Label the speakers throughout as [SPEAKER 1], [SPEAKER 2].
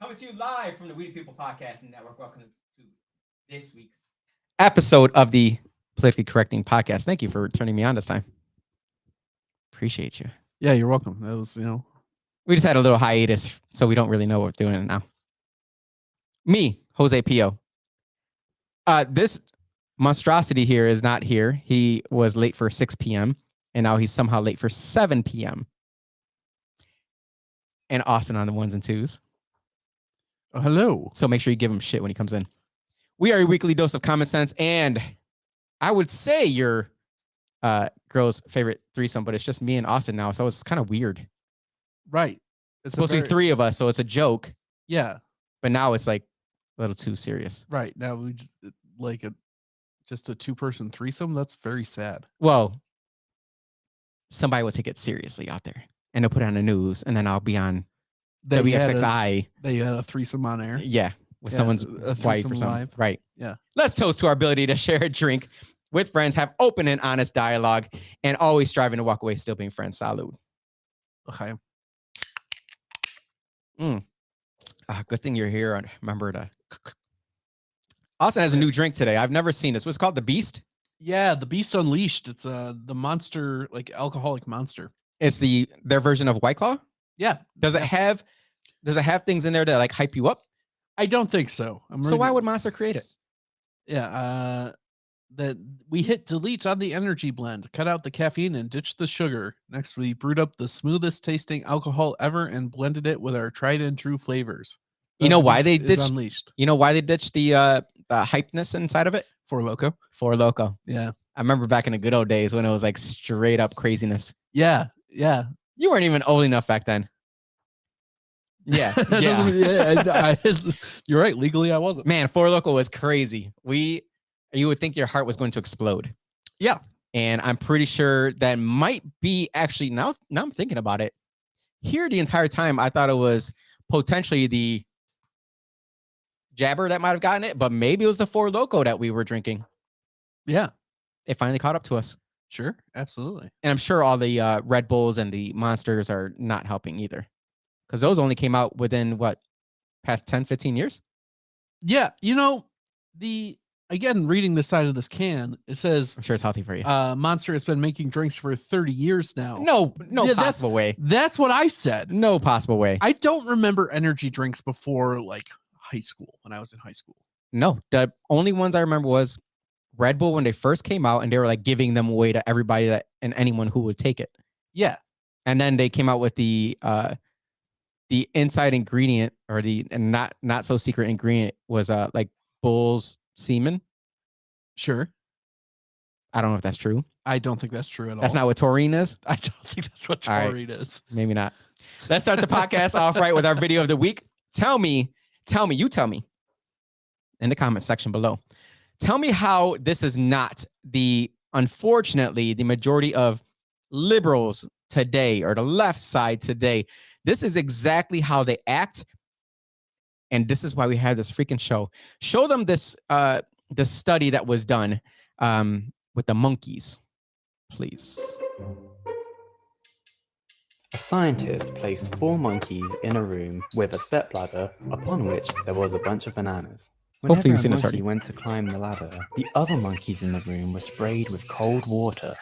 [SPEAKER 1] Coming to you live from the We the People Podcasting Network. Welcome to this week's episode of the Politically Correcting Podcast. Thank you for turning me on this time. Appreciate you.
[SPEAKER 2] Yeah, you're welcome. That was,
[SPEAKER 1] we just had a little hiatus, so we don't really know what we're doing now. Me, Jose Pio. This monstrosity here is not here. He was late for 6 p.m., and now he's somehow late for 7 p.m. And Austin on the ones and twos.
[SPEAKER 2] Oh, hello.
[SPEAKER 1] So make sure you give him shit when he comes in. We are your weekly dose of common sense, and I would say your girl's favorite threesome, but it's just me and Austin now, so it's kind of weird.
[SPEAKER 2] Right.
[SPEAKER 1] It's supposed to be three of us, so it's a joke.
[SPEAKER 2] Yeah.
[SPEAKER 1] But now it's like a little too serious.
[SPEAKER 2] Right. Now we just a two-person threesome. That's very sad.
[SPEAKER 1] Well, somebody will take it seriously out there, and they'll put it on the news, and then I'll be on WXXI.
[SPEAKER 2] That you had a threesome on air.
[SPEAKER 1] Yeah, with someone's wife or something.
[SPEAKER 2] Live.
[SPEAKER 1] Right.
[SPEAKER 2] Yeah.
[SPEAKER 1] Let's toast to our ability to share a drink with friends, have open and honest dialogue, and always striving to walk away still being friends. Salud.
[SPEAKER 2] Okay.
[SPEAKER 1] Good thing you're here. Remember to. Austin has a new drink today. I've never seen this. What's it called? The Beast?
[SPEAKER 2] Yeah, the Beast Unleashed. It's the monster, like alcoholic monster.
[SPEAKER 1] It's their version of White Claw?
[SPEAKER 2] Yeah.
[SPEAKER 1] Does it have things in there to like hype you up?
[SPEAKER 2] I don't think so.
[SPEAKER 1] So why would Monster create it?
[SPEAKER 2] Yeah, that we hit delete on the energy blend, cut out the caffeine and ditch the sugar. Next, we brewed up the smoothest tasting alcohol ever and blended it with our tried and true flavors.
[SPEAKER 1] You know why they ditched
[SPEAKER 2] Unleashed?
[SPEAKER 1] You know why they ditched the hypeness inside of it?
[SPEAKER 2] Four Loko.
[SPEAKER 1] Four Loko.
[SPEAKER 2] Yeah.
[SPEAKER 1] I remember back in the good old days when it was like straight up craziness.
[SPEAKER 2] Yeah. Yeah.
[SPEAKER 1] You weren't even old enough back then. Yeah.
[SPEAKER 2] You're right. Legally, I wasn't.
[SPEAKER 1] Man, Four Loko was crazy. You would think your heart was going to explode.
[SPEAKER 2] Yeah.
[SPEAKER 1] And I'm pretty sure that might be actually, now I'm thinking about it. Here the entire time, I thought it was potentially the Jabber that might have gotten it, but maybe it was the Four Loko that we were drinking.
[SPEAKER 2] Yeah.
[SPEAKER 1] It finally caught up to us.
[SPEAKER 2] Sure. Absolutely.
[SPEAKER 1] And I'm sure all the Red Bulls and the Monsters are not helping either. Because those only came out within, past 10, 15 years?
[SPEAKER 2] Yeah. Again, reading the side of this can, it says...
[SPEAKER 1] I'm sure it's healthy for you.
[SPEAKER 2] Monster has been making drinks for 30 years now.
[SPEAKER 1] No possible way.
[SPEAKER 2] That's what I said.
[SPEAKER 1] No possible way.
[SPEAKER 2] I don't remember energy drinks before, high school, when I was in high school.
[SPEAKER 1] No. The only ones I remember was Red Bull when they first came out, and they were, giving them away to everybody and anyone who would take it.
[SPEAKER 2] Yeah.
[SPEAKER 1] And then they came out with the inside ingredient, or the not so secret ingredient was bull's semen.
[SPEAKER 2] Sure.
[SPEAKER 1] I don't know if that's true.
[SPEAKER 2] I don't think that's true at all.
[SPEAKER 1] That's not what taurine is?
[SPEAKER 2] I don't think that's what taurine is.
[SPEAKER 1] Maybe not. Let's start the podcast off right with our video of the week. You tell me in the comment section below. Tell me how this is not unfortunately, the majority of liberals today, or the left side today. This is exactly how they act. And this is why we have this freaking show. Show them this the study that was done with the monkeys, please.
[SPEAKER 3] A scientist placed 4 monkeys in a room with a stepladder upon which there was a bunch of bananas.
[SPEAKER 1] Hopefully you've
[SPEAKER 3] Whenever
[SPEAKER 1] seen
[SPEAKER 3] a
[SPEAKER 1] this already.
[SPEAKER 3] monkey went to climb the ladder, the other monkeys in the room were sprayed with cold water.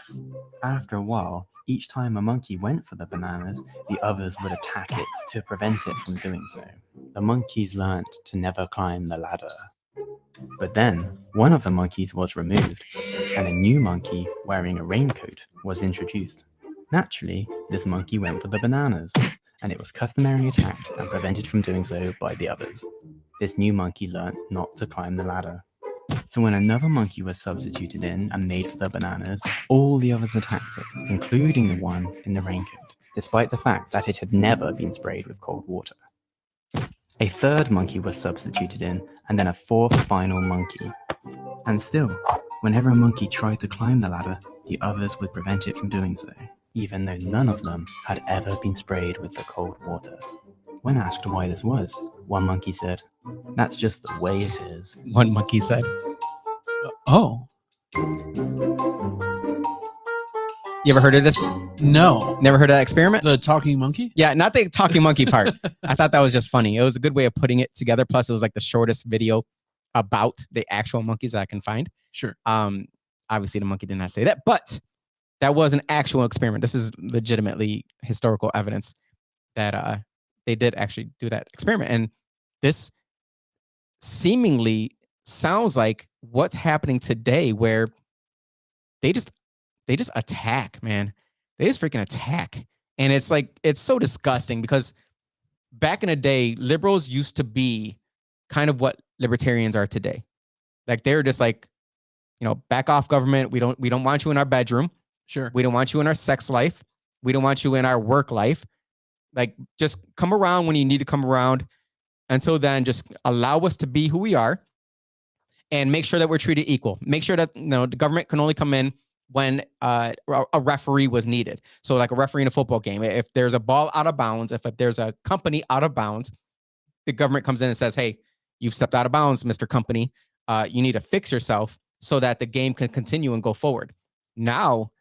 [SPEAKER 3] After a while, each time a monkey went for the bananas, the others would attack it to prevent it from doing so. The monkeys learnt to never climb the ladder. But then, one of the monkeys was removed, and a new monkey wearing a raincoat was introduced. Naturally, this monkey went for the bananas, and it was customarily attacked and prevented from doing so by the others. This new monkey learnt not to climb the ladder. So when another monkey was substituted in and made for the bananas, all the others attacked it, including the one in the raincoat, despite the fact that it had never been sprayed with cold water. A third monkey was substituted in, and then a fourth final monkey. And still, whenever a monkey tried to climb the ladder, the others would prevent it from doing so, even though none of them had ever been sprayed with the cold water. When asked why this was, one monkey said, "That's just the way it is."
[SPEAKER 1] One monkey said.
[SPEAKER 2] Oh.
[SPEAKER 1] You ever heard of this?
[SPEAKER 2] No.
[SPEAKER 1] Never heard of that experiment?
[SPEAKER 2] The talking monkey?
[SPEAKER 1] Yeah, not the talking monkey part. I thought that was just funny. It was a good way of putting it together. Plus, it was like the shortest video about the actual monkeys that I can find.
[SPEAKER 2] Sure.
[SPEAKER 1] Obviously, the monkey did not say that, but that was an actual experiment. This is legitimately historical evidence that they did actually do that experiment. And this seemingly sounds like what's happening today, where they just attack, man. They just freaking attack. And it's like, it's so disgusting because back in the day, liberals used to be kind of what libertarians are today. Like they're just like, back off government. We don't want you in our bedroom.
[SPEAKER 2] Sure.
[SPEAKER 1] We don't want you in our sex life. We don't want you in our work life. Like just come around when you need to come around. Until then, just allow us to be who we are and make sure that we're treated equal. Make sure that the government can only come in when a referee was needed. So like a referee in a football game, if there's a ball out of bounds, if there's a company out of bounds, the government comes in and says, hey, you've stepped out of bounds, Mr. Company. You need to fix yourself so that the game can continue and go forward. Now,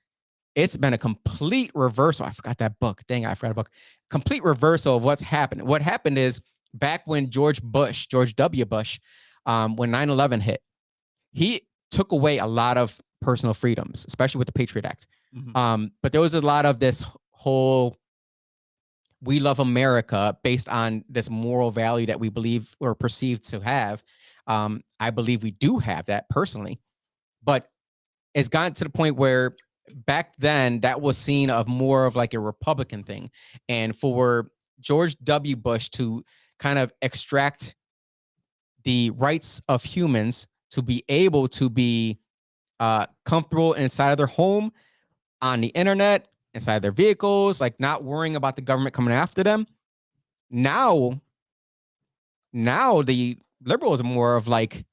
[SPEAKER 1] it's been a complete reversal. I forgot that book. Dang, I forgot a book. Complete reversal of what's happened. What happened is back when George W. Bush, when 9/11 hit, he took away a lot of personal freedoms, especially with the Patriot Act.
[SPEAKER 2] Mm-hmm.
[SPEAKER 1] But there was a lot of this whole we love America based on this moral value that we believe or perceived to have. I believe we do have that personally, but it's gotten to the point where back then that was seen of more of like a Republican thing. And for George W. Bush to kind of extract the rights of humans to be able to be comfortable inside of their home, on the internet, inside their vehicles, like not worrying about the government coming after them. Now the liberals are more of like,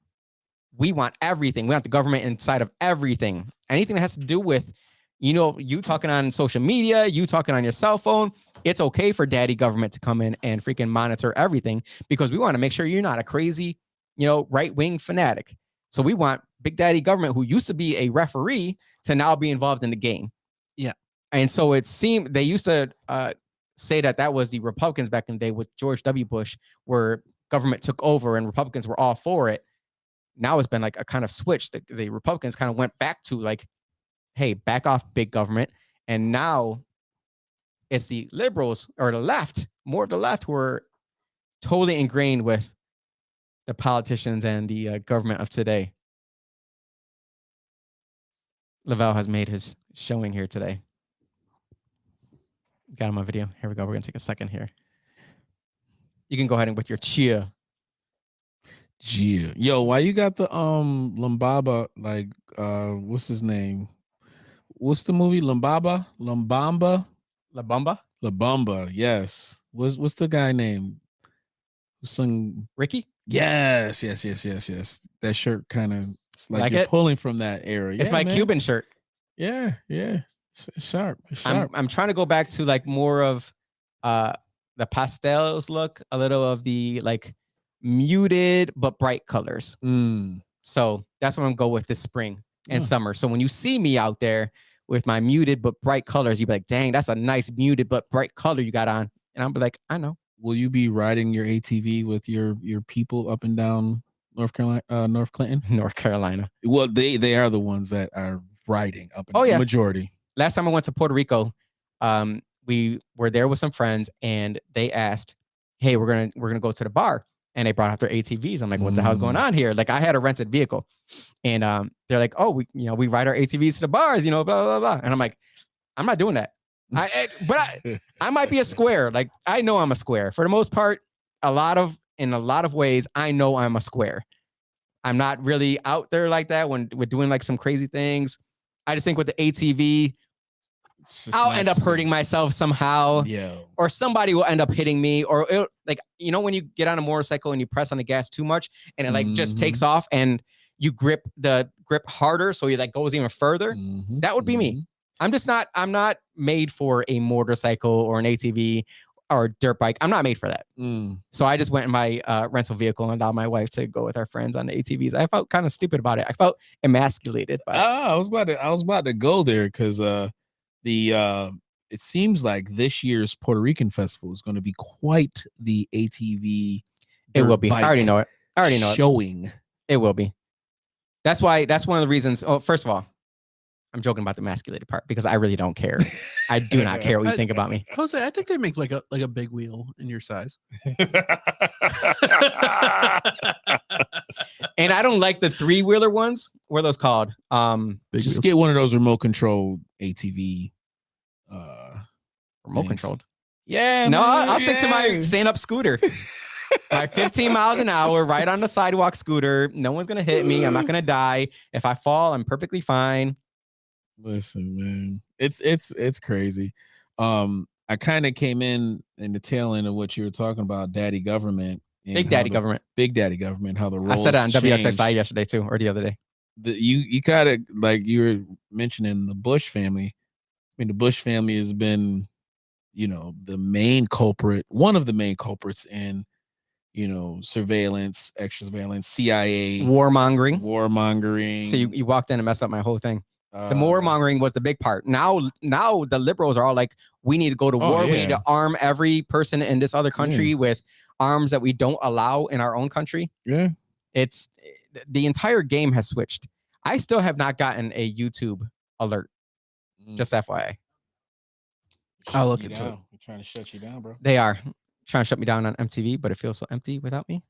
[SPEAKER 1] we want everything. We want the government inside of everything. Anything that has to do with, you talking on social media, you talking on your cell phone, it's okay for daddy government to come in and freaking monitor everything because we want to make sure you're not a crazy, right-wing fanatic. So we want big daddy government, who used to be a referee, to now be involved in the game.
[SPEAKER 2] Yeah.
[SPEAKER 1] And so it seemed they used to say that was the Republicans back in the day with George W. Bush, where government took over and Republicans were all for it. Now it's been like a kind of switch. The Republicans kind of went back to like, hey, back off big government. And now it's the liberals or the left, more of the left, who are totally ingrained with the politicians and the government of today. Lavelle has made his showing here today. Got him on video. Here we go. We're going to take a second here. You can go ahead and with your cheer.
[SPEAKER 4] Yeah. Yo, why you got the Lumbaba, like what's his name? What's the movie? Lumbamba?
[SPEAKER 1] La Bamba?
[SPEAKER 4] Yes. What's the guy name? Who sung
[SPEAKER 1] Ricky?
[SPEAKER 4] Yes. That shirt kind of, it's like you're
[SPEAKER 1] it?
[SPEAKER 4] pulling from that era.
[SPEAKER 1] It's my Cuban shirt.
[SPEAKER 4] Yeah. It's sharp.
[SPEAKER 1] I'm trying to go back to like more of the pastels look, a little of the like muted but bright colors. So that's what I'm going to go with this spring and summer. So when you see me out there with my muted but bright colors, you be like, dang, that's a nice muted but bright color you got on. And I'll be like, I know.
[SPEAKER 4] Will you be riding your ATV with your people up and down North Clinton?
[SPEAKER 1] North Carolina.
[SPEAKER 4] Well, they are the ones that are riding up and
[SPEAKER 1] down.
[SPEAKER 4] the majority.
[SPEAKER 1] Last time I went to Puerto Rico, we were there with some friends and they asked, hey, we're gonna go to the bar. And they brought out their ATVs. I'm like, what the hell's going on here? Like I had a rented vehicle. And they're like, oh, we ride our ATVs to the bars, blah, blah, blah. And I'm like, I'm not doing that. I might be a square. Like I know I'm a square. For the most part, in a lot of ways, I know I'm a square. I'm not really out there like that when we're doing like some crazy things. I just think with the ATV, I'll end up hurting myself somehow.
[SPEAKER 4] Yeah.
[SPEAKER 1] Or somebody will end up hitting me. Or like, when you get on a motorcycle and you press on the gas too much and it like just takes off and you grip harder so it like goes even further. That would be me. I'm not made for a motorcycle or an ATV or dirt bike. I'm not made for that. So I just went in my rental vehicle and allowed my wife to go with our friends on the ATVs. I felt kind of stupid about it. I felt emasculated by it.
[SPEAKER 4] I was about to go there because it seems like this year's Puerto Rican festival is going to be quite the ATV.
[SPEAKER 1] It will be. I already know it. I already know
[SPEAKER 4] showing.
[SPEAKER 1] It will be. That's why. That's one of the reasons. Oh, first of all, I'm joking about the emasculated part because I really don't care. I do not care what you think about me.
[SPEAKER 2] Jose, I think they make like a big wheel in your size.
[SPEAKER 1] And I don't like the 3-wheeler ones. What are those called?
[SPEAKER 4] Just get one of those remote controlled ATV.
[SPEAKER 1] Remote controlled.
[SPEAKER 4] Yeah.
[SPEAKER 1] No,
[SPEAKER 4] man,
[SPEAKER 1] I'll stick to my stand-up scooter. My 15 miles an hour, right on the sidewalk scooter. No one's gonna hit me. I'm not gonna die. If I fall, I'm perfectly fine.
[SPEAKER 4] Listen, man, it's crazy. I kind of came in the tail end of what you were talking about, daddy government,
[SPEAKER 1] Big daddy government.
[SPEAKER 4] Big daddy government. How the roles
[SPEAKER 1] I said it on WXXI
[SPEAKER 4] changed.
[SPEAKER 1] yesterday too, or the other day.
[SPEAKER 4] You gotta, like you were mentioning, the Bush family. I mean, the Bush family has been, the main culprit, one of the main culprits in, surveillance, extra surveillance, CIA, warmongering.
[SPEAKER 1] So you walked in and messed up my whole thing. The warmongering was the big part. Now the liberals are all like, we need to go to war.
[SPEAKER 4] Yeah.
[SPEAKER 1] We need to arm every person in this other country with arms that we don't allow in our own country.
[SPEAKER 4] Yeah.
[SPEAKER 1] It's the entire game has switched. I still have not gotten a YouTube alert. Just FYI.
[SPEAKER 2] I'll look into it.
[SPEAKER 4] They're trying to shut you down, bro.
[SPEAKER 1] They are trying to shut me down on MTV, but it feels so empty without me.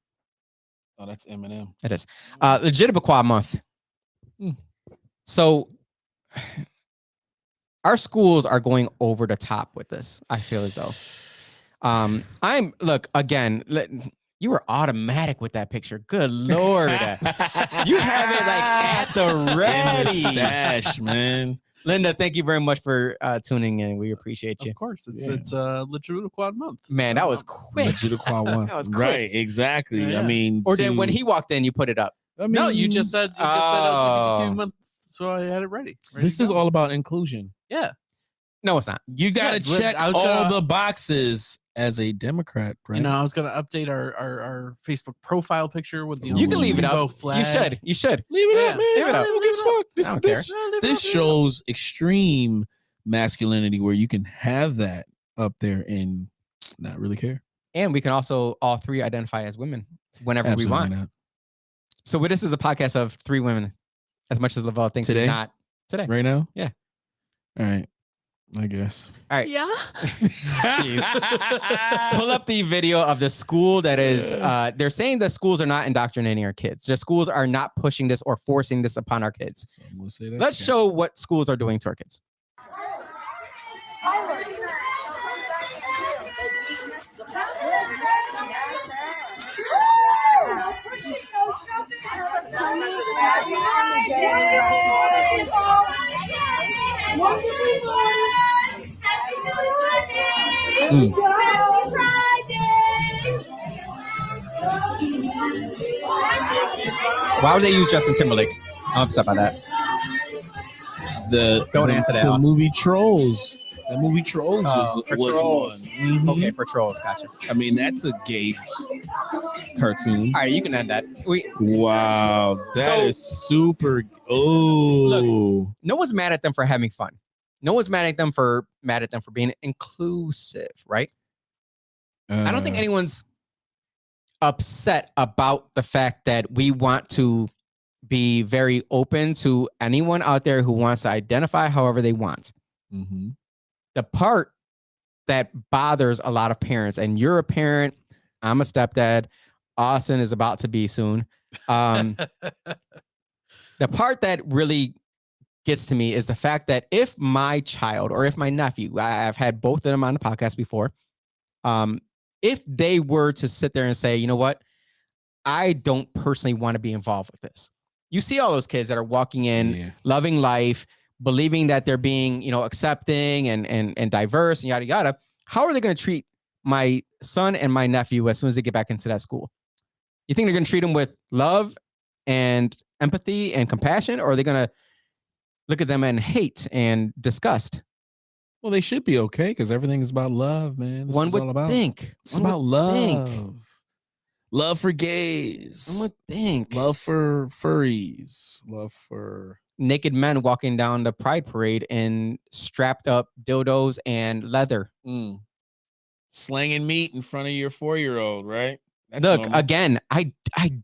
[SPEAKER 4] Oh, that's Eminem.
[SPEAKER 1] It is. Legitimate month. So our schools are going over the top with this. I feel as though look again. You were automatic with that picture. Good Lord. You have it like at the ready.
[SPEAKER 4] Stash, man.
[SPEAKER 1] Linda, thank you very much for tuning in. We appreciate you.
[SPEAKER 2] Of course, it's Legitimate Quad month.
[SPEAKER 1] Man, that was quick.
[SPEAKER 4] Legitimate Quad one.
[SPEAKER 1] That was quick.
[SPEAKER 4] Right, exactly.
[SPEAKER 2] Yeah.
[SPEAKER 4] I mean,
[SPEAKER 1] or then when he walked in, you put it up.
[SPEAKER 4] I mean,
[SPEAKER 2] No, you just said LGBTQ month, so I had it ready.
[SPEAKER 4] This is all about inclusion.
[SPEAKER 2] Yeah.
[SPEAKER 1] No, it's not.
[SPEAKER 4] You gotta check all the boxes as a Democrat, right?
[SPEAKER 2] I was gonna update our Facebook profile picture with the
[SPEAKER 1] You can leave it up.
[SPEAKER 2] flag.
[SPEAKER 1] You should
[SPEAKER 4] Leave it up, man.
[SPEAKER 1] Leave it up.
[SPEAKER 4] This,
[SPEAKER 1] I don't care.
[SPEAKER 4] this shows extreme masculinity where you can have that up there and not really care.
[SPEAKER 1] And we can also all three identify as women whenever
[SPEAKER 4] Absolutely
[SPEAKER 1] we want.
[SPEAKER 4] not.
[SPEAKER 1] So this is a podcast of 3 women, as much as Lavelle thinks
[SPEAKER 4] Today?
[SPEAKER 1] it's not. Today.
[SPEAKER 4] Right now?
[SPEAKER 1] Yeah.
[SPEAKER 4] All right. I guess.
[SPEAKER 1] All right.
[SPEAKER 2] Yeah.
[SPEAKER 1] Pull up the video of the school that is, they're saying that schools are not indoctrinating our kids. The schools are not pushing this or forcing this upon our kids.
[SPEAKER 4] So we'll say that
[SPEAKER 1] Let's show what schools are doing to our kids. Why would they use Justin Timberlake? I'm upset by that. Don't answer that,
[SPEAKER 4] The
[SPEAKER 1] Austin.
[SPEAKER 4] movie Trolls. That movie Trolls
[SPEAKER 1] For
[SPEAKER 4] was
[SPEAKER 1] Trolls.
[SPEAKER 4] one. Mhm.
[SPEAKER 1] Okay, for Trolls, gotcha.
[SPEAKER 4] I mean, that's a gay cartoon.
[SPEAKER 1] All right, you can end that.
[SPEAKER 4] Wow, that is super. Oh,
[SPEAKER 1] No one's mad at them for having fun. No one's mad at them for being inclusive, right? I don't think anyone's upset about the fact that we want to be very open to anyone out there who wants to identify however they want.
[SPEAKER 4] Mm-hmm.
[SPEAKER 1] The part that bothers a lot of parents, and you're a parent, I'm a stepdad, Austin is about to be soon. The part that really gets to me is the fact that if my child or if my nephew, I've had both of them on the podcast before, if they were to sit there and say, you know what, I don't personally want to be involved with this. You see all those kids that are walking in, loving life, believing that they're being, accepting and diverse and yada, yada. How are they going to treat my son and my nephew as soon as they get back into that school? You think they're going to treat them with love and empathy and compassion, or are they going to look at them and hate and disgust?
[SPEAKER 4] Well, they should be okay because everything is about love, man.
[SPEAKER 1] One would think.
[SPEAKER 4] It's about love. Love for gays.
[SPEAKER 1] One would think.
[SPEAKER 4] Love for furries. Love for
[SPEAKER 1] naked men walking down the Pride Parade in strapped up dildos and leather.
[SPEAKER 4] Slanging meat in front of your 4-year-old, right? That's
[SPEAKER 1] Look,
[SPEAKER 4] normal.
[SPEAKER 1] again, I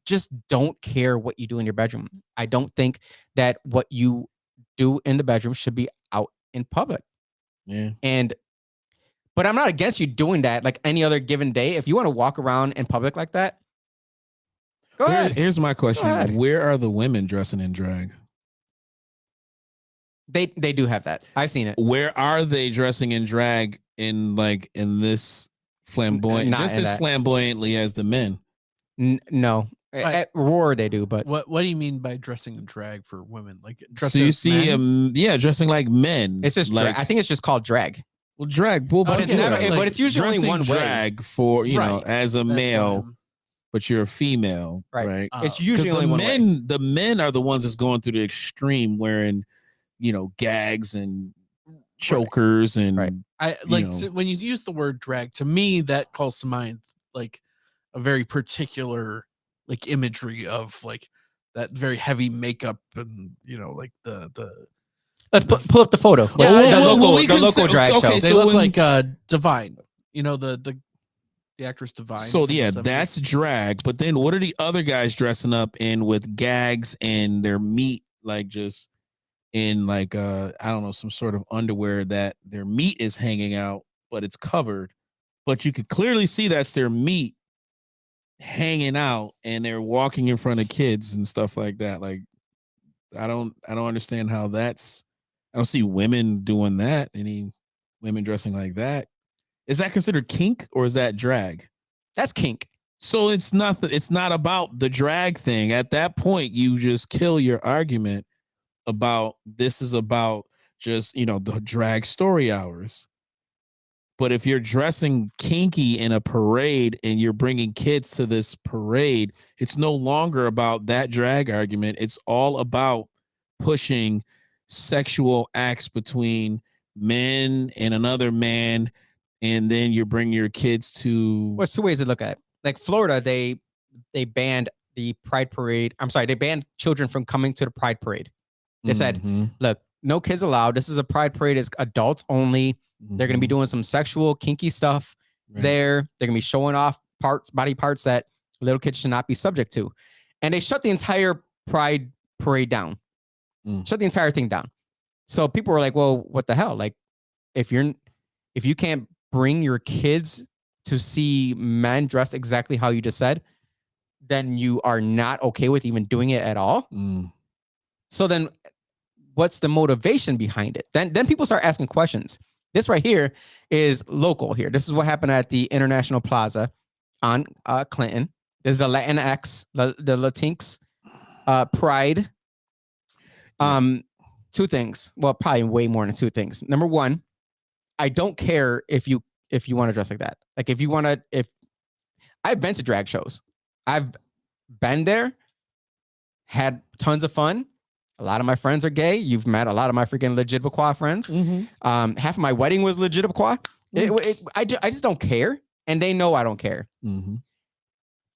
[SPEAKER 1] just don't care what you do in your bedroom. I don't think that what you do in the bedroom should be out in public.
[SPEAKER 4] Yeah.
[SPEAKER 1] But I'm not against you doing that like any other given day. If you want to walk around in public like that, go ahead.
[SPEAKER 4] Here's my
[SPEAKER 1] ahead.
[SPEAKER 4] question. Where are the women dressing in drag?
[SPEAKER 1] They do have that. I've seen it.
[SPEAKER 4] Where are they dressing in drag in this flamboyant,
[SPEAKER 1] Not
[SPEAKER 4] just
[SPEAKER 1] in
[SPEAKER 4] as
[SPEAKER 1] that.
[SPEAKER 4] flamboyantly as the men?
[SPEAKER 1] No.
[SPEAKER 2] Right.
[SPEAKER 1] At Roar they do, but
[SPEAKER 2] What do you mean by dressing in drag for women? Like
[SPEAKER 4] So
[SPEAKER 2] dressing
[SPEAKER 4] you
[SPEAKER 2] as
[SPEAKER 4] see,
[SPEAKER 2] men?
[SPEAKER 4] dressing like men.
[SPEAKER 1] it's just
[SPEAKER 4] like
[SPEAKER 1] drag. I think it's just called drag.
[SPEAKER 4] well, drag. Well,
[SPEAKER 2] But
[SPEAKER 1] But it's
[SPEAKER 2] okay,
[SPEAKER 1] never.
[SPEAKER 2] like,
[SPEAKER 1] but it's usually only
[SPEAKER 4] dressing
[SPEAKER 1] one way.
[SPEAKER 4] drag for
[SPEAKER 2] Right.
[SPEAKER 4] as a
[SPEAKER 2] That's
[SPEAKER 4] male,
[SPEAKER 2] fine.
[SPEAKER 4] but you're a female,
[SPEAKER 1] Right.
[SPEAKER 4] right?
[SPEAKER 1] It's
[SPEAKER 2] Oh.
[SPEAKER 1] usually only
[SPEAKER 4] the
[SPEAKER 1] one
[SPEAKER 4] men,
[SPEAKER 1] way.
[SPEAKER 4] the men are the ones that's going through the extreme, wearing gags and chokers and
[SPEAKER 1] Right.
[SPEAKER 2] I like when you use the word drag, to me that calls to mind like a very particular like imagery of like that very heavy makeup and like the
[SPEAKER 1] Let's pull up the photo.
[SPEAKER 2] Yeah,
[SPEAKER 1] the
[SPEAKER 2] yeah.
[SPEAKER 1] local drag show.
[SPEAKER 2] they
[SPEAKER 4] so
[SPEAKER 2] look
[SPEAKER 4] when-
[SPEAKER 2] like Divine, the actress Divine.
[SPEAKER 4] So
[SPEAKER 2] from the
[SPEAKER 4] yeah,
[SPEAKER 2] 70s.
[SPEAKER 4] that's drag. But then what are the other guys dressing up in with gags and their meat like just in like I don't know, some sort of underwear that their meat is hanging out, but it's covered. But you could clearly see that's their meat hanging out, and they're walking in front of kids and stuff like that. Like I don't understand how that's. I don't see women doing that. Any women dressing like that? Is that considered kink or is that drag?
[SPEAKER 1] That's kink.
[SPEAKER 4] So it's not about the drag thing. At that point, you just kill your argument about this is about just the drag story hours. But if you're dressing kinky in a parade and you're bringing kids to this parade, it's no longer about that drag argument. It's all about pushing sexual acts between men and another man, and then you bring your kids to.
[SPEAKER 1] What's two ways to look at it? Like Florida, they banned the Pride Parade. I'm sorry, they banned children from coming to the Pride Parade. They said, look, no kids allowed. This is a Pride Parade. It's adults only. They're going to be doing some sexual, kinky stuff there. They're going to be showing off body parts that little kids should not be subject to. And they shut the entire Pride Parade down. Shut the entire thing down. So people were like, well, what the hell? Like, if you can't bring your kids to see men dressed exactly how you just said, then you are not okay with even doing it at all. So then what's the motivation behind it? Then people start asking questions. This right here is local here. This is what happened at the International Plaza on Clinton. This is the Latinx, the Latinx Pride. Two things. Well, probably way more than two things. Number one, I don't care if you want to dress like that. Like if I've been to drag shows. I've been there, had tons of fun. A lot of my friends are gay. You've met a lot of my freaking LGBTQIA friends. Half of my wedding was LGBTQIA. I just don't care. And they know I don't care.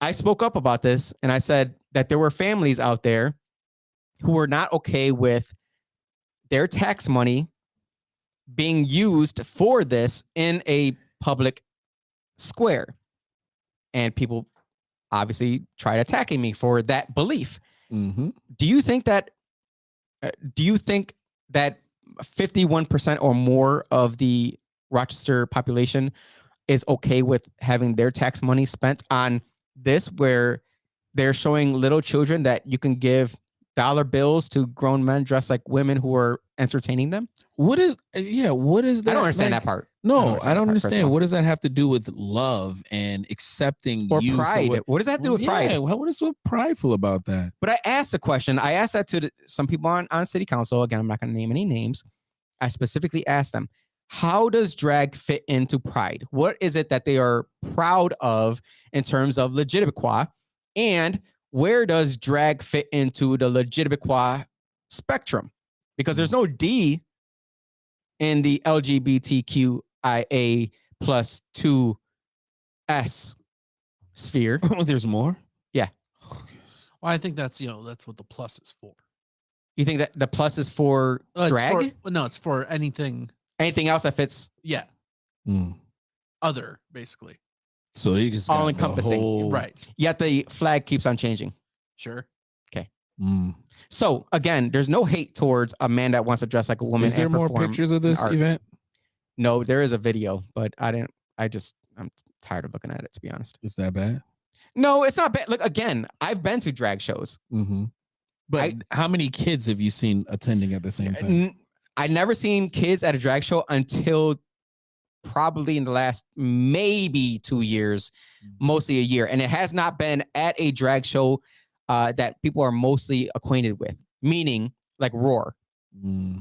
[SPEAKER 1] I spoke up about this and I said that there were families out there who were not okay with their tax money being used for this in a public square. And people obviously tried attacking me for that belief. Do you think that 51% or more of the Rochester population is okay with having their tax money spent on this, where they're showing little children that you can give dollar bills to grown men dressed like women who are entertaining them?
[SPEAKER 4] What is that?
[SPEAKER 1] I don't understand that part.
[SPEAKER 4] No, I don't understand. What does that have to do with love and accepting
[SPEAKER 1] or
[SPEAKER 4] you
[SPEAKER 1] pride? What does that do with pride?
[SPEAKER 4] Yeah, what is so prideful about that?
[SPEAKER 1] But I asked the question. I asked that to some people on city council. Again, I'm not going to name any names. I specifically asked them, how does drag fit into pride? What is it that they are proud of in terms of LGBTQIA? And where does drag fit into the LGBTQIA spectrum? Because there's no D in the LGBTQIA plus 2S sphere.
[SPEAKER 4] Oh, there's more?
[SPEAKER 1] Yeah.
[SPEAKER 2] Well, I think that's what the plus is for.
[SPEAKER 1] You think that the plus is for drag?
[SPEAKER 2] It's for anything.
[SPEAKER 1] Anything else that fits?
[SPEAKER 2] Yeah.
[SPEAKER 4] Mm.
[SPEAKER 2] Other, basically.
[SPEAKER 4] So they just
[SPEAKER 1] All
[SPEAKER 4] got the
[SPEAKER 1] encompassing.
[SPEAKER 4] whole-
[SPEAKER 2] Right.
[SPEAKER 1] Yet the flag keeps on changing.
[SPEAKER 2] Sure.
[SPEAKER 4] Mm.
[SPEAKER 1] So again, there's no hate towards a man that wants to dress like a woman.
[SPEAKER 4] Is there
[SPEAKER 1] and
[SPEAKER 4] more
[SPEAKER 1] perform
[SPEAKER 4] pictures of
[SPEAKER 1] in
[SPEAKER 4] this
[SPEAKER 1] art.
[SPEAKER 4] event?
[SPEAKER 1] No, there is a video, but I'm tired of looking at it, to be honest.
[SPEAKER 4] Is that bad?
[SPEAKER 1] No, it's not bad. Look, again, I've been to drag shows.
[SPEAKER 4] Mm-hmm. But how many kids have you seen attending at the same time?
[SPEAKER 1] I never seen kids at a drag show until probably in the last maybe 2 years, mostly a year. And it has not been at a drag show that people are mostly acquainted with, meaning like Roar.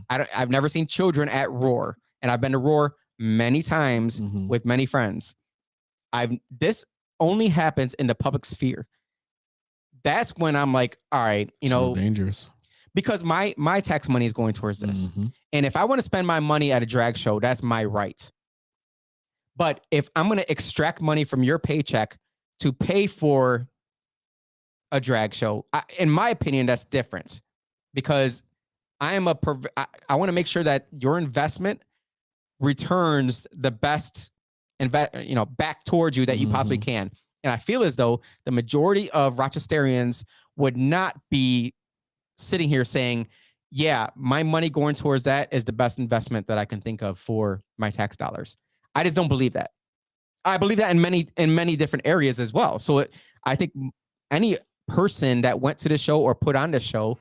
[SPEAKER 1] I've never seen children at Roar, and I've been to Roar many times with many friends. This only happens in the public sphere. That's when I'm like, all right, you know,
[SPEAKER 4] dangerous.
[SPEAKER 1] Because my tax money is going towards this. And if I want to spend my money at a drag show, that's my right. But if I'm going to extract money from your paycheck to pay for a drag show, in my opinion, that's different, because I want to make sure that your investment returns the best back towards you that you possibly can. And I feel as though the majority of Rochesterians would not be sitting here saying, yeah, my money going towards that is the best investment that I can think of for my tax dollars. I just don't believe that. I believe that in many different areas as well. So I think any person that went to the show or put on the show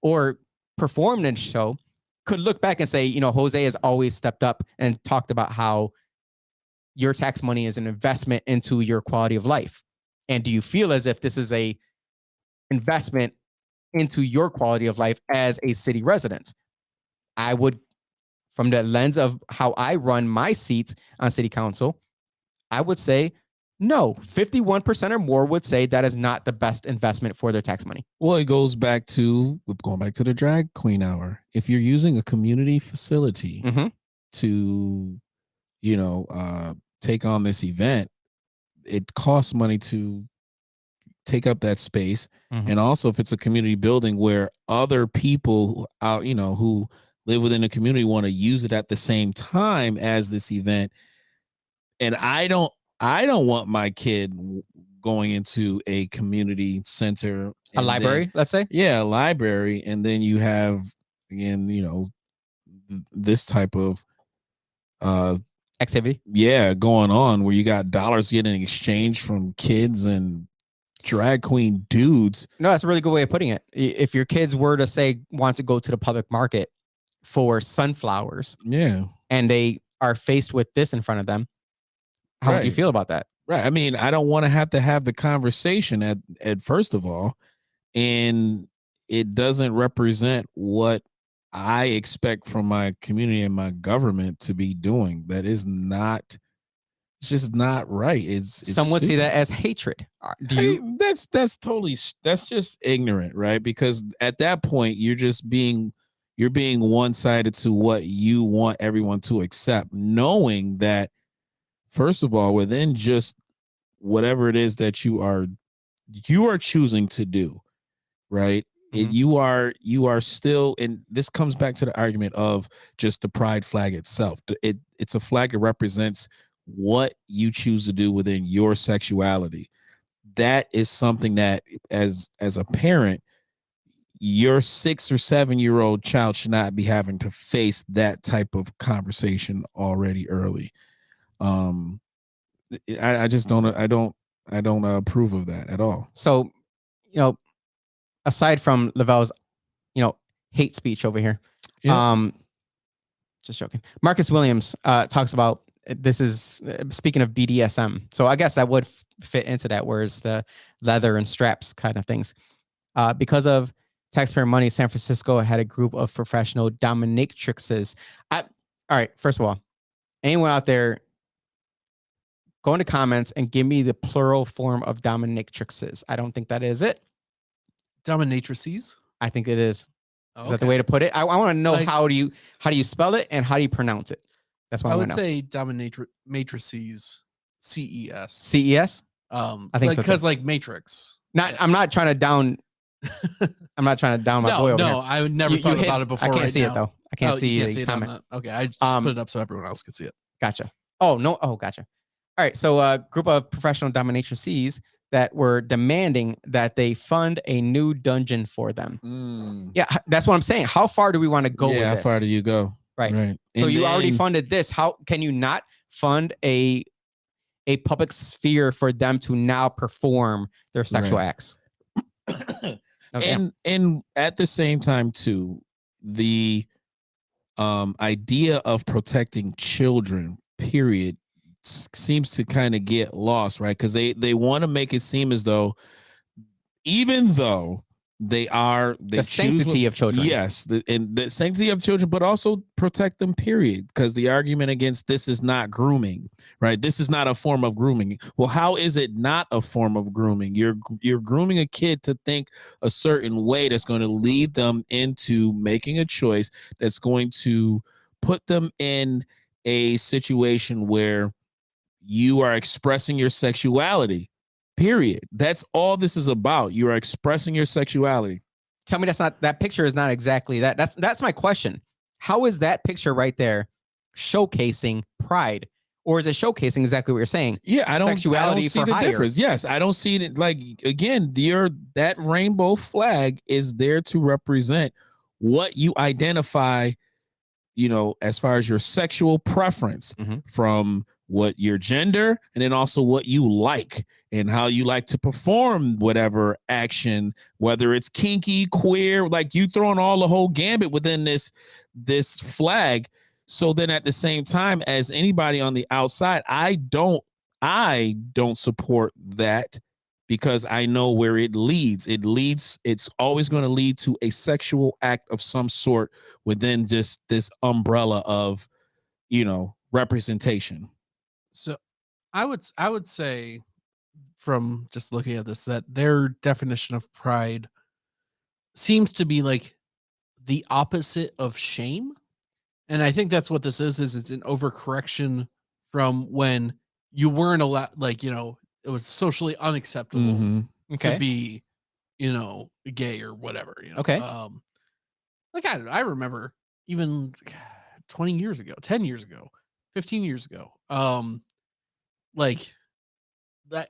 [SPEAKER 1] or performed in the show could look back and say, you know, Jose has always stepped up and talked about how your tax money is an investment into your quality of life. And do you feel as if this is a investment into your quality of life as a city resident? I would, from the lens of how I run my seats on city council, I would say no. 51% or more would say that is not the best investment for their tax money.
[SPEAKER 4] Well, it goes back to the drag queen hour. If you're using a community facility to, take on this event, it costs money to take up that space. And also, if it's a community building where other people out, who live within the community want to use it at the same time as this event. And I don't want my kid going into a community center,
[SPEAKER 1] a library, let's say.
[SPEAKER 4] Yeah, a library. And then you have, again, this type of
[SPEAKER 1] activity.
[SPEAKER 4] Yeah, going on where you got dollars getting exchanged from kids and drag queen dudes.
[SPEAKER 1] No, that's a really good way of putting it. If your kids were to say want to go to the public market for sunflowers, and they are faced with this in front of them, how would you feel about that?
[SPEAKER 4] Right. I mean, I don't want to have the conversation at first of all, and it doesn't represent what I expect from my community and my government to be doing. That is not. It's just not right. It's
[SPEAKER 1] some would see that as hatred.
[SPEAKER 4] That's just ignorant, right? Because at that point, you're being one-sided to what you want everyone to accept, knowing that, first of all, within just whatever it is that you are choosing to do, right? You are still, and this comes back to the argument of just the pride flag itself. It's a flag that represents what you choose to do within your sexuality. That is something that as a parent, your 6 or 7 year old child should not be having to face that type of conversation already early. I just don't approve of that at all.
[SPEAKER 1] So, aside from Lavelle's, hate speech over here, just joking. Marcus Williams talks about, this is speaking of BDSM. So I guess that would fit into that, where it's the leather and straps kind of things. Because of taxpayer money, San Francisco had a group of professional dominatrixes. All right, first of all, anyone out there, go into comments and give me the plural form of dominatrixes. I don't think that is it.
[SPEAKER 2] Dominatrices?
[SPEAKER 1] I think it is. Is that the way to put it? I want to know, like, how do you spell it and how do you pronounce it? That's what I would
[SPEAKER 2] say dominatrices. CES.
[SPEAKER 1] CES?
[SPEAKER 2] I think so, because like Matrix.
[SPEAKER 1] I'm not trying to down I'm not trying to down my boy over
[SPEAKER 2] no,
[SPEAKER 1] here.
[SPEAKER 2] I would never thought about it before.
[SPEAKER 1] I can't
[SPEAKER 2] right
[SPEAKER 1] see
[SPEAKER 2] now.
[SPEAKER 1] it though. I can't see
[SPEAKER 2] you
[SPEAKER 1] the
[SPEAKER 2] can't see it on
[SPEAKER 1] comment.
[SPEAKER 2] Okay, I just put it up so everyone else can see it.
[SPEAKER 1] Gotcha. Oh no. Oh, gotcha. All right. So a group of professional dominatrices that were demanding that they fund a new dungeon for them. Yeah, that's what I'm saying. How far do we want to go with
[SPEAKER 4] How
[SPEAKER 1] this?
[SPEAKER 4] far do you go?
[SPEAKER 1] Right.
[SPEAKER 4] Right.
[SPEAKER 1] So
[SPEAKER 4] And
[SPEAKER 1] you already
[SPEAKER 4] then-
[SPEAKER 1] funded this. How can you not fund a public sphere for them to now perform their sexual acts? Okay.
[SPEAKER 4] And at the same time too, the idea of protecting children, period, seems to kind of get lost, right? Because they want to make it seem as though, even though they
[SPEAKER 1] the sanctity of children.
[SPEAKER 4] Yes, the sanctity of children, but also protect them, period. Because the argument against this is not grooming, right? This is not a form of grooming. Well, how is it not a form of grooming? You're grooming a kid to think a certain way that's going to lead them into making a choice that's going to put them in a situation where you are expressing your sexuality. Period. That's all this is about. You are expressing your sexuality.
[SPEAKER 1] Tell me that picture is not exactly that. That's my question. How is that picture right there showcasing pride? Or is it showcasing exactly what you're saying?
[SPEAKER 4] Yeah, I don't see
[SPEAKER 1] for
[SPEAKER 4] the
[SPEAKER 1] hire.
[SPEAKER 4] difference. Yes, I don't see it. Like, again, that rainbow flag is there to represent what you identify, as far as your sexual preference, from what your gender, and then also what you like and how you like to perform whatever action, whether it's kinky, queer, like you throwing all the whole gambit within this flag. So then at the same time, as anybody on the outside, I don't support that, because I know where it leads. It's always going to lead to a sexual act of some sort within just this umbrella of, representation.
[SPEAKER 2] So I would say, from just looking at this, that their definition of pride seems to be like the opposite of shame. And I think that's what this is it's an overcorrection from when you weren't allowed, like, it was socially unacceptable to be, gay or whatever.
[SPEAKER 1] Okay.
[SPEAKER 2] Like, I don't know, I remember even 20 years ago, 10 years ago, 15 years ago, like that,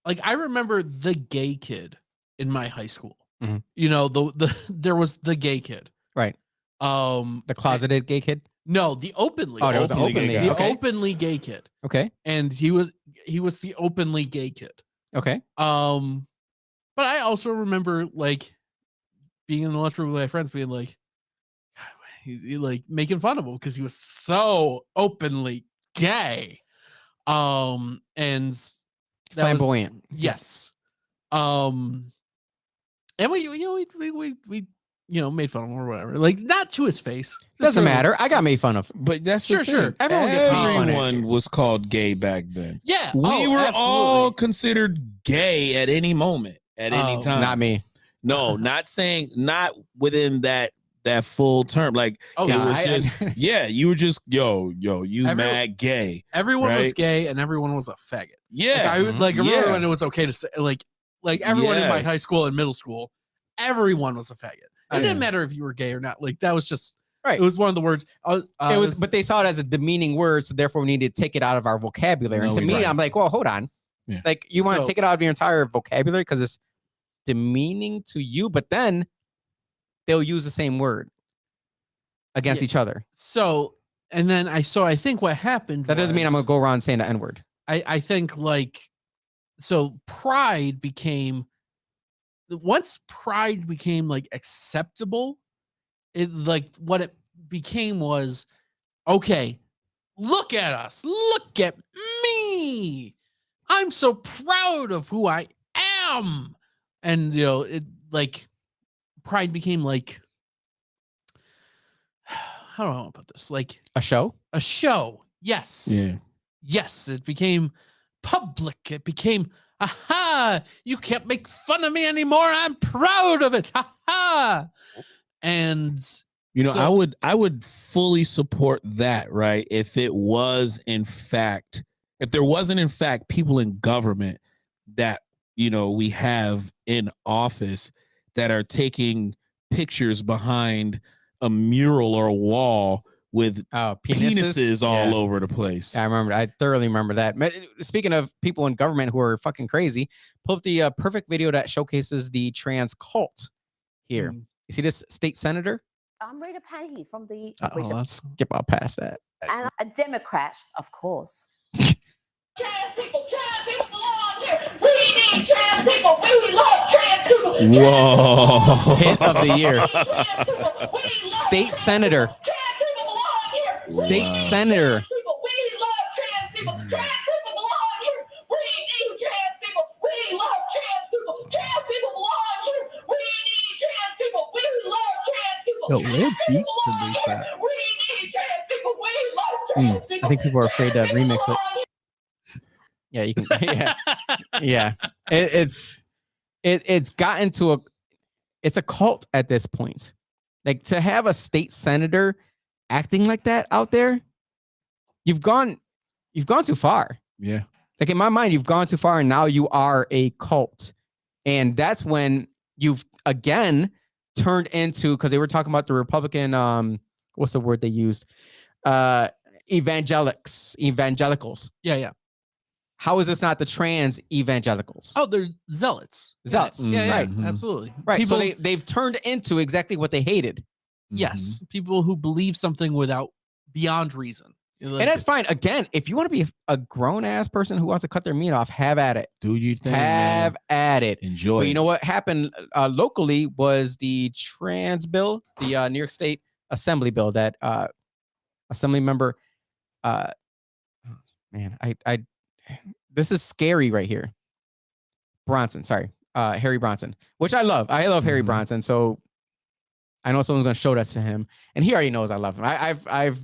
[SPEAKER 2] like I remember the gay kid in my high school. There was the gay kid,
[SPEAKER 1] right? The closeted gay kid.
[SPEAKER 2] No, the openly.
[SPEAKER 1] Oh, there was
[SPEAKER 2] openly gay kid.
[SPEAKER 1] Okay.
[SPEAKER 2] And he was the openly gay kid.
[SPEAKER 1] Okay.
[SPEAKER 2] But I also remember, like, being in the lunchroom with my friends, being like, he like making fun of him because he was so openly gay. And
[SPEAKER 1] flamboyant.
[SPEAKER 2] Yes. And we made fun of him or whatever. Like, not to his face.
[SPEAKER 1] Doesn't matter. I got made fun of.
[SPEAKER 4] But that's
[SPEAKER 2] sure.
[SPEAKER 1] Everyone gets made fun of.
[SPEAKER 4] Everyone was called gay back then.
[SPEAKER 2] Yeah.
[SPEAKER 4] We were all considered gay at any moment, at any time.
[SPEAKER 1] Not me.
[SPEAKER 4] No, not within that full term. Like, it was just, you were just, mad gay.
[SPEAKER 2] Everyone was gay and everyone was a faggot.
[SPEAKER 4] Yeah.
[SPEAKER 2] I remember when it was okay to say, like everyone in my high school and middle school, everyone was a faggot. It didn't matter if you were gay or not. Like, that was just right. It was one of the words.
[SPEAKER 1] But they saw it as a demeaning word, so therefore we need to take it out of our vocabulary. And to me, I'm like, well, hold on. Yeah. Like, you want to take it out of your entire vocabulary because it's demeaning to you, but then they'll use the same word against each other.
[SPEAKER 2] So, and then I think what happened,
[SPEAKER 1] that doesn't mean I'm gonna go around saying the N-word.
[SPEAKER 2] I think, like, so pride became, once pride became like acceptable, it, like, what it became was, okay, look at us, look at me, I'm so proud of who I am. And it, like, pride became like, how do I want to put this? Like
[SPEAKER 1] a show?
[SPEAKER 2] Yes.
[SPEAKER 4] Yeah.
[SPEAKER 2] Yes. It became public. It became, aha, you can't make fun of me anymore. I'm proud of it. Aha. And
[SPEAKER 4] I would fully support that, right? If there wasn't in fact people in government that, we have in office that are taking pictures behind a mural or a wall with penises all over the place.
[SPEAKER 1] Yeah, I remember. I thoroughly remember that. Speaking of people in government who are fucking crazy, pull up the perfect video that showcases the trans cult here. You see this state senator?
[SPEAKER 5] I'm Rita Panahi from the
[SPEAKER 1] Skip out past that.
[SPEAKER 5] and a Democrat, of course.
[SPEAKER 6] Trans people belong here. We need trans people. We love trans people.
[SPEAKER 4] Whoa.
[SPEAKER 1] Hit of the year. State senator.
[SPEAKER 6] Trans people belong here.
[SPEAKER 1] State senator.
[SPEAKER 6] We love trans people. Trans people belong here. We need trans people. We love trans people. Trans people belong here. We need trans people. We love trans people.
[SPEAKER 2] Yo,
[SPEAKER 6] Trans
[SPEAKER 2] where
[SPEAKER 6] people
[SPEAKER 2] deep
[SPEAKER 6] belong
[SPEAKER 2] did they
[SPEAKER 6] here.
[SPEAKER 2] fat?
[SPEAKER 6] We need trans people. We love trans people.
[SPEAKER 1] I think people are afraid to
[SPEAKER 6] Trans people
[SPEAKER 1] remix it.
[SPEAKER 6] belong here.
[SPEAKER 1] Yeah, you can. Yeah. It's gotten to it's a cult at this point. Like, to have a state senator acting like that out there, you've gone too far.
[SPEAKER 4] Yeah.
[SPEAKER 1] Like, in my mind, you've gone too far, and now you are a cult. And that's when you've again turned into, because they were talking about the Republican, what's the word they used? Evangelicals.
[SPEAKER 2] Yeah.
[SPEAKER 1] How is this not the trans evangelicals?
[SPEAKER 2] Oh, they're zealots.
[SPEAKER 1] Zealots.
[SPEAKER 2] Yeah,
[SPEAKER 1] Right.
[SPEAKER 2] absolutely.
[SPEAKER 1] Right.
[SPEAKER 2] People,
[SPEAKER 1] So they've turned into exactly what they hated.
[SPEAKER 2] yes, people who believe something beyond reason.
[SPEAKER 1] And that's fine. Again, if you want to be a grown ass person who wants to cut their meat off, have at it.
[SPEAKER 4] Do you think?
[SPEAKER 1] Have at it.
[SPEAKER 4] Enjoy.
[SPEAKER 1] But you know what happened locally was the trans bill, the New York State Assembly bill that Assembly member, this is scary right here. Harry Bronson, which I love. I love Harry Bronson. So I know someone's going to show that to him, and he already knows I love him. I've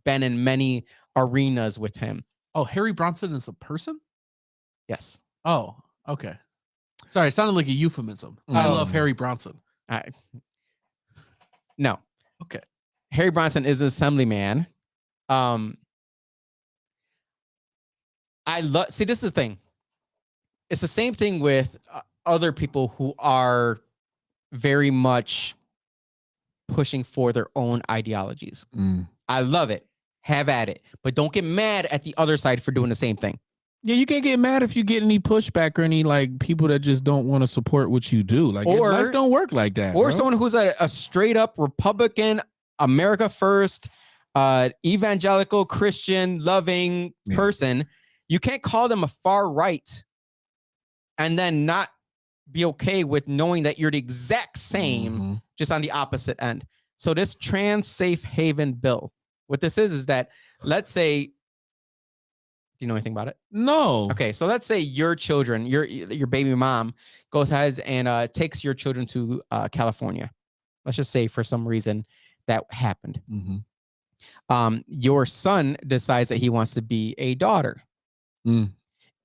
[SPEAKER 1] been in many arenas with him.
[SPEAKER 2] Oh, Harry Bronson is a person?
[SPEAKER 1] Yes.
[SPEAKER 2] Oh, okay. Sorry, it sounded like a euphemism. I love Harry Bronson.
[SPEAKER 1] No.
[SPEAKER 2] Okay.
[SPEAKER 1] Harry Bronson is an assemblyman. See, this is the thing. It's the same thing with other people who are very much pushing for their own ideologies. I love it. Have at it. But don't get mad at the other side for doing the same thing.
[SPEAKER 4] Yeah, you can't get mad if you get any pushback or any like people that just don't want to support what you do. Like, life don't work like that.
[SPEAKER 1] Or
[SPEAKER 4] bro.
[SPEAKER 1] someone who's a straight up Republican, America first, evangelical, Christian, loving person. You can't call them a far right and then not be okay with knowing that you're the exact same, just on the opposite end. So this trans safe haven bill, what this is that, let's say, do you know anything about it?
[SPEAKER 4] No.
[SPEAKER 1] Okay, so let's say your children, your baby mom goes ahead and takes your children to California. Let's just say for some reason that happened. Your son decides that he wants to be a daughter.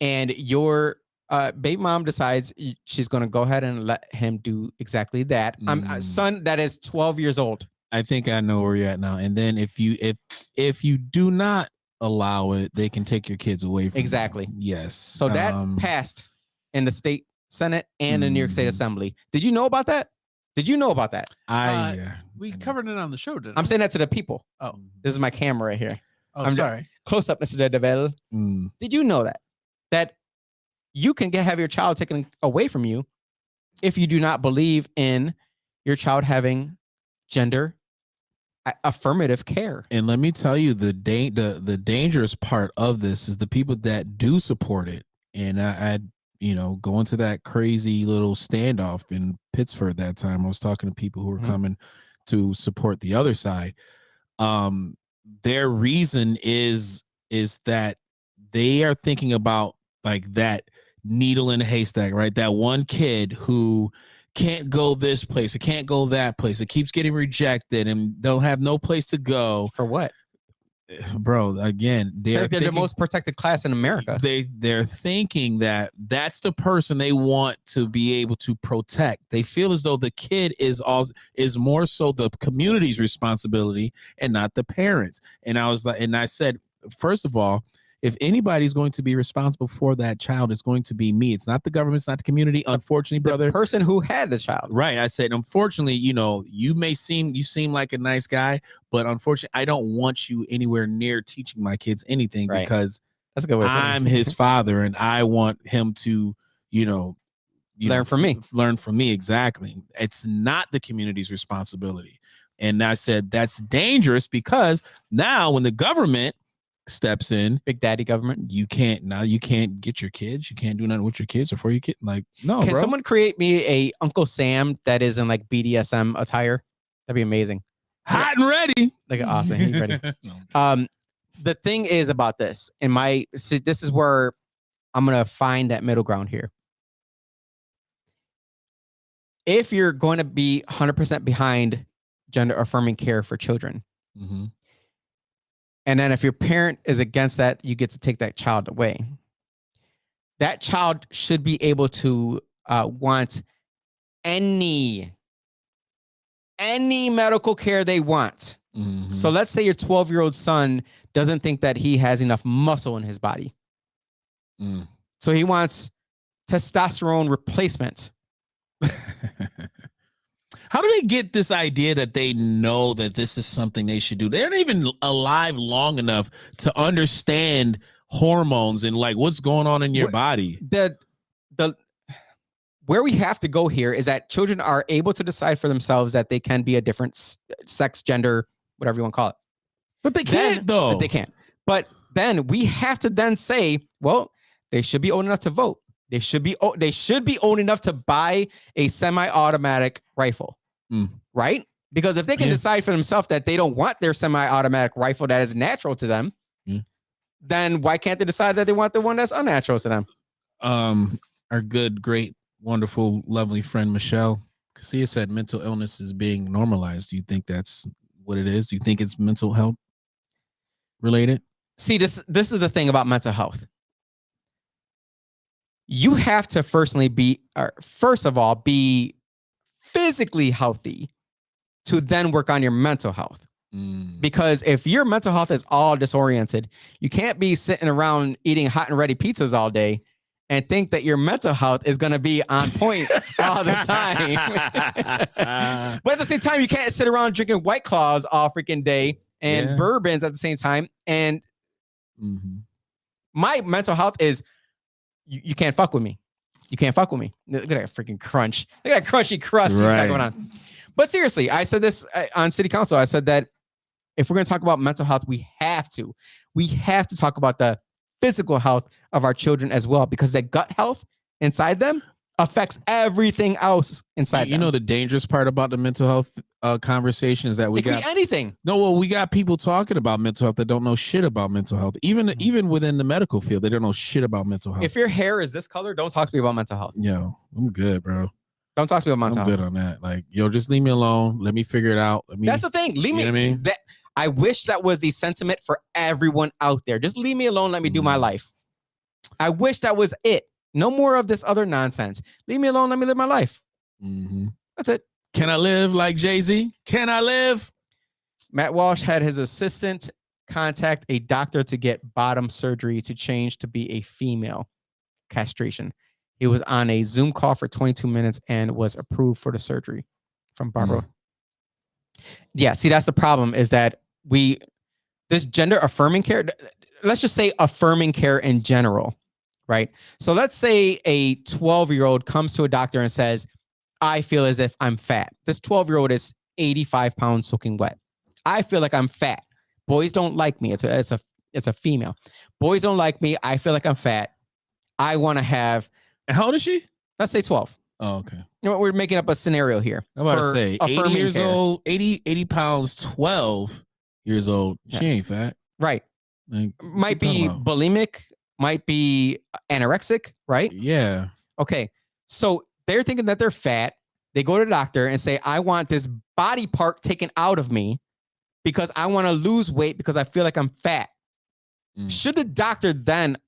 [SPEAKER 1] And your baby mom decides she's going to go ahead and let him do exactly that. A son that is 12 years old.
[SPEAKER 4] I think I know where you're at now. And then if you do not allow it, they can take your kids away from
[SPEAKER 1] Exactly.
[SPEAKER 4] you. Yes.
[SPEAKER 1] So that passed in the state Senate and the New York State Assembly. Did you know about that? Did you know about that?
[SPEAKER 2] We covered it on the show, didn't
[SPEAKER 1] I'm saying that to the people.
[SPEAKER 2] Oh,
[SPEAKER 1] this is my camera right here.
[SPEAKER 2] I'm sorry.
[SPEAKER 1] Close up, Mr. Devil. Did you know that you can have your child taken away from you if you do not believe in your child having gender affirmative care?
[SPEAKER 4] And let me tell you, the dangerous part of this is the people that do support it. And I go into that crazy little standoff in Pittsburgh that time. I was talking to people who were coming to support the other side. Their reason is that they are thinking about like that needle in a haystack, right? That one kid who can't go this place, it can't go that place, it keeps getting rejected and don't have no place to go.
[SPEAKER 1] For what?
[SPEAKER 4] Bro, again, they're
[SPEAKER 1] the most protected class in America.
[SPEAKER 4] They're thinking that that's the person they want to be able to protect. They feel as though the kid is more so the community's responsibility and not the parents. And I was like, and I said, first of all, if anybody's going to be responsible for that child, it's going to be me. It's not the government, it's not the community. Unfortunately,
[SPEAKER 1] The
[SPEAKER 4] brother.
[SPEAKER 1] person who had the child.
[SPEAKER 4] Right. I said, unfortunately, you seem like a nice guy, but unfortunately, I don't want you anywhere near teaching my kids anything
[SPEAKER 1] Right.
[SPEAKER 4] because
[SPEAKER 1] That's a good way.
[SPEAKER 4] I'm his father and I want him to,
[SPEAKER 1] Learn from me.
[SPEAKER 4] Learn from me. Exactly. It's not the community's responsibility. And I said, that's dangerous because now when the government steps in,
[SPEAKER 1] Big daddy government,
[SPEAKER 4] you can't get your kids. You can't do nothing with your kids or for your kid. Like, no,
[SPEAKER 1] can
[SPEAKER 4] bro.
[SPEAKER 1] someone create me a Uncle Sam that is in like BDSM attire? That'd be amazing.
[SPEAKER 4] Hot and ready.
[SPEAKER 1] Like awesome. He's ready. The thing is about this, this is where I'm gonna find that middle ground here. If you're going to be 100% behind gender affirming care for children,
[SPEAKER 4] Mm-hmm.
[SPEAKER 1] and then if your parent is against that, you get to take that child away. That child should be able to want any medical care they want.
[SPEAKER 4] Mm-hmm.
[SPEAKER 1] So let's say your 12-year-old son doesn't think that he has enough muscle in his body.
[SPEAKER 4] Mm.
[SPEAKER 1] So he wants testosterone replacement.
[SPEAKER 4] How do they get this idea that they know that this is something they should do? They're not even alive long enough to understand hormones and like what's going on in your body.
[SPEAKER 1] Where we have to go here is that children are able to decide for themselves that they can be a different sex, gender, whatever you want to call it.
[SPEAKER 4] But they can't, though.
[SPEAKER 1] But they can't. But then we have to then say, well, they should be old enough to vote. They should be old enough to buy a semi-automatic rifle, right? Because if they can decide for themselves that they don't want their semi-automatic rifle that is natural to them, then why can't they decide that they want the one that's unnatural to them?
[SPEAKER 4] Our good, great, wonderful, lovely friend Michelle Casilla said mental illness is being normalized. Do you think that's what it is? Do you think it's mental health related?
[SPEAKER 1] See, this is the thing about mental health. You have to first of all, be physically healthy to then work on your mental health. Because if your mental health is all disoriented, you can't be sitting around eating hot and ready pizzas all day and think that your mental health is going to be on point all the time. But at the same time, you can't sit around drinking White Claws all freaking day and bourbons at the same time. And my mental health is, you can't fuck with me. You can't fuck with me. Look at that freaking crunch. Look at that crunchy crust he's got going on. But seriously, I said this on city council. I said that if we're going to talk about mental health, we have to talk about the physical health of our children as well, because the gut health inside them affects everything else inside them.
[SPEAKER 4] You know, the dangerous part about the mental health conversation is that we got
[SPEAKER 1] anything.
[SPEAKER 4] No, well, we got people talking about mental health that don't know shit about mental health. Even within the medical field, they don't know shit about mental health.
[SPEAKER 1] If your hair is this color, don't talk to me about mental health.
[SPEAKER 4] Yo, I'm good, bro.
[SPEAKER 1] Don't talk to me about mental health.
[SPEAKER 4] I'm good on that. Like, yo, just leave me alone. Let me figure it out.
[SPEAKER 1] That's the thing. Leave me.
[SPEAKER 4] You know what I mean?
[SPEAKER 1] I wish that was the sentiment for everyone out there. Just leave me alone. Let me do my life. I wish that was it. No more of this other nonsense. Leave me alone. Let me live my life. That's it.
[SPEAKER 4] Can I live like Jay-Z? Can I live?
[SPEAKER 1] Matt Walsh had his assistant contact a doctor to get bottom surgery to change to be a female castration. He was on a Zoom call for 22 minutes and was approved for the surgery from Barbara. Yeah, see, that's the problem, is that this gender affirming care, let's just say affirming care in general, right? So let's say a 12-year-old comes to a doctor and says, I feel as if I'm fat. This 12-year-old is 85 pounds soaking wet. I feel like I'm fat. Boys don't like me. It's a female. Boys don't like me. I feel like I'm fat. I want to have.
[SPEAKER 4] And how old is she?
[SPEAKER 1] Let's say 12.
[SPEAKER 4] Oh, okay.
[SPEAKER 1] You know, we're making up a scenario here.
[SPEAKER 4] I'm about to say 80 years old, 80 pounds, 12 years old. She ain't fat.
[SPEAKER 1] Right.
[SPEAKER 4] Like,
[SPEAKER 1] might be bulimic, might be anorexic, right?
[SPEAKER 4] Yeah.
[SPEAKER 1] Okay. So they're thinking that they're fat. They go to the doctor and say, I want this body part taken out of me because I want to lose weight because I feel like I'm fat. Should the doctor then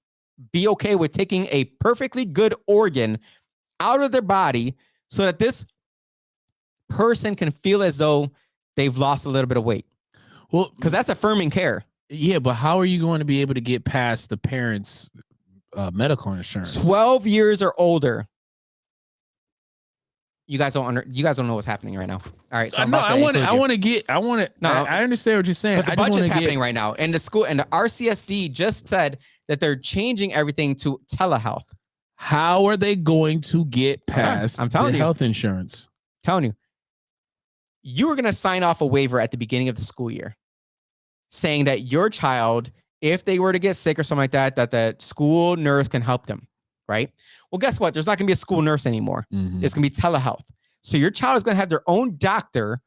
[SPEAKER 1] be okay with taking a perfectly good organ out of their body so that this person can feel as though they've lost a little bit of weight?
[SPEAKER 4] Well,
[SPEAKER 1] because that's affirming care.
[SPEAKER 4] Yeah, but how are you going to be able to get past the parents' medical insurance?
[SPEAKER 1] 12 years or older. You guys don't know what's happening right now. All right, so I'm
[SPEAKER 4] No,
[SPEAKER 1] about to
[SPEAKER 4] I want
[SPEAKER 1] include you.
[SPEAKER 4] to.
[SPEAKER 1] No,
[SPEAKER 4] I understand what you're saying.
[SPEAKER 1] Because the
[SPEAKER 4] I just want
[SPEAKER 1] budget's
[SPEAKER 4] to
[SPEAKER 1] happening
[SPEAKER 4] get
[SPEAKER 1] right now, and the school and the RCSD just said that they're changing everything to telehealth.
[SPEAKER 4] how are they going to get past
[SPEAKER 1] I'm telling
[SPEAKER 4] the
[SPEAKER 1] you.
[SPEAKER 4] health insurance?
[SPEAKER 1] Telling you, you were going to sign off a waiver at the beginning of the school year saying that your child, if they were to get sick or something like that, that the school nurse can help them, right? Well, guess what? There's not going to be a school nurse anymore.
[SPEAKER 4] Mhm.
[SPEAKER 1] It's going to be telehealth. So your child is going to have their own doctor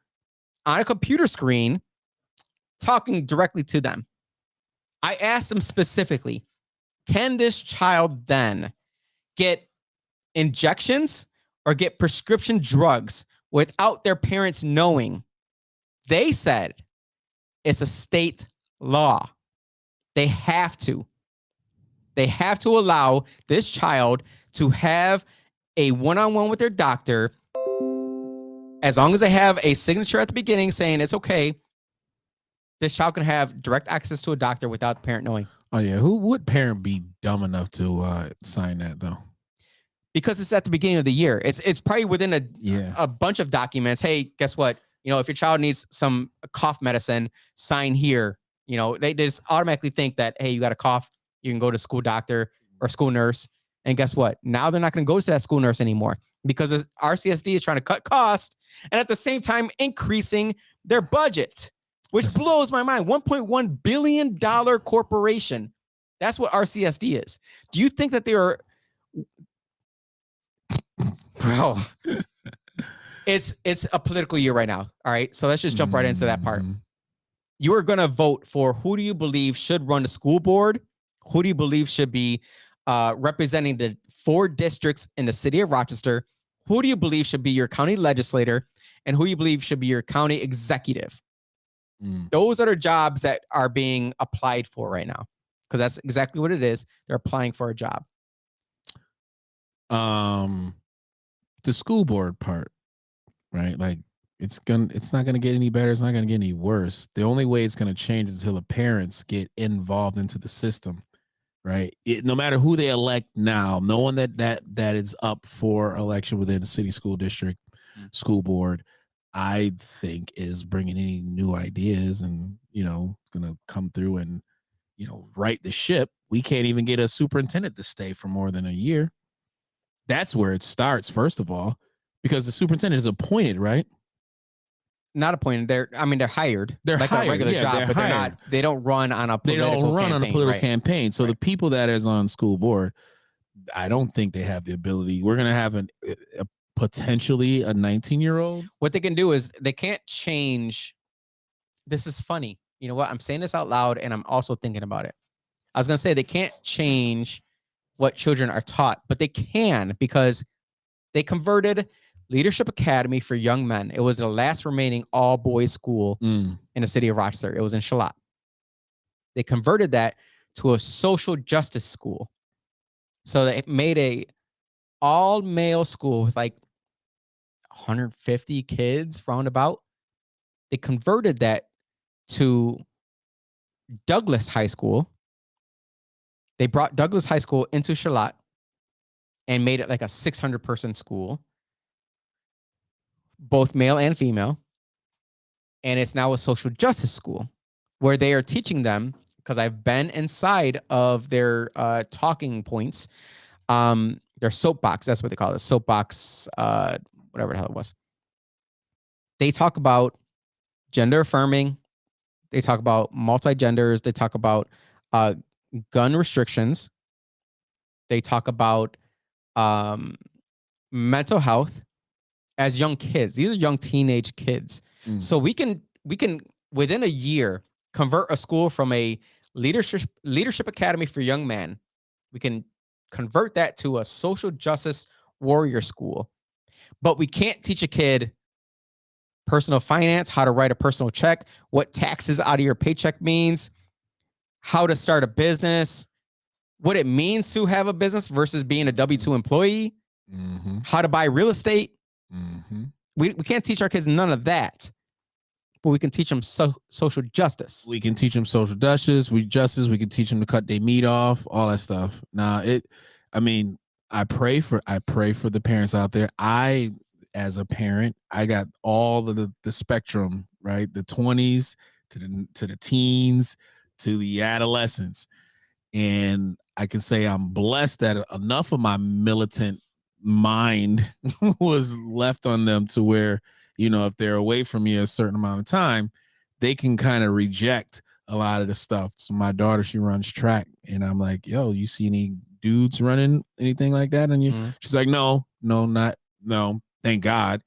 [SPEAKER 1] on a computer screen talking directly to them. I asked them specifically, can this child then get injections or get prescription drugs without their parents knowing? They said it's a state law. They have to. They have to allow this child to have a one-on-one with their doctor as long as they have a signature at the beginning saying it's okay. This child can have direct access to a doctor without the parent knowing.
[SPEAKER 4] Oh yeah, who would parent be dumb enough to sign that though?
[SPEAKER 1] Because it's at the beginning of the year. It's probably within
[SPEAKER 4] Yeah.
[SPEAKER 1] a bunch of documents. Hey, guess what? You know, if your child needs some cough medicine, sign here. You know, they just automatically think that, hey, you got a cough, you can go to school doctor or school nurse. And guess what? Now they're not going to go to that school nurse anymore because RCSD is trying to cut costs and at the same time increasing their budget, which
[SPEAKER 4] Yes.
[SPEAKER 1] blows my mind. $1.1 billion corporation. That's what RCSD is. Do you think that they are... Bro, it's a political year right now. All right. So let's just jump right into that part.
[SPEAKER 4] Mhm.
[SPEAKER 1] You are going to vote for who do you believe should run the school board? Who do you believe should be representing the 4 districts in the city of Rochester? Who do you believe should be your county legislator? And who you believe should be your county executive?
[SPEAKER 4] Mm.
[SPEAKER 1] Those are the jobs that are being applied for right now. Because that's exactly what it is. They're applying for a job.
[SPEAKER 4] The school board part, right? Like it's not gonna get any better. It's not gonna get any worse. The only way it's gonna change is until the parents get involved into the system, right? No matter who they elect now, no one that is up for election within the city school district, school board, I think is bringing any new ideas and gonna come through and right the ship. We can't even get a superintendent to stay for more than a year. That's where it starts, first of all, because the superintendent is appointed, right?
[SPEAKER 1] Not appointed. They're hired.
[SPEAKER 4] They're
[SPEAKER 1] like
[SPEAKER 4] hired,
[SPEAKER 1] a regular
[SPEAKER 4] yeah,
[SPEAKER 1] job,
[SPEAKER 4] they're
[SPEAKER 1] but they're
[SPEAKER 4] hired.
[SPEAKER 1] not. They don't run on a
[SPEAKER 4] They
[SPEAKER 1] political
[SPEAKER 4] don't run
[SPEAKER 1] campaign,
[SPEAKER 4] on a political
[SPEAKER 1] right?
[SPEAKER 4] campaign. So the people that is on school board, I don't think they have the ability. We're gonna have potentially a 19-year-old.
[SPEAKER 1] What they can do is they can't change. This is funny. You know what? I'm saying this out loud, and I'm also thinking about it. I was gonna say they can't change what children are taught, but they can because they converted Leadership Academy for Young Men. It was the last remaining all-boys school in the city of Rochester. It was in Charlotte. They converted that to a social justice school. So they made a all-male school with like 150 kids roundabout. They converted that to Douglas High School. They brought Douglas High School into Charlotte and made it like a 600-person school, both male and female. And it's now a social justice school where they are teaching them, because I've been inside of their talking points, their soapbox, that's what they call it, soapbox, whatever the hell it was. They talk about gender affirming. They talk about multi-genders. They talk about gun restrictions. They talk about mental health as young kids. These are young teenage kids. So we can within a year convert a school from a leadership academy for young men. We can convert that to a social justice warrior school. But we can't teach a kid personal finance, how to write a personal check, what taxes out of your paycheck means, how to start a business, what it means to have a business versus being a W-2 employee, how to buy real estate. We can't teach our kids none of that. but we can teach them social justice.
[SPEAKER 4] We can teach them social justice. We can teach them to cut their meat off, all that stuff. Now, I pray for the parents out there. As a parent, I got all the spectrum, right? The 20s to the teens to the adolescents. And I can say I'm blessed that enough of my militant mind was left on them to where, if they're away from me a certain amount of time, they can kind of reject a lot of the stuff. So my daughter, she runs track, and I'm like, yo, you see any dudes running anything like that? And she's like, no, thank God.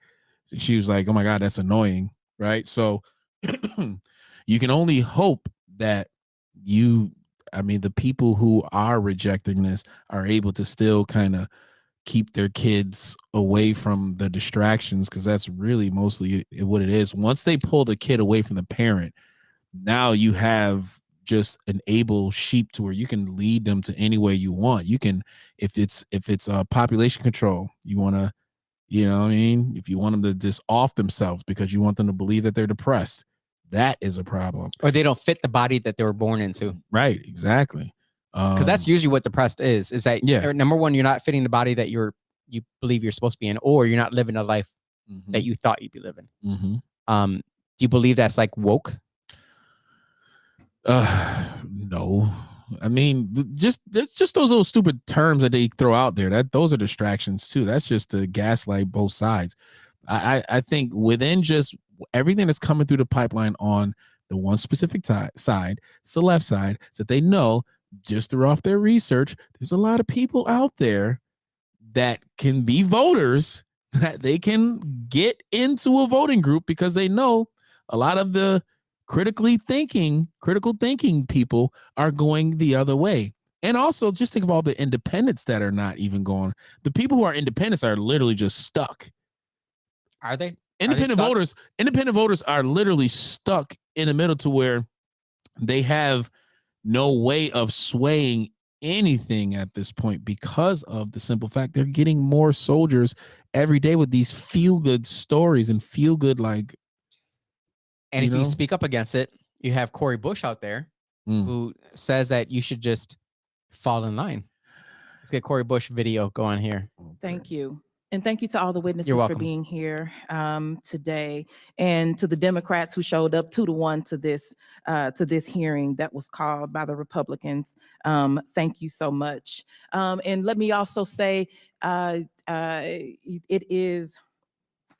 [SPEAKER 4] She was like, oh my God, that's annoying. Right. So you can only hope that the people who are rejecting this are able to still kind of keep their kids away from the distractions, because that's really mostly what it is. Once they pull the kid away from the parent, now you have just an able sheep to where you can lead them to any way you want. You can, if it's population control, you want to, if you want them to just off themselves because you want them to believe that they're depressed, that is a problem.
[SPEAKER 1] Or they don't fit the body that they were born into.
[SPEAKER 4] Right, exactly.
[SPEAKER 1] Because that's usually what depressed is that number one, you're not fitting the body that you believe you're supposed to be in, or you're not living a life that you thought you'd be living. Do you believe that's like woke?
[SPEAKER 4] No. Just those little stupid terms that they throw out there, those are distractions too. That's just to gaslight both sides. I think within just everything that's coming through the pipeline on the one specific side, it's the left side, so that they know just through off their research, there's a lot of people out there that can be voters, that they can get into a voting group because they know a lot of the critical thinking people are going the other way. And also just think of all the independents that are not even going. The people who are independents are literally just stuck.
[SPEAKER 1] Are they?
[SPEAKER 4] Independent voters are literally stuck in the middle to where they have no way of swaying anything at this point because of the simple fact they're getting more soldiers every day with these feel-good stories and feel-good like.
[SPEAKER 1] And if you speak up against it, you have Cori Bush out there who says that you should just fall in line. Let's get Cori Bush video going here.
[SPEAKER 7] Thank you. And thank you to all the witnesses
[SPEAKER 1] You're
[SPEAKER 7] for
[SPEAKER 1] welcome.
[SPEAKER 7] being here today, and to the Democrats who showed up 2-1 to this hearing that was called by the Republicans. Thank you so much. And let me also say, it is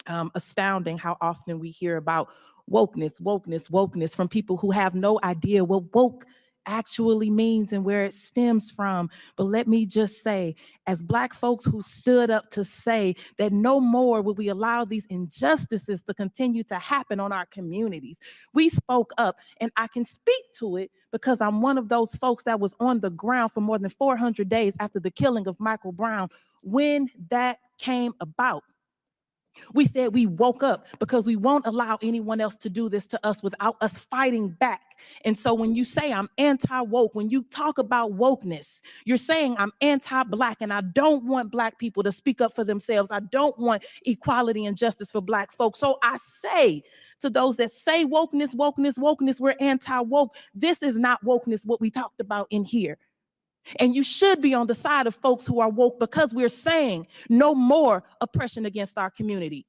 [SPEAKER 7] astounding how often we hear about wokeness from people who have no idea what woke actually means and where it stems from. But let me just say, as Black folks who stood up to say that no more will we allow these injustices to continue to happen on our communities, we spoke up, and I can speak to it because I'm one of those folks that was on the ground for more than 400 days after the killing of Michael Brown when that came about. We said we woke up because we won't allow anyone else to do this to us without us fighting back. And so when you say I'm anti-woke, when you talk about wokeness, you're saying I'm anti-Black, and I don't want Black people to speak up for themselves. I don't want equality and justice for Black folks. So I say to those that say wokeness, we're anti-woke. This is not wokeness, what we talked about in here. And you should be on the side of folks who are woke, because we're saying no more oppression against our community.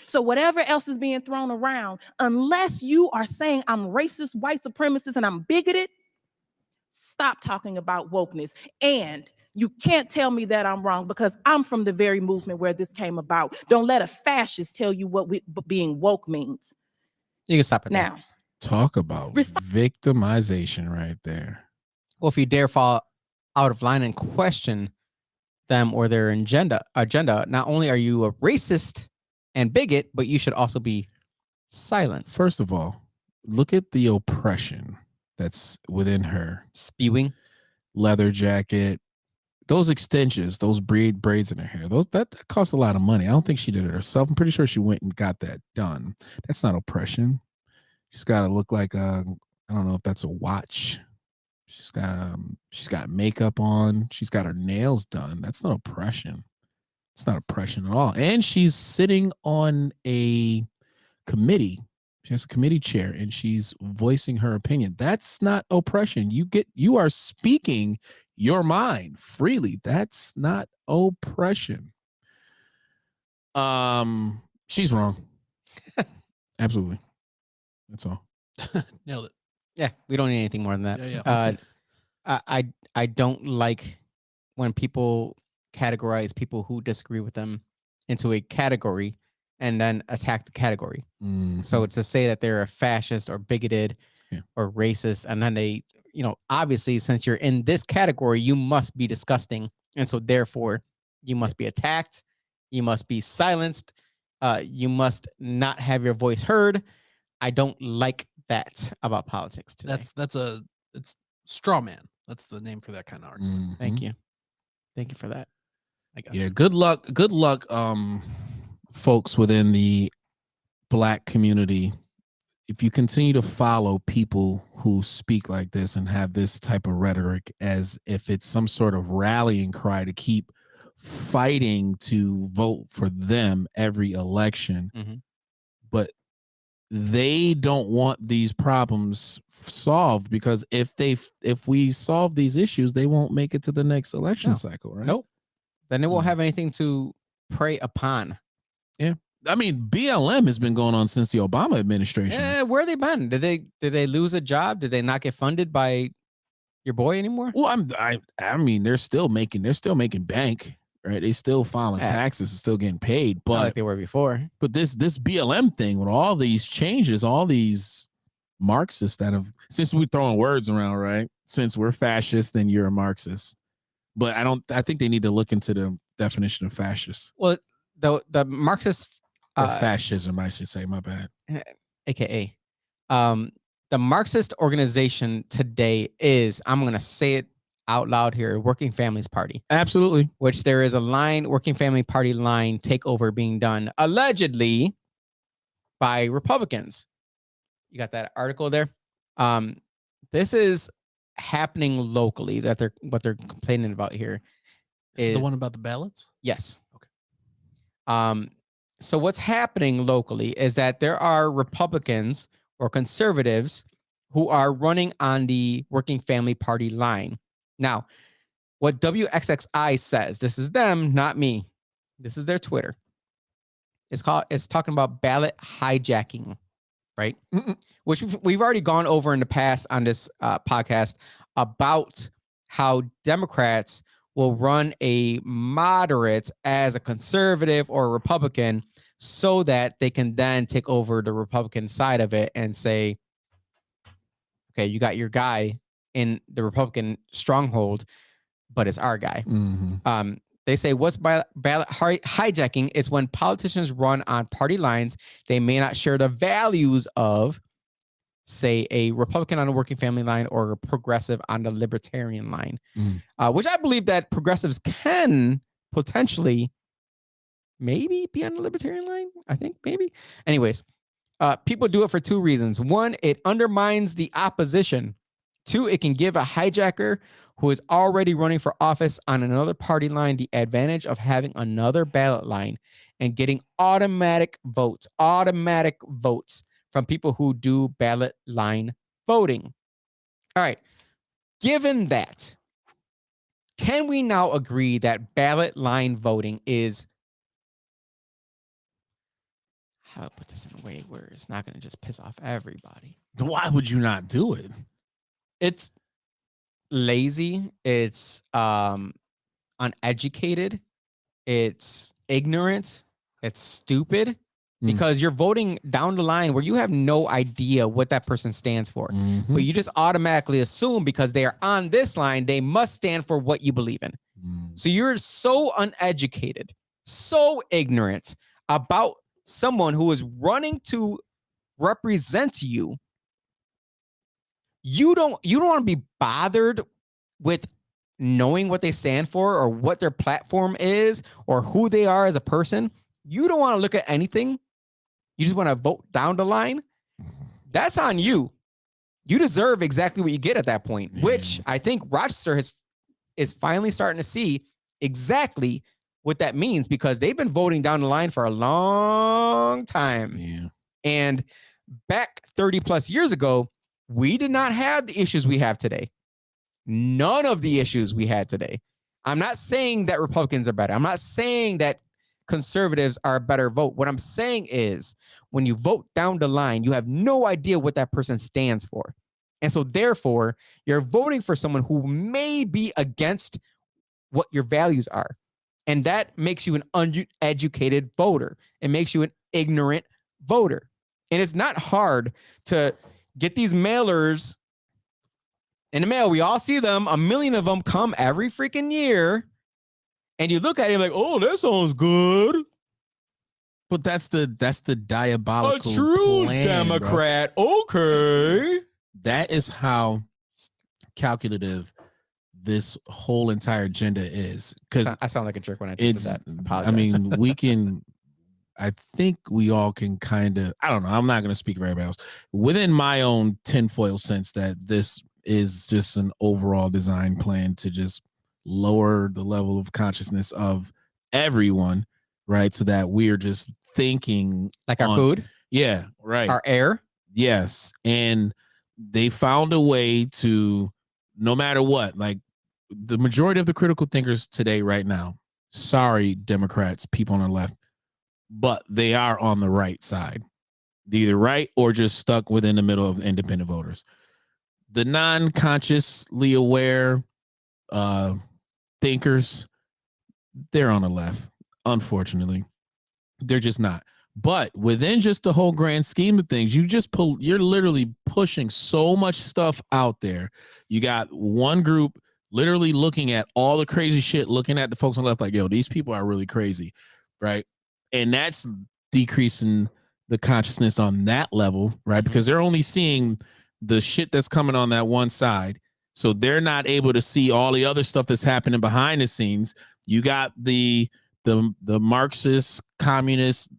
[SPEAKER 7] So whatever else is being thrown around, unless you are saying I'm racist, white supremacist, and I'm bigoted, stop talking about wokeness. And you can't tell me that I'm wrong, because I'm from the very movement where this came about. Don't let a fascist tell you what being woke means.
[SPEAKER 1] You can stop it
[SPEAKER 7] now.
[SPEAKER 4] Talk about victimization right there.
[SPEAKER 1] Well, if you dare fall out of line and question them or their agenda, not only are you a racist and bigot, but you should also be silenced.
[SPEAKER 4] First of all, look at the oppression that's within her.
[SPEAKER 1] Spewing,
[SPEAKER 4] leather jacket, those extensions, those braids in her hair, that cost a lot of money. I don't think she did it herself. I'm pretty sure she went and got that done. That's not oppression. She's got to look like I don't know if that's a watch. She's got makeup on. She's got her nails done. That's not oppression. It's not oppression at all. And she's sitting on a committee She has a committee chair and she's voicing her opinion. That's not oppression. You are speaking your mind freely. That's not oppression. She's wrong. Absolutely. That's all.
[SPEAKER 2] Nailed it.
[SPEAKER 1] Yeah, we don't need anything more than that.
[SPEAKER 2] Yeah, yeah.
[SPEAKER 1] I don't like when people categorize people who disagree with them into a category and then attack the category. So to say that they're a fascist or bigoted or racist, and then they, obviously, since you're in this category, you must be disgusting, and so therefore you must be attacked, you must be silenced, you must not have your voice heard. I don't like that about politics today.
[SPEAKER 2] It's straw man. That's the name for that kind of argument.
[SPEAKER 1] Thank you for that.
[SPEAKER 2] I got
[SPEAKER 4] Yeah,
[SPEAKER 2] you.
[SPEAKER 4] good luck, folks within the Black community. If you continue to follow people who speak like this and have this type of rhetoric as if it's some sort of rallying cry to keep fighting to vote for them every election, but they don't want these problems solved, because if we solve these issues, they won't make it to the next election cycle, right?
[SPEAKER 1] Nope. Then they won't have anything to prey upon.
[SPEAKER 4] Yeah. I mean, BLM has been going on since the Obama administration.
[SPEAKER 1] Yeah, where have they been? Did they lose a job? Did they not get funded by your boy anymore?
[SPEAKER 4] Well, I mean, they're still making bank, right? They still filing taxes and still getting paid, but
[SPEAKER 1] not like they were before.
[SPEAKER 4] But this BLM thing with all these changes, all these Marxists that have, since we're throwing words around, right? Since we're fascist, then you're a Marxist. But I think they need to look into the definition of fascist.
[SPEAKER 1] Well, the Marxist
[SPEAKER 4] or fascism, I should say. My bad.
[SPEAKER 1] AKA, the Marxist organization today is, I'm going to say it out loud here, Working Families Party.
[SPEAKER 4] Absolutely.
[SPEAKER 1] Which there is a Working Family Party line takeover being done allegedly by Republicans. You got that article there? This is happening locally. What they're complaining about here
[SPEAKER 2] is the one about the ballots?
[SPEAKER 1] Yes. Okay. So what's happening locally is that there are Republicans or conservatives who are running on the Working Family Party line. Now, what WXXI says, this is them, not me. This is their Twitter. It's talking about ballot hijacking, right? Which we've already gone over in the past on this podcast about how Democrats will run a moderate as a conservative or a Republican so that they can then take over the Republican side of it and say, okay, you got your guy in the Republican stronghold, but it's our guy. They say what's ballot hijacking is when politicians run on party lines they may not share the values of, say, a Republican on the Working Family line or a progressive on the Libertarian line, which I believe that progressives can potentially maybe be on the Libertarian line. I think maybe. Anyways, people do it for two reasons. One, it undermines the opposition. Two, it can give a hijacker who is already running for office on another party line the advantage of having another ballot line and getting automatic votes from people who do ballot line voting. All right. Given that, can we now agree that ballot line voting is, how do I put this in a way where it's not going to just piss off everybody?
[SPEAKER 4] Why would you not do it?
[SPEAKER 1] It's lazy. It's uneducated. It's ignorant. It's stupid. Because you're voting down the line where you have no idea what that person stands for. But you just automatically assume because they are on this line, they must stand for what you believe in. So you're so uneducated, so ignorant about someone who is running to represent you. You don't want to be bothered with knowing what they stand for or what their platform is or who they are as a person. You don't want to look at anything. You just want to vote down the line. That's on you. You deserve exactly what you get at that point, which I think Rochester is finally starting to see exactly what that means because they've been voting down the line for a long time. And back 30 plus years ago, we did not have the issues we have today. None of the issues we had today. I'm not saying that Republicans are better. I'm not saying that conservatives are a better vote. What I'm saying is when you vote down the line, you have no idea what that person stands for. And so therefore, you're voting for someone who may be against what your values are. And that makes you an uneducated voter. It makes you an ignorant voter. And it's not hard to get these mailers in the mail. We all see them. A million of them come every freaking year. And you look at it like, oh, that sounds good.
[SPEAKER 4] But that's the diabolical
[SPEAKER 1] A true
[SPEAKER 4] plan,
[SPEAKER 1] Democrat.
[SPEAKER 4] bro.
[SPEAKER 1] Okay.
[SPEAKER 4] That is how calculative this whole entire agenda is. Because
[SPEAKER 1] I sound like a jerk when I just said that.
[SPEAKER 4] I mean, I think we all can kind of, I don't know, I'm not going to speak for everybody else. Within my own tinfoil sense that this is just an overall design plan to just lower the level of consciousness of everyone, right? So that we're just thinking
[SPEAKER 1] like our food.
[SPEAKER 4] Yeah, right.
[SPEAKER 1] Our air.
[SPEAKER 4] Yes. And they found a way to, no matter what, like the majority of the critical thinkers today, right now, sorry, Democrats, people on the left, but they are on the right side, either right or just stuck within the middle of independent voters. The non-consciously aware thinkers, they're on the left. Unfortunately, they're just not. But within just the whole grand scheme of things, you're literally pushing so much stuff out there. You got one group literally looking at all the crazy shit, looking at the folks on the left like, yo, these people are really crazy, right? And that's decreasing the consciousness on that level, right? Because they're only seeing the shit that's coming on that one side. So they're not able to see all the other stuff that's happening behind the scenes. You got the Marxist communist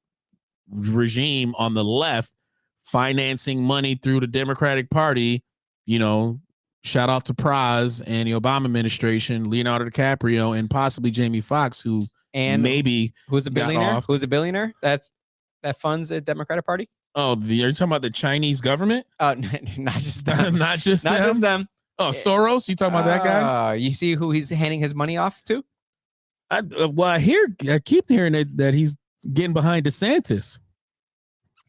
[SPEAKER 4] regime on the left financing money through the Democratic Party, you know, shout out to Praz and the Obama administration, Leonardo DiCaprio, and possibly Jamie Foxx, who
[SPEAKER 1] and
[SPEAKER 4] maybe
[SPEAKER 1] who's a billionaire? Who's a billionaire? That funds the Democratic Party?
[SPEAKER 4] Oh, are you talking about the Chinese government?
[SPEAKER 1] Not just them.
[SPEAKER 4] Not just them. Oh, Soros? You talking about that guy?
[SPEAKER 1] You see who he's handing his money off to?
[SPEAKER 4] I keep hearing that he's getting behind DeSantis.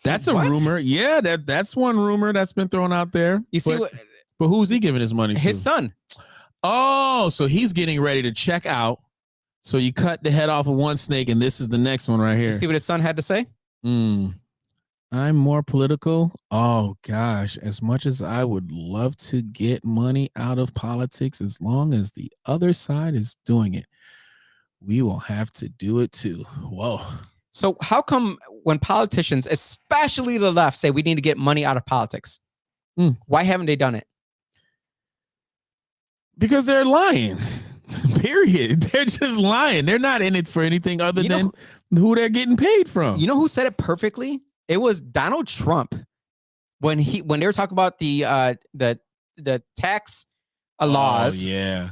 [SPEAKER 4] That's a rumor. Yeah, that's one rumor that's been thrown out there.
[SPEAKER 1] You see
[SPEAKER 4] but who's he giving his money to?
[SPEAKER 1] His son.
[SPEAKER 4] Oh, so he's getting ready to check out. So you cut the head off of one snake, and this is the next one right here.
[SPEAKER 1] You see what his son had to say?
[SPEAKER 4] I'm more political. Oh gosh, as much as I would love to get money out of politics, as long as the other side is doing it, we will have to do it too. Whoa.
[SPEAKER 1] So how come when politicians, especially the left, say we need to get money out of politics, why haven't they done it?
[SPEAKER 4] Because they're lying. Period. They're just lying. They're not in it for anything other than who they're getting paid from.
[SPEAKER 1] You know who said it perfectly? It was Donald Trump when they were talking about the tax laws.
[SPEAKER 4] Oh, yeah.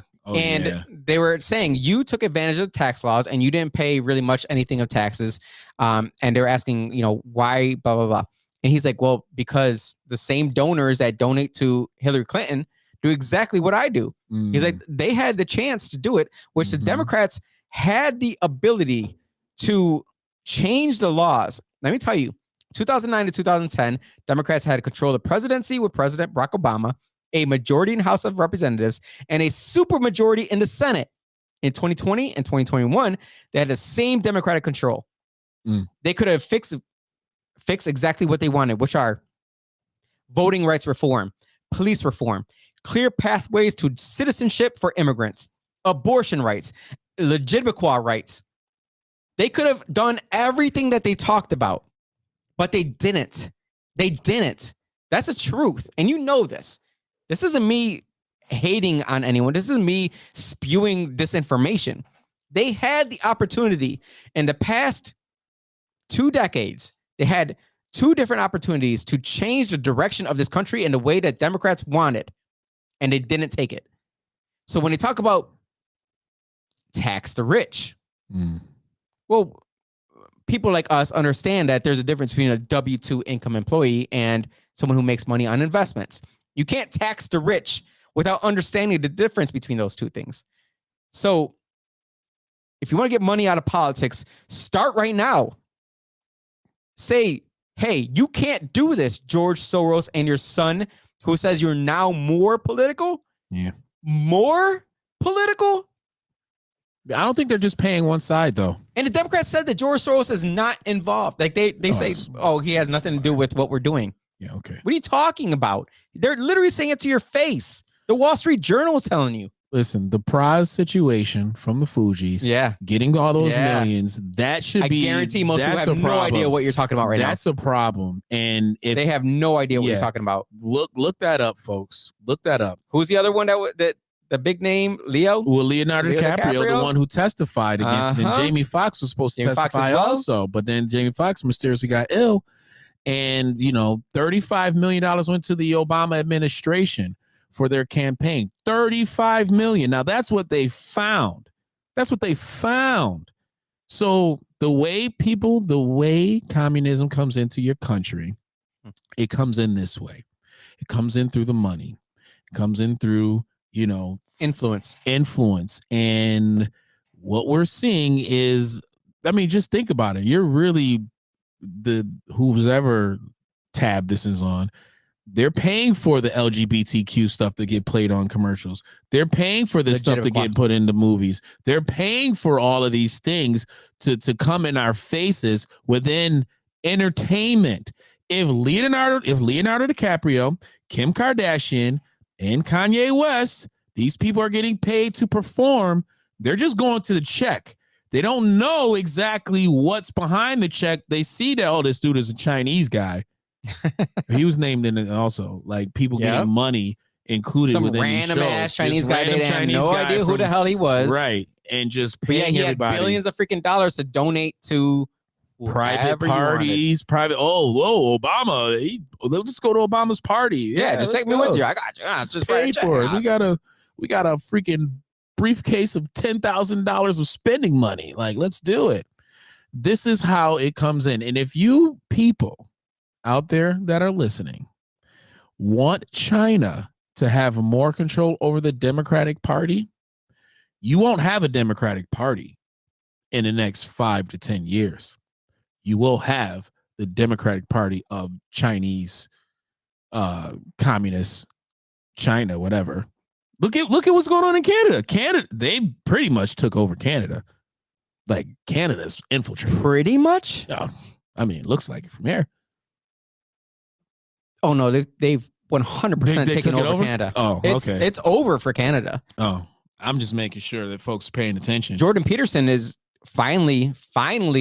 [SPEAKER 1] They were saying you took advantage of the tax laws and you didn't pay really much anything of taxes. And they were asking, why, blah, blah, blah. And he's like, well, because the same donors that donate to Hillary Clinton do exactly what I do. He's like, they had the chance to do it, which the Democrats had the ability to change the laws. Let me tell you, 2009 to 2010, Democrats had control of the presidency with President Barack Obama, a majority in the House of Representatives, and a supermajority in the Senate. In 2020 and 2021, they had the same Democratic control. They could have fixed exactly what they wanted, which are voting rights reform, police reform, clear pathways to citizenship for immigrants, abortion rights, legitimate rights. They could have done everything that they talked about, but they didn't. They didn't. That's the truth. And you know this. This isn't me hating on anyone. This isn't me spewing disinformation. They had the opportunity in the past 2 decades. They had 2 different opportunities to change the direction of this country in the way that Democrats wanted, and they didn't take it. So when they talk about tax the rich, well, people like us understand that there's a difference between a W-2 income employee and someone who makes money on investments. You can't tax the rich without understanding the difference between those two things. So if you want to get money out of politics, start right now. Say, hey, you can't do this, George Soros and your son, who says you're now more political.
[SPEAKER 4] Yeah.
[SPEAKER 1] More political?
[SPEAKER 4] I don't think they're just paying one side though.
[SPEAKER 1] And the Democrats said that George Soros is not involved. Like they say, he has nothing to do with what we're doing.
[SPEAKER 4] Yeah, okay.
[SPEAKER 1] What are you talking about? They're literally saying it to your face. The Wall Street Journal is telling you.
[SPEAKER 4] Listen, the prize situation from the Fugees, getting all those millions, that should be.
[SPEAKER 1] I guarantee most people have no idea what you're talking about right now.
[SPEAKER 4] That's a problem. And if
[SPEAKER 1] they have no idea what you're talking about.
[SPEAKER 4] Look that up, folks. Look that up.
[SPEAKER 1] Who's the other one that the big name, Leo?
[SPEAKER 4] Well, Leonardo DiCaprio, the one who testified against it. And Jamie Foxx was supposed to testify also, but then Jamie Foxx mysteriously got ill. And, $35 million went to the Obama administration for their campaign. $35 million. Now that's what they found. So the way communism comes into your country, it comes in this way. It comes in through the money. It comes in through, influence. And what we're seeing is, just think about it. You're really who's ever tab this is on. They're paying for the LGBTQ stuff that get played on commercials. They're paying for this stuff to get put into movies. They're paying for all of these things to come in our faces within entertainment. If Leonardo DiCaprio, Kim Kardashian, and Kanye West, these people are getting paid to perform, they're just going to the check. They don't know exactly what's behind the check. They see that, this dude is a Chinese guy. He was named in it also, like people getting money included
[SPEAKER 1] some
[SPEAKER 4] within
[SPEAKER 1] random
[SPEAKER 4] these shows.
[SPEAKER 1] ass Chinese guy. They have no idea who the hell he was,
[SPEAKER 4] right? And just paying
[SPEAKER 1] he
[SPEAKER 4] everybody
[SPEAKER 1] had billions of freaking dollars to donate to
[SPEAKER 4] private parties, Obama. Let's go to Obama's party.
[SPEAKER 1] Yeah, just take me with you. I got you. Just
[SPEAKER 4] paid for it. We got a freaking briefcase of $10,000 of spending money. Like, let's do it. This is how it comes in. And if you people out there that are listening want China to have more control over the Democratic Party, you won't have a Democratic Party in the next 5 to 10 years. You will have the Democratic Party of Chinese, communist China, whatever. Look at what's going on in Canada. Canada, they pretty much took over Canada. Like, Canada's infiltrated.
[SPEAKER 1] Pretty much?
[SPEAKER 4] Yeah. It looks like it from here.
[SPEAKER 1] Oh no, they've 100% taken over Canada.
[SPEAKER 4] Oh, okay.
[SPEAKER 1] It's over for Canada.
[SPEAKER 4] Oh, I'm just making sure that folks are paying attention.
[SPEAKER 1] Jordan Peterson is finally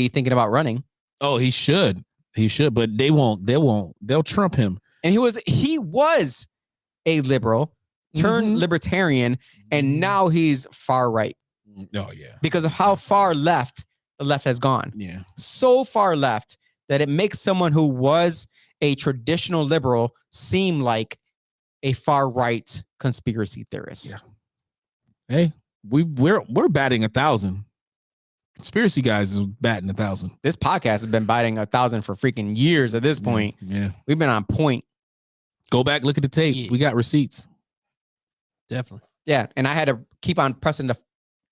[SPEAKER 1] thinking about running.
[SPEAKER 4] Oh, he should, but they won't. They'll trump him.
[SPEAKER 1] And he was a liberal turned libertarian, and now he's far right.
[SPEAKER 4] Oh yeah,
[SPEAKER 1] because of how far left the left has gone.
[SPEAKER 4] Yeah,
[SPEAKER 1] so far left that it makes someone who was a traditional liberal seem like a far right conspiracy theorist.
[SPEAKER 4] Yeah. Hey, we're batting 1,000. Conspiracy guys is batting 1,000.
[SPEAKER 1] This podcast has been batting 1,000 for freaking years at this point.
[SPEAKER 4] Yeah.
[SPEAKER 1] We've been on point.
[SPEAKER 4] Go back, look at the tape. Yeah. We got receipts.
[SPEAKER 2] Definitely.
[SPEAKER 1] Yeah. And I had to keep on pressing the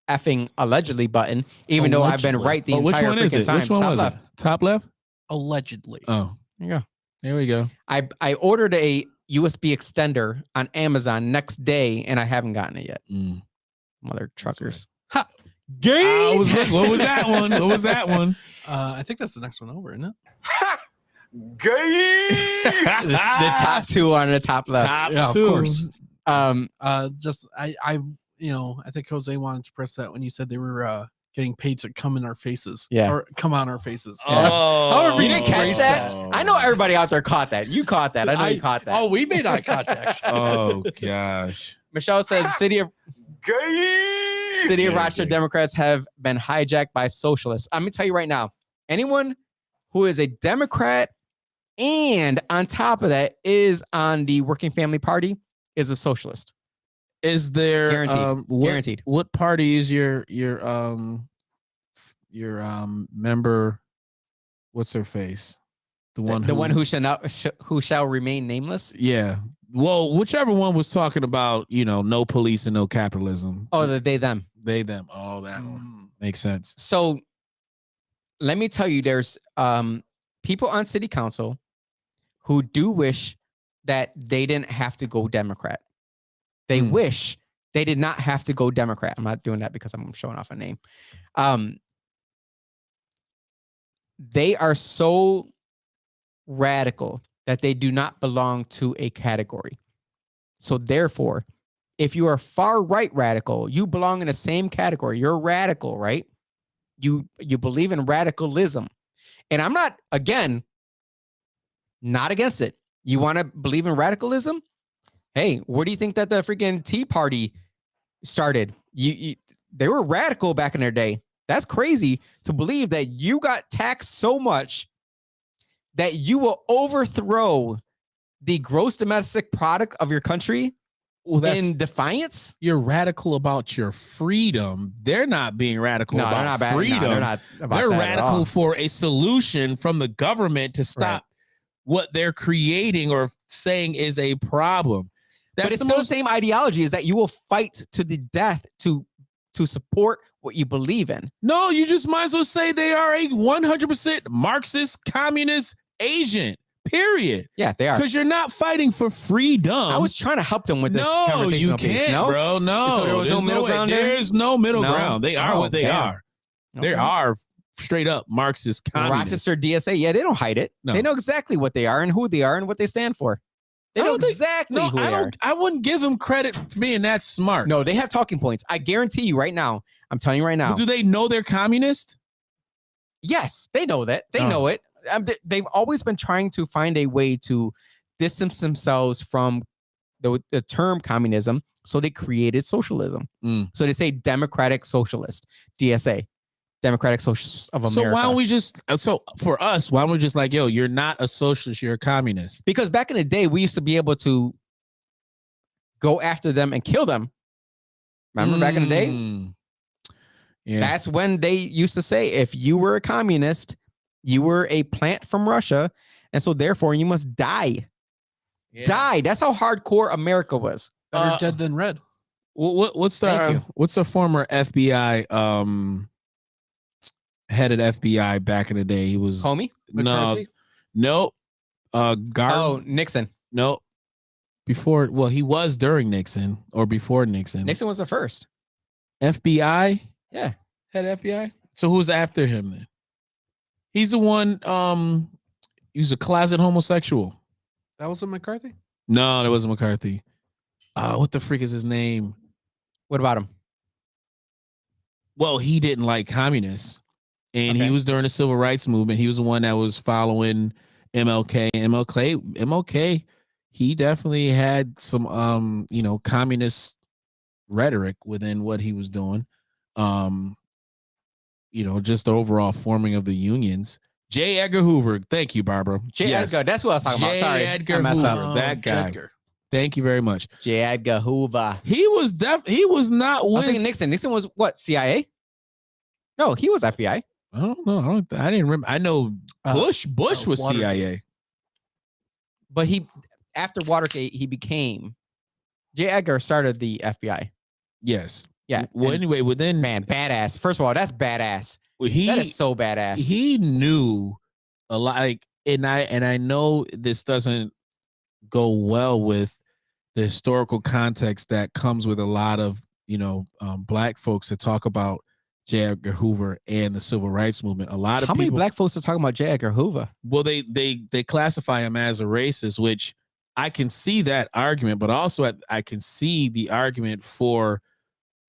[SPEAKER 1] effing allegedly button, even though I've been right the entire freaking time.
[SPEAKER 4] Which one was it? Top left?
[SPEAKER 2] Allegedly.
[SPEAKER 4] Oh.
[SPEAKER 1] Yeah.
[SPEAKER 4] There we go.
[SPEAKER 1] I ordered a USB extender on Amazon next day, and I haven't gotten it yet. Mother truckers.
[SPEAKER 2] Ha!
[SPEAKER 4] Gay! What was that one? What was that one?
[SPEAKER 2] I think that's the next one over, isn't it?
[SPEAKER 4] Ha! Gay!
[SPEAKER 1] The top two on the top left.
[SPEAKER 2] Top two. Of course. I think Jose wanted to press that when you said they were getting paid to come in our faces.
[SPEAKER 1] Yeah.
[SPEAKER 2] Or come on our faces.
[SPEAKER 1] Yeah.
[SPEAKER 4] Oh.
[SPEAKER 1] However, you didn't catch that? I know everybody out there caught that. You caught that. I know you caught that.
[SPEAKER 2] Oh, we made eye contact.
[SPEAKER 4] Oh, gosh.
[SPEAKER 1] Michelle says City of Rochester Democrats have been hijacked by socialists. I'm going to tell you right now, anyone who is a Democrat and on top of that is on the Working Family Party is a socialist.
[SPEAKER 4] Is there
[SPEAKER 1] guaranteed?
[SPEAKER 4] What party is your member what's her face? The
[SPEAKER 1] The one who shall remain nameless.
[SPEAKER 4] Yeah. Well, whichever one was talking about, no police and no capitalism.
[SPEAKER 1] Oh, the they them.
[SPEAKER 4] They them. Oh, that one makes sense.
[SPEAKER 1] So let me tell you, there's people on city council who do wish that they didn't have to go Democrat. They wish they did not have to go Democrat. I'm not doing that because I'm showing off a name. They are so radical that they do not belong to a category. So therefore, if you are far right radical, you belong in the same category. You're radical, right? You believe in radicalism. And I'm not, again, not against it. You want to believe in radicalism? Hey, where do you think that the freaking Tea Party started? They were radical back in their day. That's crazy to believe that you got taxed so much that you will overthrow the gross domestic product of your country in defiance.
[SPEAKER 4] You're radical about your freedom. They're not being radical about freedom.
[SPEAKER 1] No, they're not about
[SPEAKER 4] they're
[SPEAKER 1] that
[SPEAKER 4] radical for a solution from the government to stop what they're creating or saying is a problem.
[SPEAKER 1] But it's still the same ideology, is that you will fight to the death to support what you believe in.
[SPEAKER 4] No, you just might as well say they are a 100% Marxist communist agent. Period.
[SPEAKER 1] Yeah, they are.
[SPEAKER 4] Because you're not fighting for freedom.
[SPEAKER 1] I was trying to help them with this conversation.
[SPEAKER 4] No, you can't, bro. No.
[SPEAKER 1] So there was no middle ground there?
[SPEAKER 4] There's no middle ground. They are what they are.
[SPEAKER 1] Okay.
[SPEAKER 4] They are straight up Marxist communists.
[SPEAKER 1] Rochester DSA, yeah, they don't hide it.
[SPEAKER 4] No.
[SPEAKER 1] They know exactly what they are and who they are and what they stand for. They know exactly who they are.
[SPEAKER 4] I wouldn't give them credit for being that smart.
[SPEAKER 1] No, they have talking points. I guarantee you right now. I'm telling you right now.
[SPEAKER 4] But do they know they're communist?
[SPEAKER 1] Yes, they know that. They know it. They've always been trying to find a way to distance themselves from the term communism. So they created socialism. So they say democratic socialist, DSA, Democratic Socialists of America.
[SPEAKER 4] So why don't we just, for us, why don't we just like, yo, you're not a socialist, you're a communist?
[SPEAKER 1] Because back in the day, we used to be able to go after them and kill them. Remember back in the day?
[SPEAKER 4] Yeah.
[SPEAKER 1] That's when they used to say, if you were a communist, you were a plant from Russia, and so therefore you must die. Yeah. Die. That's how hardcore America was.
[SPEAKER 2] Better dead than red.
[SPEAKER 4] What's the former FBI head of FBI back in the day? He was
[SPEAKER 1] Comey?
[SPEAKER 4] No.
[SPEAKER 1] Nixon.
[SPEAKER 4] No. He was during Nixon or before Nixon.
[SPEAKER 1] Nixon was the first.
[SPEAKER 4] FBI?
[SPEAKER 1] Yeah.
[SPEAKER 4] Head FBI? So who's after him then? He's the one, he was a closet homosexual.
[SPEAKER 2] That wasn't McCarthy?
[SPEAKER 4] No, that wasn't McCarthy. What the freak is his name?
[SPEAKER 1] What about him?
[SPEAKER 4] Well, he didn't like communists. And he was during the civil rights movement. He was the one that was following MLK. MLK, he definitely had some communist rhetoric within what he was doing. Just the overall forming of the unions. J. Edgar Hoover. Thank you, Barbara.
[SPEAKER 1] J. Edgar. That's what I was talking about. Sorry.
[SPEAKER 4] Edgar Hoover. That guy.
[SPEAKER 2] Jedgar.
[SPEAKER 4] Thank you very much.
[SPEAKER 1] J. Edgar Hoover.
[SPEAKER 4] He was not with.
[SPEAKER 1] I was thinking Nixon. Nixon was what? CIA? No, he was FBI.
[SPEAKER 4] I don't know. I didn't remember. I know Bush was
[SPEAKER 2] Watergate.
[SPEAKER 4] CIA.
[SPEAKER 1] But after Watergate, he became J. Edgar started the FBI.
[SPEAKER 4] Yes.
[SPEAKER 1] Yeah.
[SPEAKER 4] Well, anyway,
[SPEAKER 1] badass. First of all, that's badass. That is so badass.
[SPEAKER 4] He knew a lot. And I know this doesn't go well with the historical context that comes with a lot of black folks that talk about J. Edgar Hoover and the civil rights movement.
[SPEAKER 1] How many black folks are talking about J. Edgar Hoover?
[SPEAKER 4] Well, they classify him as a racist, which I can see that argument, but also I can see the argument for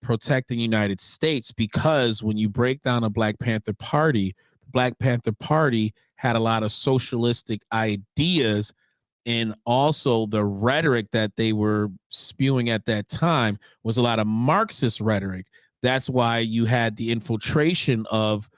[SPEAKER 4] protecting the United States, because when you break down a Black Panther Party, the Black Panther Party had a lot of socialistic ideas, and also the rhetoric that they were spewing at that time was a lot of Marxist rhetoric. That's why you had the infiltration of,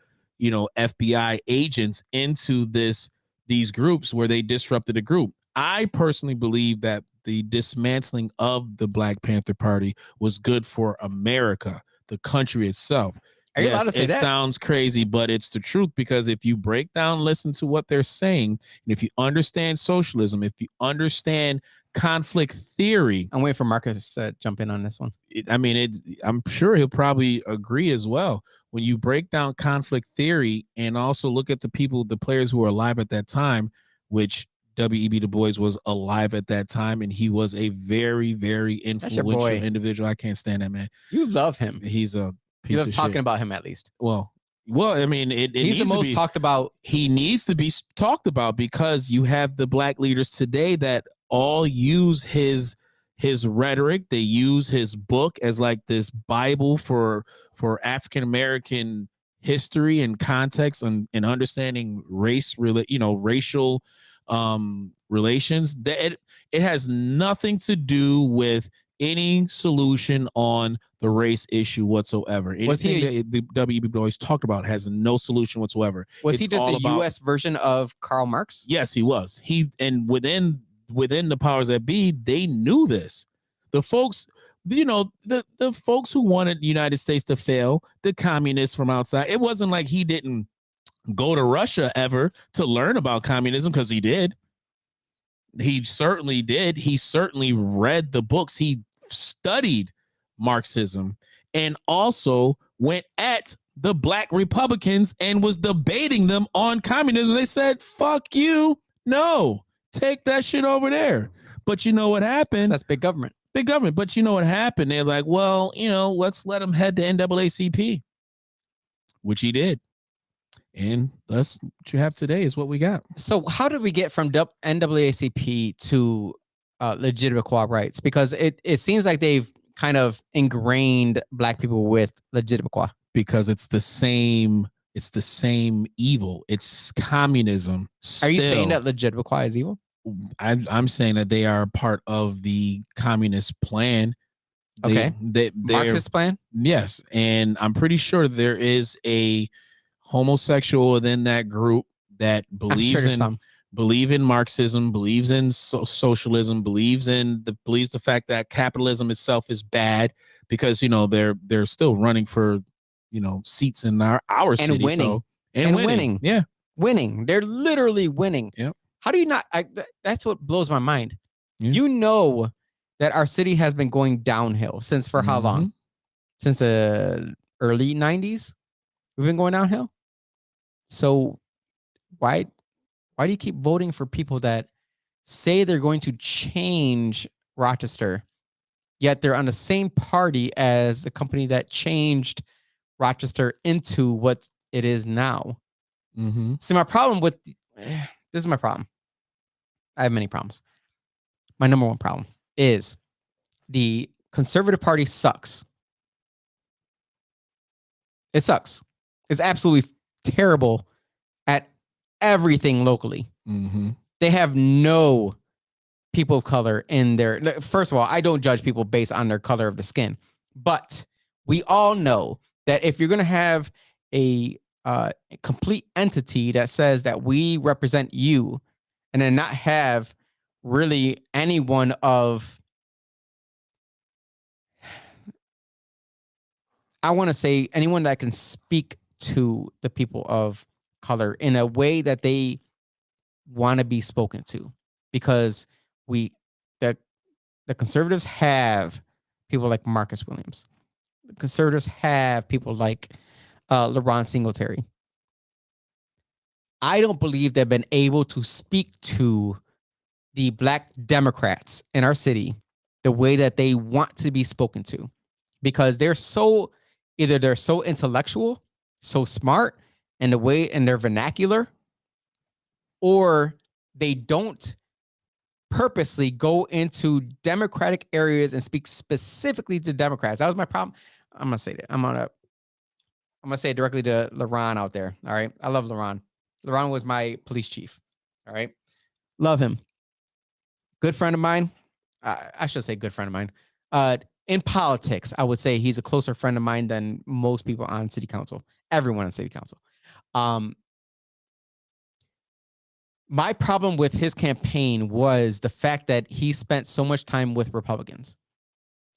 [SPEAKER 4] FBI agents into these groups where they disrupted a group. I personally believe that the dismantling of the Black Panther Party was good for America, the country itself.
[SPEAKER 1] Are you allowed to say
[SPEAKER 4] it
[SPEAKER 1] that?
[SPEAKER 4] sounds crazy, but it's the truth, because if you break down, listen to what they're saying, and if you understand socialism, if you understand conflict theory,
[SPEAKER 1] I'm waiting for Marcus to jump in on this one.
[SPEAKER 4] I'm sure he'll probably agree as well. When you break down conflict theory and also look at the players who were alive at that time, which W.E.B. Du Bois was alive at that time, and he was a very, very
[SPEAKER 1] That's your
[SPEAKER 4] influential
[SPEAKER 1] boy.
[SPEAKER 4] individual. I can't stand that man.
[SPEAKER 1] You love him.
[SPEAKER 4] He's a piece
[SPEAKER 1] You love
[SPEAKER 4] of
[SPEAKER 1] talking
[SPEAKER 4] shit.
[SPEAKER 1] about him at least.
[SPEAKER 4] Well, I mean, it
[SPEAKER 1] He's the
[SPEAKER 4] needs to
[SPEAKER 1] most
[SPEAKER 4] be
[SPEAKER 1] talked about.
[SPEAKER 4] he needs to be talked about, because you have the black leaders today that all use his rhetoric. They use his book as like this Bible for African American history and context and understanding racial relations. That it has nothing to do with any solution on the race issue whatsoever.
[SPEAKER 1] Was he
[SPEAKER 4] Anything that the W.E.B. Du Bois talked about has no solution whatsoever.
[SPEAKER 1] Was
[SPEAKER 4] It's
[SPEAKER 1] he just
[SPEAKER 4] all
[SPEAKER 1] a
[SPEAKER 4] about-
[SPEAKER 1] U.S. version of Karl Marx?
[SPEAKER 4] Yes, he was. And within the powers that be, they knew this. The folks, the folks who wanted the United States to fail, the communists from outside. It wasn't like he didn't go to Russia ever to learn about communism, because he did. He certainly did. He certainly read the books. He studied Marxism and also went at the black Republicans and was debating them on communism. They said, fuck you. No, take that shit over there. But you know what happened?
[SPEAKER 1] That's big government.
[SPEAKER 4] Big government. But you know what happened? They're like, well, let's let him head to NAACP, which he did. And that's what you have today is what we got.
[SPEAKER 1] So how did we get from NAACP to legitimate qua rights? Because it seems like they've kind of ingrained black people with legitimate qua.
[SPEAKER 4] Because it's the same evil. It's communism.
[SPEAKER 1] Are you
[SPEAKER 4] still.
[SPEAKER 1] saying that legitimate qua is evil?
[SPEAKER 4] I'm saying that they are part of the communist plan.
[SPEAKER 1] Okay.
[SPEAKER 4] They're
[SPEAKER 1] Marxist plan?
[SPEAKER 4] Yes. And I'm pretty sure there is a homosexual within that group that believe in Marxism, believes in socialism, believes the fact that capitalism itself is bad, because they're still running for seats in our
[SPEAKER 1] and
[SPEAKER 4] city,
[SPEAKER 1] winning.
[SPEAKER 4] and winning. Yeah,
[SPEAKER 1] winning. They're literally winning.
[SPEAKER 4] Yep.
[SPEAKER 1] How do you not? That's what blows my mind.
[SPEAKER 4] Yeah.
[SPEAKER 1] You know that our city has been going downhill since for how long? Since the early 90s, we've been going downhill. So why do you keep voting for people that say they're going to change Rochester, yet they're on the same party as the company that changed Rochester into what it is now?
[SPEAKER 4] Mm-hmm.
[SPEAKER 1] See, my problem with this is my problem. I have many problems. My number one problem is the Conservative Party sucks. It sucks. It's absolutely terrible at everything locally.
[SPEAKER 4] Mm-hmm.
[SPEAKER 1] They have no people of color in their. First of all, I don't judge people based on their color of the skin, but we all know that if you're going to have a complete entity that says that we represent you, and then not have really anyone of, I want to say anyone that can speak to the people of color in a way that they want to be spoken to, because the conservatives have people like Marcus Williams. The conservatives have people like LaRon Singletary. I don't believe they've been able to speak to the black Democrats in our city the way that they want to be spoken to, because they're so intellectual, so smart in the way in their vernacular, or they don't purposely go into Democratic areas and speak specifically to Democrats. That was my problem. I'm gonna say that. I'm gonna say it directly to LaRon out there. All right. I love LaRon. LaRon was my police chief. All right. Love him. Good friend of mine. I should say good friend of mine. In politics, I would say he's a closer friend of mine than most people on city council. Everyone on city council. My problem with his campaign was the fact that he spent so much time with Republicans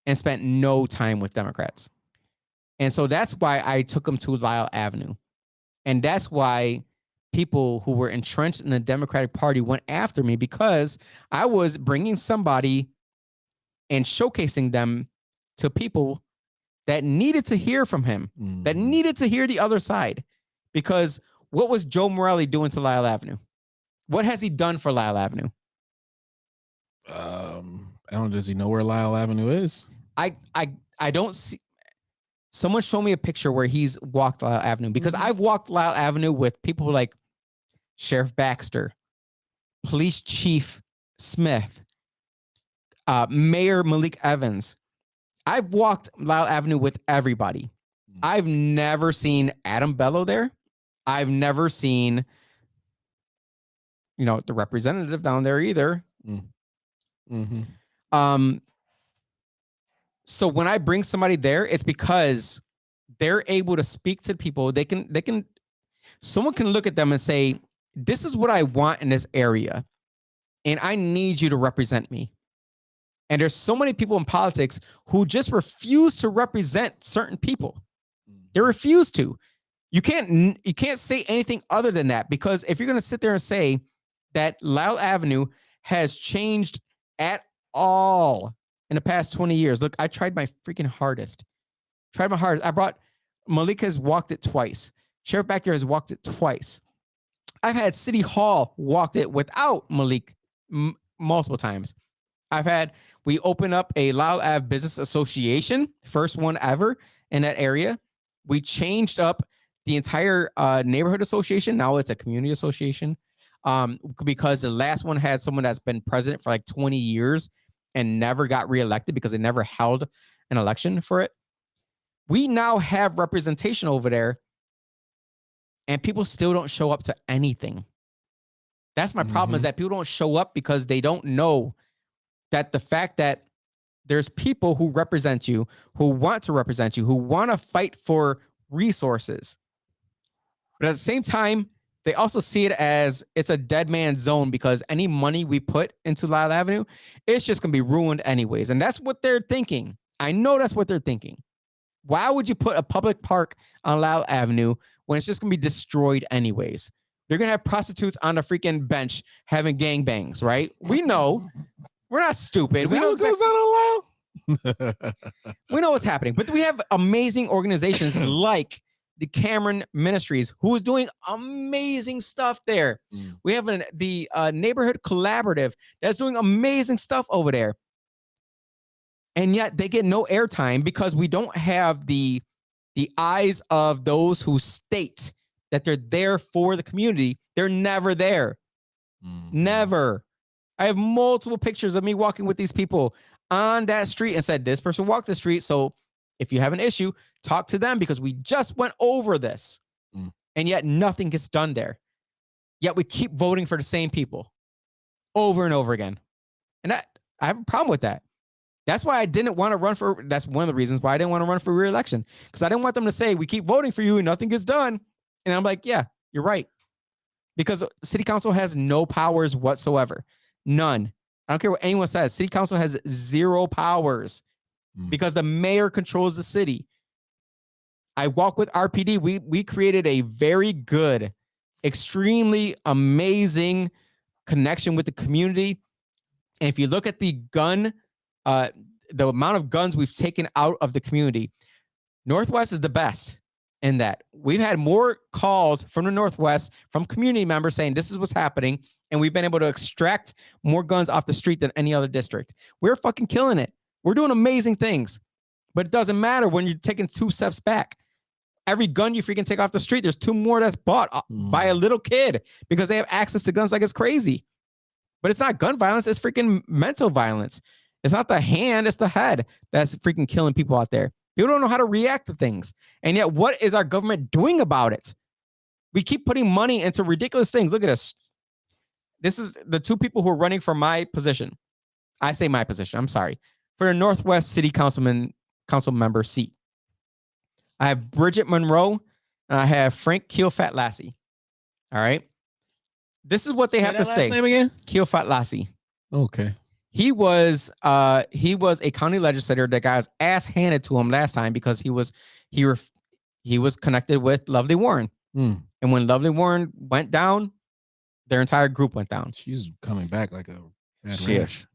[SPEAKER 1] and spent no time with Democrats. And so that's why I took him to Lyle Avenue. And that's why people who were entrenched in the Democratic Party went after me, because I was bringing somebody and showcasing them to people that needed to hear from him, that needed to hear the other side. Because what was Joe Morelli doing to Lyle Avenue? What has he done for Lyle Avenue?
[SPEAKER 4] I don't. Does he know where Lyle Avenue is?
[SPEAKER 1] I don't see. Someone show me a picture where he's walked Lyle Avenue, because I've walked Lyle Avenue with people like Sheriff Baxter, Police Chief Smith, Mayor Malik Evans. I've walked Lyle Avenue with everybody. I've never seen Adam Bello there. I've never seen, the representative down there either. So when I bring somebody there, it's because they're able to speak to people. Someone can look at them and say, this is what I want in this area, and I need you to represent me. And there's so many people in politics who just refuse to represent certain people. They refuse to. You can't say anything other than that, because if you're going to sit there and say that Lyle Avenue has changed at all in the past 20 years, look, I tried my freaking hardest. Malik has walked it twice. Sheriff back here has walked it twice. I've had City Hall walked it without Malik multiple times. We opened up a Lyle Ave Business Association, first one ever in that area. We changed up the entire neighborhood association. Now it's a community association, because the last one had someone that's been president for like 20 years and never got reelected because they never held an election for it. We now have representation over there, and people still don't show up to anything. That's my problem, is that people don't show up because they don't know that the fact that there's people who represent you, who want to represent you, who want to fight for resources. But at the same time, they also see it as it's a dead man's zone, because any money we put into Lyle Avenue, it's just going to be ruined anyways. And that's what they're thinking. I know that's what they're thinking. Why would you put a public park on Lyle Avenue when it's just going to be destroyed anyways? You're going to have prostitutes on the freaking bench having gangbangs, right? We know. We're not stupid. We know we know what's happening. But we have amazing organizations like the Cameron Ministries, who is doing amazing stuff there. We have the Neighborhood Collaborative that's doing amazing stuff over there. And yet they get no airtime because we don't have the eyes of those who state that they're there for the community. They're never there. Never. I have multiple pictures of me walking with these people on that street and said, this person walked the street. So if you have an issue, talk to them, because we just went over this. And yet nothing gets done there. Yet we keep voting for the same people over and over again. And I have a problem with that. That's why I didn't want to run for, that's one of the reasons why I didn't want to run for re-election, because I didn't want them to say, we keep voting for you and nothing gets done. And I'm like, yeah, you're right. Because city council has no powers whatsoever. None. I don't care what anyone says. City council has zero powers because the mayor controls the city. I walk with RPD. We created a very good, extremely amazing connection with the community. And if you look at the the amount of guns we've taken out of the community, Northwest is the best in that. We've had more calls from the Northwest, from community members saying this is what's happening, and we've been able to extract more guns off the street than any other district. We're fucking killing it. We're doing amazing things, but it doesn't matter when you're taking 2 steps back. Every gun you freaking take off the street, there's 2 more that's bought by a little kid because they have access to guns like it's crazy. But it's not gun violence, it's freaking mental violence. It's not the hand, it's the head that's freaking killing people out there. People don't know how to react to things. And yet, what is our government doing about it? We keep putting money into ridiculous things. Look at this. This is the 2 people who are running for my position. I say my position, I'm sorry. For the Northwest City council member seat. I have Bridget Monroe and I have Frank Keelfat Lassie. All right. This is what they have to say.
[SPEAKER 4] Name again?
[SPEAKER 1] Keelfat Lassie.
[SPEAKER 4] Okay.
[SPEAKER 1] He was a county legislator that got his ass handed to him last time because he was connected with Lovely Warren.
[SPEAKER 4] Hmm.
[SPEAKER 1] And when Lovely Warren went down, their entire group went down.
[SPEAKER 4] She's coming back like a bad
[SPEAKER 1] She
[SPEAKER 4] rash.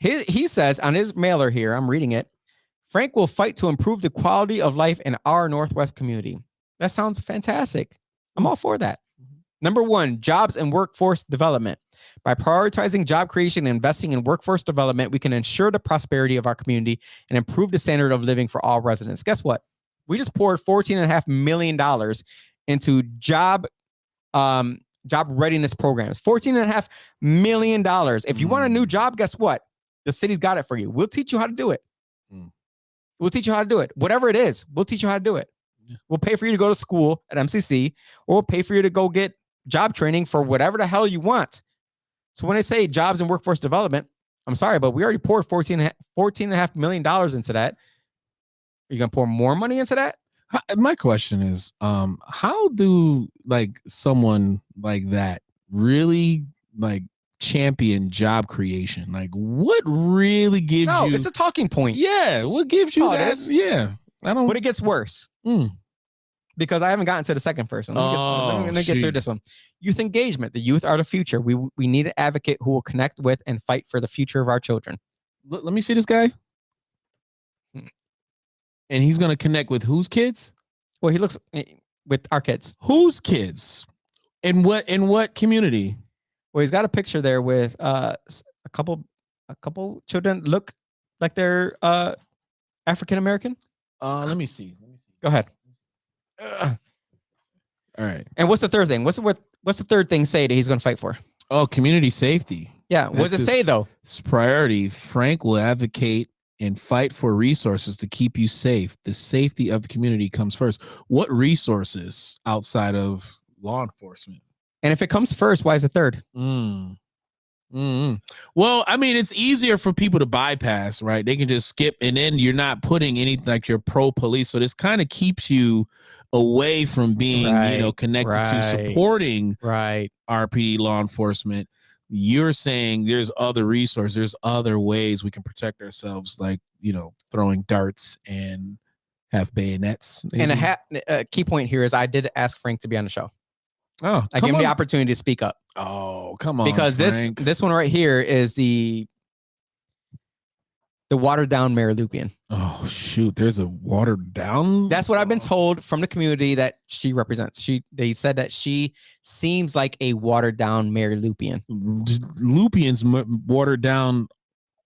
[SPEAKER 1] He says on his mailer here, I'm reading it, Frank will fight to improve the quality of life in our Northwest community. That sounds fantastic. I'm all for that. Number 1, jobs and workforce development. By prioritizing job creation and investing in workforce development, we can ensure the prosperity of our community and improve the standard of living for all residents. Guess what? We just poured $14.5 million into job readiness programs. $14.5 million. If you want a new job, guess what? The city's got it for you. We'll teach you how to do it. We'll teach you how to do it. Whatever it is, we'll teach you how to do it. We'll pay for you to go to school at MCC, or we'll pay for you to go get job training for whatever the hell you want. So when I say jobs and workforce development, I'm sorry, but we already poured $14.5 million into that. Are you going to pour more money into that?
[SPEAKER 4] My question is, how do like someone like that really like champion job creation? Like, what really gives you?
[SPEAKER 1] It's a talking point.
[SPEAKER 4] Yeah, what gives you that? Yeah, I don't.
[SPEAKER 1] But it gets worse because I haven't gotten to the second person. Let me get through this one. Youth engagement. The youth are the future. We need an advocate who will connect with and fight for the future of our children.
[SPEAKER 4] Let me see this guy. And he's gonna connect with whose kids?
[SPEAKER 1] Well, he looks with our kids.
[SPEAKER 4] Whose kids? In what community?
[SPEAKER 1] Well, he's got a picture there with a couple children look like they're African American.
[SPEAKER 4] Let me see.
[SPEAKER 1] Go ahead.
[SPEAKER 4] All right.
[SPEAKER 1] And what's the third thing? What's the third thing say that he's going to fight for?
[SPEAKER 4] Oh, community safety.
[SPEAKER 1] Yeah. What does it say though?
[SPEAKER 4] It's priority. Frank will advocate and fight for resources to keep you safe. The safety of the community comes first. What resources outside of law enforcement?
[SPEAKER 1] And if it comes first, why is it third?
[SPEAKER 4] Well, I mean, it's easier for people to bypass, right? They can just skip, and then you're not putting anything like you're pro police. So this kind of keeps you away from being, connected to supporting RPD law enforcement. You're saying there's other resources, there's other ways we can protect ourselves, like, throwing darts and have bayonets. Maybe.
[SPEAKER 1] And a key point here is I did ask Frank to be on the show.
[SPEAKER 4] Oh,
[SPEAKER 1] I gave him the opportunity to speak up.
[SPEAKER 4] Oh, come on.
[SPEAKER 1] Because
[SPEAKER 4] Frank.
[SPEAKER 1] this one right here is the watered down Mayor Lupian.
[SPEAKER 4] Oh, shoot. There's a watered down.
[SPEAKER 1] That's what I've been told from the community that she represents. They said that she seems like a watered down Mayor Lupian.
[SPEAKER 4] Lupian's watered down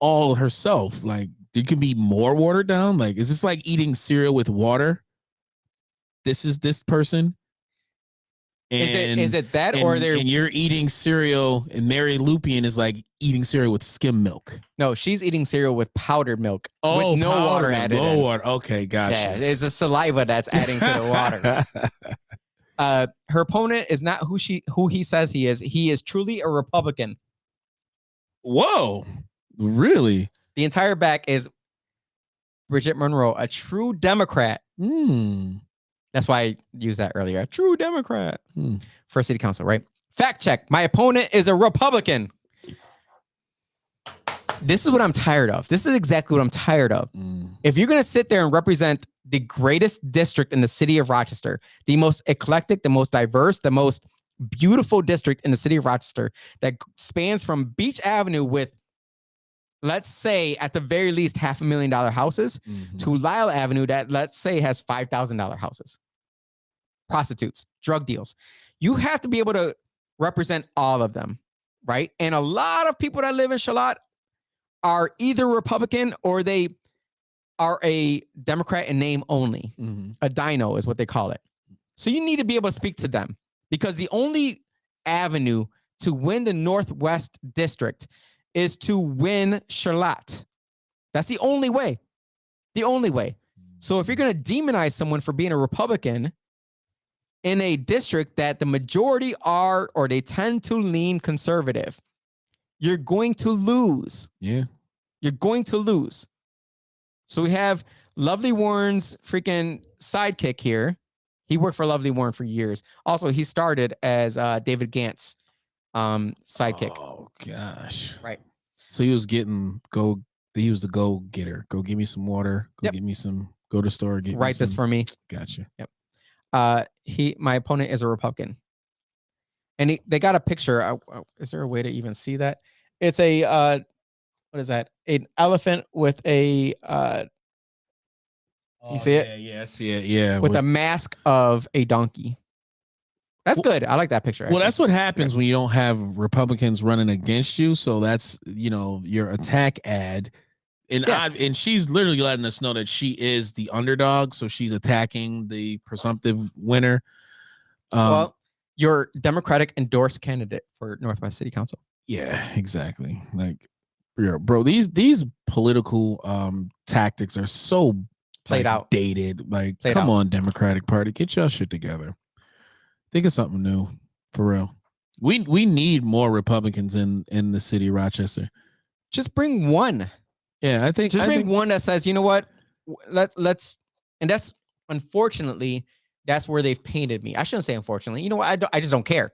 [SPEAKER 4] all herself. Like, there can be more watered down. Like, is this like eating cereal with water? This is this person. And,
[SPEAKER 1] is it that, or they're
[SPEAKER 4] and you're eating cereal, and Mary Lupian is like eating cereal with skim milk?
[SPEAKER 1] No, she's eating cereal with powdered milk.
[SPEAKER 4] Oh,
[SPEAKER 1] with no water added.
[SPEAKER 4] No water. Okay, gotcha.
[SPEAKER 1] Yeah, it's the saliva that's adding to the water. Her opponent is not who he says he is. He is truly a Republican.
[SPEAKER 4] Whoa, really?
[SPEAKER 1] The entire back is Bridget Monroe, a true Democrat. That's why I used that earlier. A true Democrat for city council, right? Fact check. My opponent is a Republican. This is what I'm tired of. This is exactly what I'm tired of. If you're going to sit there and represent the greatest district in the city of Rochester, the most eclectic, the most diverse, the most beautiful district in the city of Rochester that spans from Beach Avenue with, let's say, at the very least, $500,000 houses to Lyle Avenue that, let's say, has $5,000 houses. Prostitutes, drug deals. You have to be able to represent all of them, right? And a lot of people that live in Charlotte are either Republican or they are a Democrat in name only. A dino is what they call it. So you need to be able to speak to them, because the only avenue to win the Northwest District is to win Charlotte. That's the only way. The only way. So if you're going to demonize someone for being a Republican in a district that the majority are, or they tend to lean conservative, you're going to lose.
[SPEAKER 4] Yeah.
[SPEAKER 1] You're going to lose. So we have Lovely Warren's freaking sidekick here. He worked for Lovely Warren for years. Also, he started as David Gant's sidekick.
[SPEAKER 4] Oh, gosh.
[SPEAKER 1] Right.
[SPEAKER 4] So he was he was the go getter. Go give me some water. Go
[SPEAKER 1] Yep.
[SPEAKER 4] get me some. Go to the store. Get
[SPEAKER 1] Write this for me.
[SPEAKER 4] Gotcha.
[SPEAKER 1] My opponent is a Republican, and they got a picture. Is there a way to even see that? It's a what is that? An elephant with a you see it?
[SPEAKER 4] Yeah, I see it. Yeah,
[SPEAKER 1] With a mask of a donkey. That's good. I like that picture.
[SPEAKER 4] Well,
[SPEAKER 1] actually.
[SPEAKER 4] that's what happens when you don't have Republicans running against you. So that's your attack ad, and and she's literally letting us know that she is the underdog. So she's attacking the presumptive winner.
[SPEAKER 1] Well, your Democratic endorsed candidate for Northwest City Council.
[SPEAKER 4] Yeah, exactly. Like, bro, these political tactics are so
[SPEAKER 1] Played out,
[SPEAKER 4] dated. Like, come on, Democratic Party, get your shit together. Think of something new, for real. We need more Republicans in the city of Rochester.
[SPEAKER 1] Just bring one.
[SPEAKER 4] Yeah, I think
[SPEAKER 1] bring one that says, you know what, let's, and that's unfortunately that's where they've painted me. I shouldn't say unfortunately. You know what? I just don't care.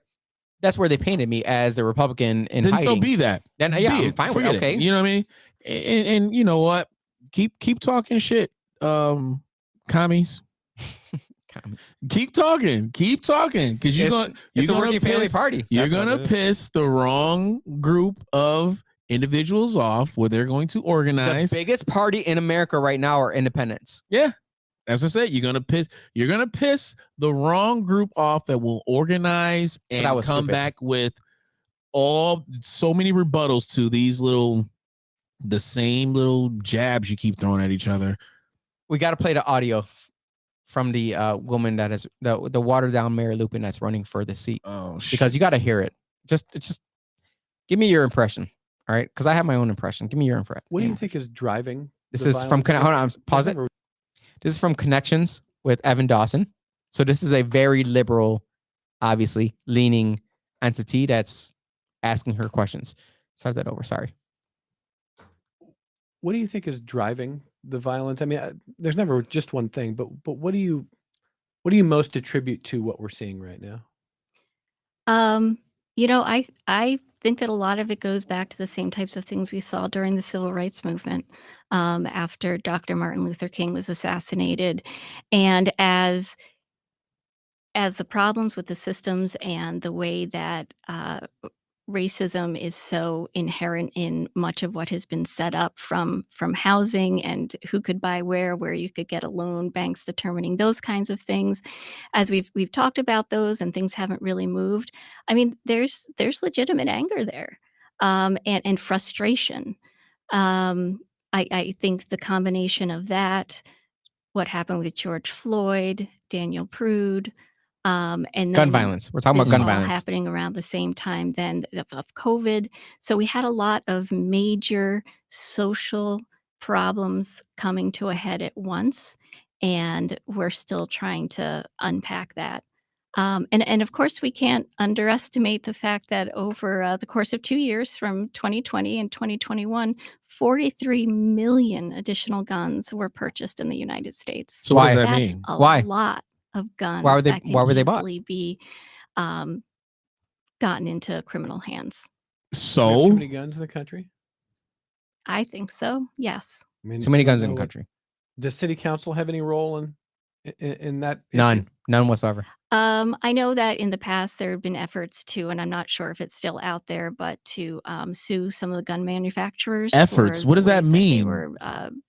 [SPEAKER 1] That's where they painted me as the Republican in hiding.
[SPEAKER 4] So be that.
[SPEAKER 1] Then I'm fine with it. Okay.
[SPEAKER 4] You know what I mean? And you know what? Keep talking shit, commies. Keep talking, because you're
[SPEAKER 1] a working family party.
[SPEAKER 4] You're gonna piss the wrong group of individuals off where they're going to organize.
[SPEAKER 1] The biggest party in America right now are independents.
[SPEAKER 4] Yeah, as I said, you're gonna piss the wrong group off that will organize and come
[SPEAKER 1] stupid.
[SPEAKER 4] back with so many rebuttals to the same little jabs you keep throwing at each other.
[SPEAKER 1] We got to play the audio from the woman that is the watered down Mary Lupin that's running for the seat.
[SPEAKER 4] Oh, shit.
[SPEAKER 1] Because you got to hear it. Just give me your impression. All right, because I have my own impression. Give me your impression.
[SPEAKER 8] What do you think is driving?
[SPEAKER 1] This is from hold on, pause it. This is from Connections with Evan Dawson. So this is a very liberal, obviously leaning entity that's asking her questions. Start that over. Sorry.
[SPEAKER 8] What do you think is driving the violence? I mean, there's never just one thing, but what do you most attribute to what we're seeing right now?
[SPEAKER 9] I think that a lot of it goes back to the same types of things we saw during the civil rights movement, after Dr. Martin Luther King was assassinated, and as the problems with the systems and the way that racism is so inherent in much of what has been set up from housing and who could buy where you could get a loan, banks determining those kinds of things. As we've talked about those and things haven't really moved. I mean, there's legitimate anger there, and frustration. I think the combination of that, what happened with George Floyd, Daniel Prude, and
[SPEAKER 1] gun violence. We're talking about gun violence
[SPEAKER 9] happening around the same time then of COVID. So we had a lot of major social problems coming to a head at once, and we're still trying to unpack that. And of course, we can't underestimate the fact that over the course of 2 years, from 2020 and 2021, 43 million additional guns were purchased in the United States.
[SPEAKER 4] So what does that
[SPEAKER 9] That's
[SPEAKER 4] mean?
[SPEAKER 9] a
[SPEAKER 1] Why?
[SPEAKER 9] lot of guns.
[SPEAKER 1] Why were they-
[SPEAKER 9] that can
[SPEAKER 1] why were they bought?
[SPEAKER 9] easily be gotten into criminal hands.
[SPEAKER 8] We have
[SPEAKER 4] So
[SPEAKER 8] too many guns in the country.
[SPEAKER 9] I think so. Yes.
[SPEAKER 8] I mean,
[SPEAKER 1] too many
[SPEAKER 8] I don't
[SPEAKER 1] guns in
[SPEAKER 8] know
[SPEAKER 1] the
[SPEAKER 8] what-
[SPEAKER 1] country.
[SPEAKER 8] Does city council have any role in that? issue?
[SPEAKER 1] None whatsoever.
[SPEAKER 9] I know that in the past there have been efforts to, and I'm not sure if it's still out there, but to sue some of the gun manufacturers.
[SPEAKER 4] Efforts?
[SPEAKER 9] for
[SPEAKER 4] What
[SPEAKER 9] the
[SPEAKER 4] does that
[SPEAKER 9] ways they
[SPEAKER 4] mean?
[SPEAKER 9] were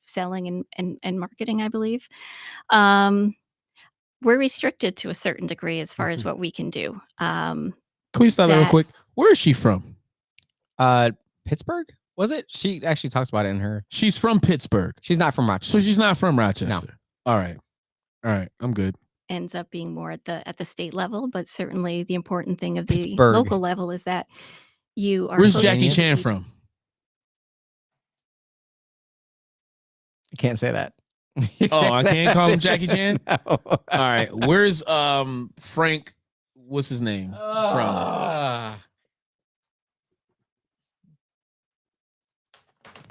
[SPEAKER 9] selling and marketing, I believe. We're restricted to a certain degree as far as what we can do.
[SPEAKER 4] can we stop that real
[SPEAKER 9] that-
[SPEAKER 4] quick? Where is she from?
[SPEAKER 1] Pittsburgh? Was it? She actually talks about it in her.
[SPEAKER 4] She's from Pittsburgh,
[SPEAKER 1] She's not from Rochester.
[SPEAKER 4] so she's not from Rochester. All right, I'm good.
[SPEAKER 9] ends up being more at the state level, but certainly the important thing of the
[SPEAKER 1] Pittsburgh.
[SPEAKER 9] local level is that you are.
[SPEAKER 4] Where's
[SPEAKER 9] supposed
[SPEAKER 4] Jackie
[SPEAKER 9] to
[SPEAKER 4] Chan
[SPEAKER 9] be-
[SPEAKER 4] from?
[SPEAKER 1] You can't say that.
[SPEAKER 4] Oh, I can't call him Jackie Chan?
[SPEAKER 1] No.
[SPEAKER 4] All right, where's Frank? What's his name from?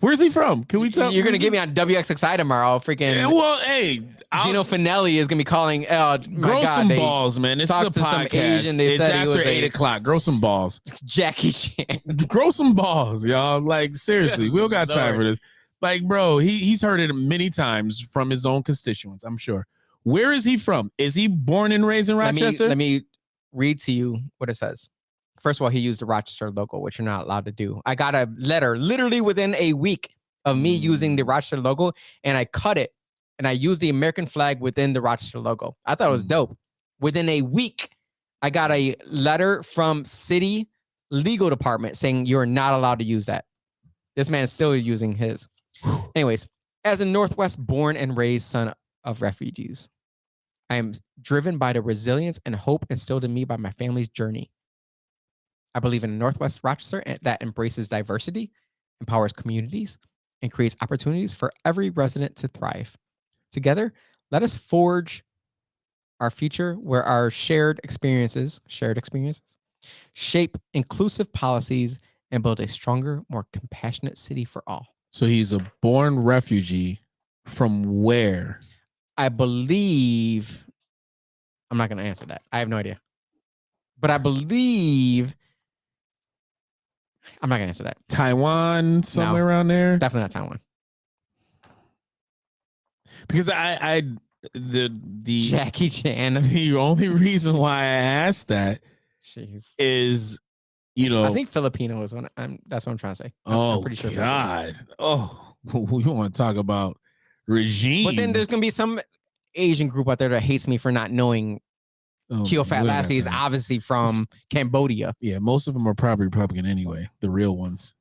[SPEAKER 4] Where's he from? Can we tell?
[SPEAKER 1] You're gonna get me on WXXI tomorrow. Freaking
[SPEAKER 4] Yeah, well, hey,
[SPEAKER 1] Gino Finelli is gonna be calling. Oh my
[SPEAKER 4] grow
[SPEAKER 1] God,
[SPEAKER 4] some
[SPEAKER 1] they
[SPEAKER 4] balls, man. This is a
[SPEAKER 1] talked to some
[SPEAKER 4] podcast.
[SPEAKER 1] Asian, they
[SPEAKER 4] It's
[SPEAKER 1] said he
[SPEAKER 4] after
[SPEAKER 1] was
[SPEAKER 4] 8:00. Grow some balls.
[SPEAKER 1] Jackie Chan.
[SPEAKER 4] Grow some balls, y'all. Like seriously, we don't got time for this. Like, bro, he's heard it many times from his own constituents, I'm sure. Where is he from? Is he born and raised in Rochester?
[SPEAKER 1] Let me read to you what it says. First of all, he used the Rochester logo, which you're not allowed to do. I got a letter literally within a week of me using the Rochester logo, and I cut it, and I used the American flag within the Rochester logo. I thought it was dope. Within a week, I got a letter from city legal department saying you're not allowed to use that. This man is still using his. Anyways, as a Northwest born and raised son of refugees, I am driven by the resilience and hope instilled in me by my family's journey. I believe in a Northwest Rochester that embraces diversity, empowers communities, and creates opportunities for every resident to thrive. Together, let us forge our future where our shared experiences shape inclusive policies and build a stronger, more compassionate city for all.
[SPEAKER 4] So he's a born refugee from where?
[SPEAKER 1] I believe, I'm not going to answer that. I have no idea. But I believe, I'm not going to answer that.
[SPEAKER 4] Taiwan, somewhere around there?
[SPEAKER 1] Definitely not Taiwan.
[SPEAKER 4] Because the
[SPEAKER 1] Jackie Chan.
[SPEAKER 4] The only reason why I asked that is, you know,
[SPEAKER 1] I think Filipino is one. That's what I'm trying to say.
[SPEAKER 4] I'm
[SPEAKER 1] pretty sure.
[SPEAKER 4] God. Oh, we want to talk about regime.
[SPEAKER 1] But then there's gonna be some Asian group out there that hates me for not knowing Keo Fat Lassie is obviously from Cambodia.
[SPEAKER 4] Yeah, most of them are probably Republican anyway. The real ones.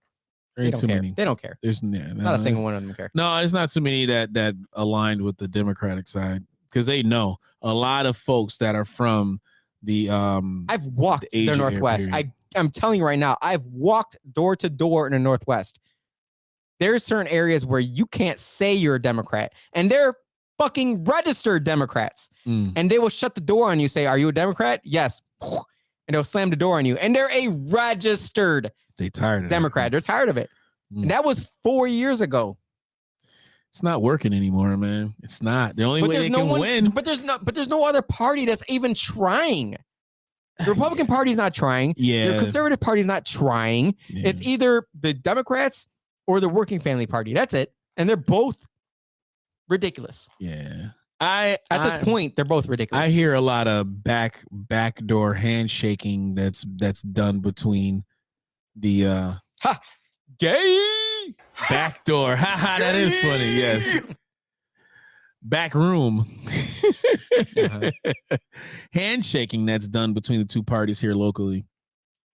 [SPEAKER 1] They don't care. They don't care.
[SPEAKER 4] There's
[SPEAKER 1] not a single one of them care.
[SPEAKER 4] No, it's not too many that aligned with the Democratic side because they know a lot of folks that are from the
[SPEAKER 1] I've walked the Northwest. I'm telling you right now, I've walked door to door in the Northwest. There's certain areas where you can't say you're a Democrat, and they're fucking registered Democrats, and they will shut the door on you. Say, "Are you a Democrat?" Yes, and they'll slam the door on you. And they're a registered Democrat. They're tired of it. And that was 4 years ago.
[SPEAKER 4] It's not working anymore, man. It's not. The only way they can win.
[SPEAKER 1] But there's no other party that's even trying. The Republican Party is not trying.
[SPEAKER 4] Yeah.
[SPEAKER 1] The Conservative Party is not trying.
[SPEAKER 4] Yeah.
[SPEAKER 1] It's either the Democrats or the Working Family Party. That's it. And they're both ridiculous.
[SPEAKER 4] Yeah.
[SPEAKER 1] At this point, they're both ridiculous.
[SPEAKER 4] I hear a lot of backdoor handshaking that's done between the
[SPEAKER 1] gay
[SPEAKER 4] backdoor. Haha, that is funny. Yes. Back room. Handshaking that's done between the two parties here locally.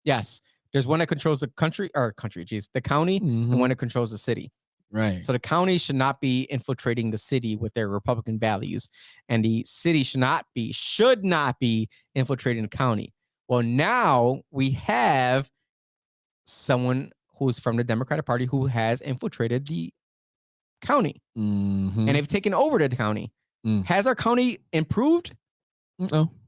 [SPEAKER 1] Yes. There's one that controls the the county, and one that controls the city.
[SPEAKER 4] Right.
[SPEAKER 1] So the county should not be infiltrating the city with their Republican values, and the city should not be infiltrating the county. Well, now we have someone who's from the Democratic Party who has infiltrated the county, and they've taken over the county. Has our county improved?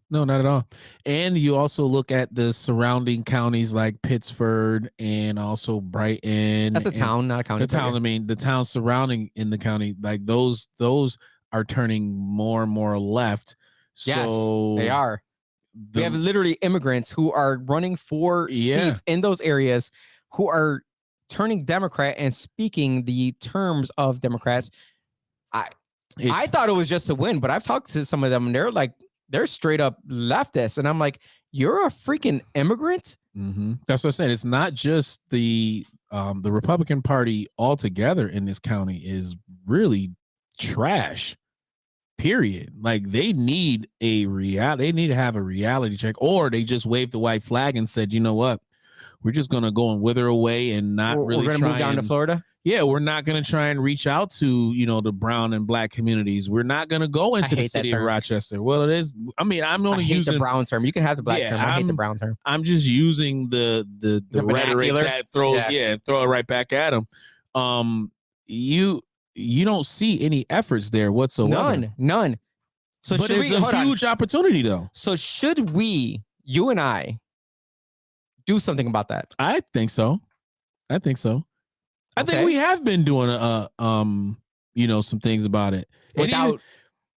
[SPEAKER 4] No, not at all. And you also look at the surrounding counties like Pittsford and also Brighton.
[SPEAKER 1] That's a town, not a county.
[SPEAKER 4] The town, I mean, the towns surrounding in the county, like those are turning more and more left. So
[SPEAKER 1] yes, they are. We have literally immigrants who are running for seats in those areas who are turning Democrat and speaking the terms of Democrats. I thought it was just a win, but I've talked to some of them and they're straight up leftists. And I'm like, you're a freaking immigrant?
[SPEAKER 4] That's what I said. It's not just the Republican Party altogether in this county is really trash. Period. Like they need to have a reality check, or they just waved the white flag and said, you know what? We're just gonna go and wither away and not really
[SPEAKER 1] we're gonna move down to Florida.
[SPEAKER 4] Yeah, we're not going to try and reach out to, the brown and black communities. We're not going to go into the city of Rochester. Well, it is. I mean, I'm only using
[SPEAKER 1] the brown term. You can have the black term. I hate the brown term.
[SPEAKER 4] I'm just using the rhetoric that throws, throw it right back at them. You don't see any efforts there whatsoever.
[SPEAKER 1] None. So
[SPEAKER 4] but it's a huge opportunity, though.
[SPEAKER 1] So should we, you and I, do something about that?
[SPEAKER 4] I think so. I think
[SPEAKER 1] Okay.
[SPEAKER 4] we have been doing some things about it. And even-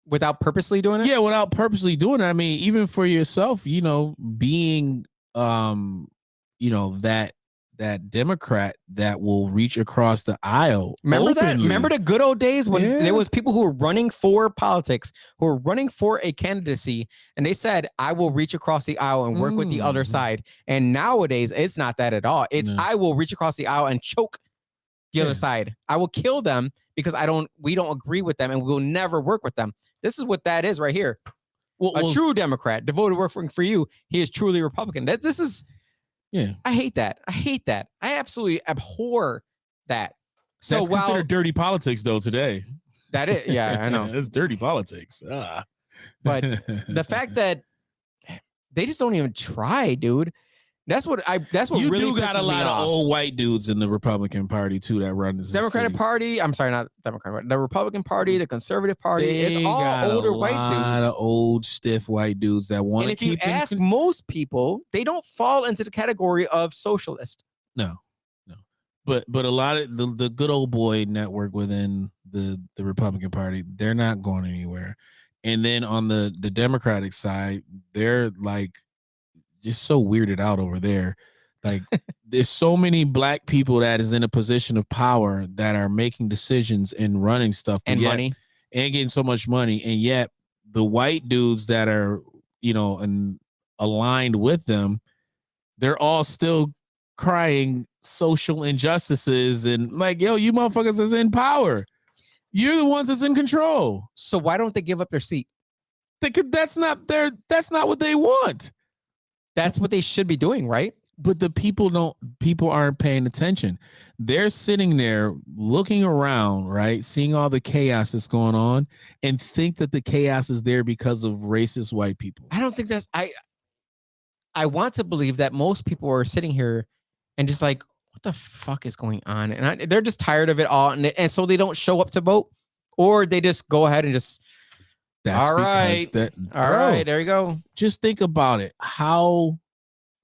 [SPEAKER 1] without purposely doing it.
[SPEAKER 4] yeah, without purposely doing it. I mean, even for yourself, being that Democrat that will reach across the aisle.
[SPEAKER 1] Remember that?
[SPEAKER 4] openly.
[SPEAKER 1] Remember the good old days when
[SPEAKER 4] Yeah.
[SPEAKER 1] there was people who were running for politics, who were running for a candidacy, and they said, "I will reach across the aisle and work with the other
[SPEAKER 4] Mhm.
[SPEAKER 1] side." And nowadays, it's not that at all. It's
[SPEAKER 4] No.
[SPEAKER 1] I will reach across the aisle and choke the other
[SPEAKER 4] Yeah.
[SPEAKER 1] side. I will kill them because we don't agree with them, and we will never work with them. This is what that is right here. A true Democrat devoted working for you. He is truly Republican. This is.
[SPEAKER 4] Yeah.
[SPEAKER 1] I hate that. I hate that. I absolutely abhor that. So
[SPEAKER 4] That's
[SPEAKER 1] while
[SPEAKER 4] considered dirty politics, though, today.
[SPEAKER 1] that is, yeah, I know.
[SPEAKER 4] It's dirty politics.
[SPEAKER 1] But the fact that they just don't even try, dude. That's what
[SPEAKER 4] you
[SPEAKER 1] really
[SPEAKER 4] do got a
[SPEAKER 1] pisses me
[SPEAKER 4] lot of
[SPEAKER 1] off.
[SPEAKER 4] old white dudes in the Republican Party too that run this
[SPEAKER 1] Democratic
[SPEAKER 4] city.
[SPEAKER 1] Party. I'm sorry, not Democratic Party. The Republican Party, the Conservative Party.
[SPEAKER 4] They
[SPEAKER 1] It's all
[SPEAKER 4] got
[SPEAKER 1] older
[SPEAKER 4] a
[SPEAKER 1] white
[SPEAKER 4] lot
[SPEAKER 1] dudes.
[SPEAKER 4] of old stiff white dudes that want
[SPEAKER 1] And
[SPEAKER 4] to
[SPEAKER 1] if you
[SPEAKER 4] keep them
[SPEAKER 1] ask most people, they don't fall into the category of socialist.
[SPEAKER 4] No. But a lot of the good old boy network within the Republican Party, they're not going anywhere. And then on the Democratic side, they're like just so weirded out over there. Like there's so many black people that is in a position of power that are making decisions and running stuff
[SPEAKER 1] And money.
[SPEAKER 4] and getting so much money. And yet the white dudes that are, and aligned with them, they're all still crying social injustices and like, yo, you motherfuckers is in power. You're the ones that's in control.
[SPEAKER 1] So why don't they give up their seat?
[SPEAKER 4] That's not what they want.
[SPEAKER 1] That's what they should be doing, right?
[SPEAKER 4] But the people aren't paying attention. They're sitting there looking around, right? Seeing all the chaos that's going on and think that the chaos is there because of racist white people.
[SPEAKER 1] I don't think that's I want to believe that most people are sitting here and just like, what the fuck is going on? And they're just tired of it all. And so they don't show up to vote, or they just go ahead and just,
[SPEAKER 4] That's
[SPEAKER 1] all right,
[SPEAKER 4] because
[SPEAKER 1] all right, there you go.
[SPEAKER 4] Just think about it. How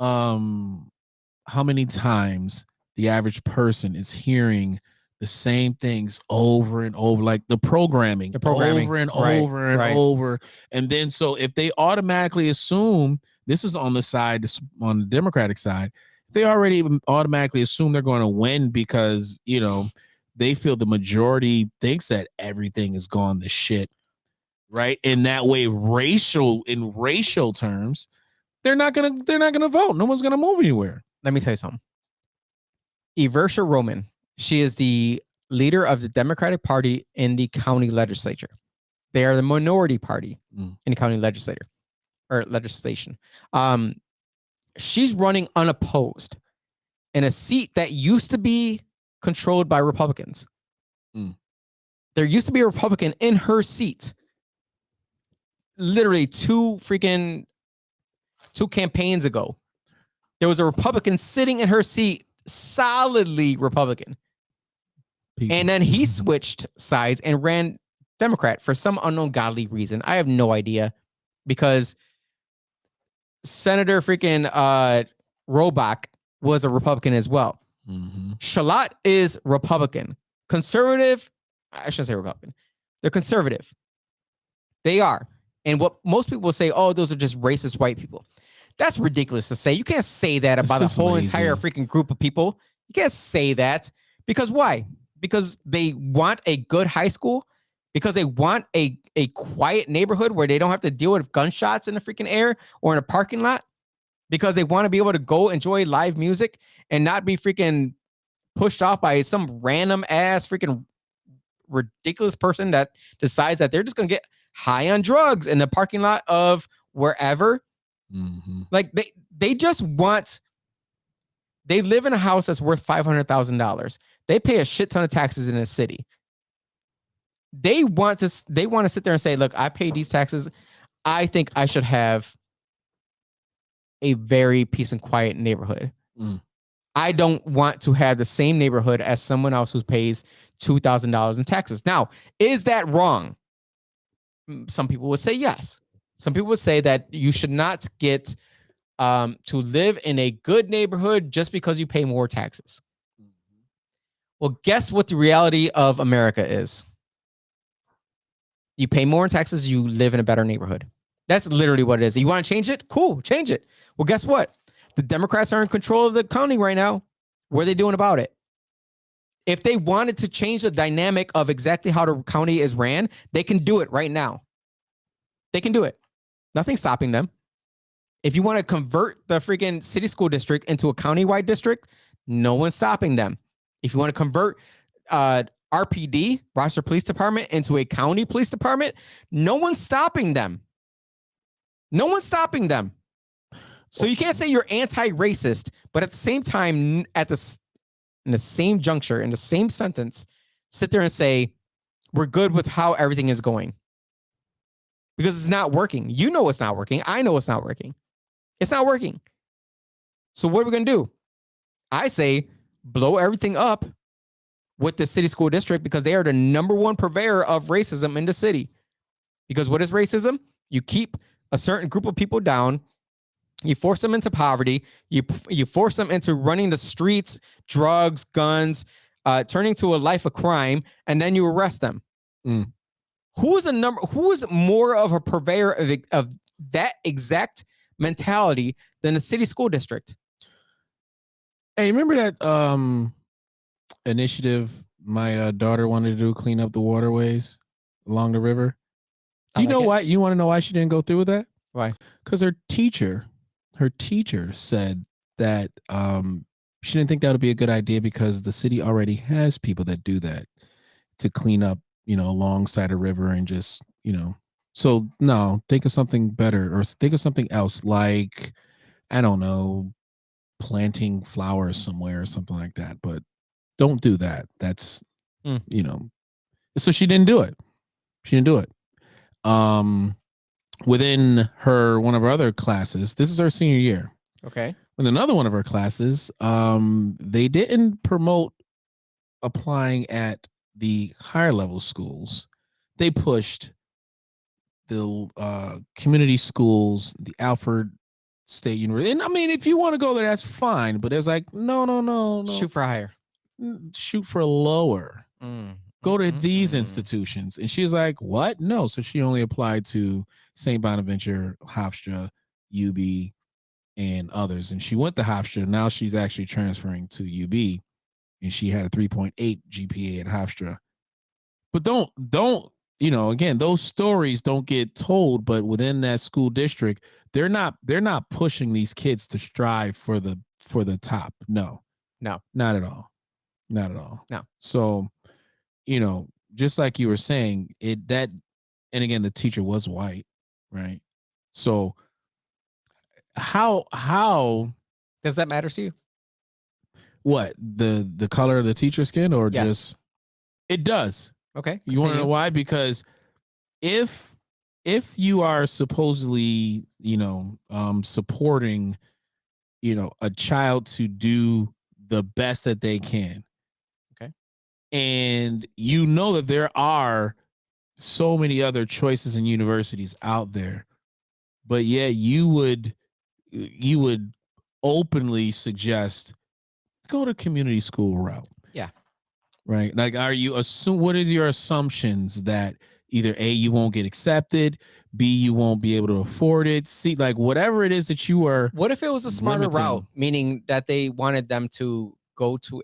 [SPEAKER 4] many times the average person is hearing the same things over and over, like the programming over and
[SPEAKER 1] right,
[SPEAKER 4] over and
[SPEAKER 1] right.
[SPEAKER 4] over. And then so if they automatically assume, this is on the Democratic side, they already automatically assume they're going to win because, they feel the majority thinks that everything is gone to shit. Right. And that way, in racial terms, they're not gonna vote. No one's gonna move anywhere.
[SPEAKER 1] Let me tell you something. Eversha Roman, she is the leader of the Democratic Party in the county legislature. They are the minority party in the county legislature or legislation. She's running unopposed in a seat that used to be controlled by Republicans. There used to be a Republican in her seat. Literally two campaigns ago, there was a Republican sitting in her seat, solidly Republican. And then he switched sides and ran Democrat for some unknown godly reason. I have no idea, because Senator Robach was a Republican as well. Shalat is Republican. Conservative, I shouldn't say Republican. They're conservative. They are. And what most people will say, oh, those are just racist white people. That's ridiculous to say. You can't say that about a whole entire freaking group of people. You can't say that. Because why? Because they want a good high school, because they want a quiet neighborhood where they don't have to deal with gunshots in the freaking air or in a parking lot, because they want to be able to go enjoy live music and not be freaking pushed off by some random ass freaking ridiculous person that decides that they're just going to get high on drugs in the parking lot of wherever. Like they just want, they live in a house that's worth $500,000. They pay a shit ton of taxes in a city. They want to sit there and say, look, I pay these taxes. I think I should have a very peace and quiet neighborhood. I don't want to have the same neighborhood as someone else who pays $2,000 in taxes. Now, is that wrong? Some people would say yes. Some people would say that you should not get to live in a good neighborhood just because you pay more taxes. Well, guess what the reality of America is? You pay more in taxes, you live in a better neighborhood. That's literally what it is. You want to change it? Cool, change it. Well, guess what? The Democrats are in control of the county right now. What are they doing about it? If they wanted to change the dynamic of exactly how the county is ran, they can do it right now. They can do it. Nothing's stopping them. If you want to convert the freaking city school district into a countywide district, no one's stopping them. If you want to convert RPD, Rochester Police Department, into a county police department, no one's stopping them. No one's stopping them. So you can't say you're anti-racist, but at the same time, in the same juncture, in the same sentence, sit there and say, we're good with how everything is going. Because it's not working. You know it's not working. I know it's not working. It's not working. So what are we going to do? I say blow everything up with the city school district because they are the number one purveyor of racism in the city. Because what is racism? You keep a certain group of people down. You force them into poverty. You force them into running the streets, drugs, guns, turning to a life of crime, and then you arrest them.
[SPEAKER 4] Mm.
[SPEAKER 1] Who is more of a purveyor of that exact mentality than the city school district?
[SPEAKER 4] Hey, remember that initiative my daughter wanted to do, clean up the waterways along the river? You know why? You want to know why she didn't go through with that?
[SPEAKER 1] Why?
[SPEAKER 4] Because her teacher said that she didn't think that would be a good idea because the city already has people that do that to clean up, alongside a river and just, So no, think of something better or think of something else like, I don't know, planting flowers somewhere or something like that. But don't do that. That's, So she didn't do it. Within one of her other classes, this is her senior year.
[SPEAKER 1] Okay.
[SPEAKER 4] With another one of her classes, they didn't promote applying at the higher level schools. They pushed the community schools, the Alfred State University. And I mean, if you want to go there, that's fine. But it's like, no.
[SPEAKER 1] Shoot for higher.
[SPEAKER 4] Shoot for lower. Go to these institutions. And she's like, what? No. So she only applied to St. Bonaventure, Hofstra, UB, and others. And she went to Hofstra. Now she's actually transferring to UB. And she had a 3.8 GPA at Hofstra. But don't, again, those stories don't get told, but within that school district, they're not pushing these kids to strive for the top. No, not at all. No. So, just like you were saying, and again, the teacher was white, right? So how
[SPEAKER 1] does that matter to you?
[SPEAKER 4] What, the color of the teacher's skin or
[SPEAKER 1] yes.
[SPEAKER 4] just it does.
[SPEAKER 1] Okay.
[SPEAKER 4] You want to know why? Because if you are supposedly, supporting, a child to do the best that they can.
[SPEAKER 1] Okay.
[SPEAKER 4] And that there are so many other choices and universities out there, but yet you would openly suggest go to community school route.
[SPEAKER 1] Yeah.
[SPEAKER 4] Right. Like, what is your assumptions that either A, you won't get accepted, B, you won't be able to afford it, C, like whatever it is that you are.
[SPEAKER 1] What if it was a smarter
[SPEAKER 4] limiting
[SPEAKER 1] route, meaning that they wanted them to go to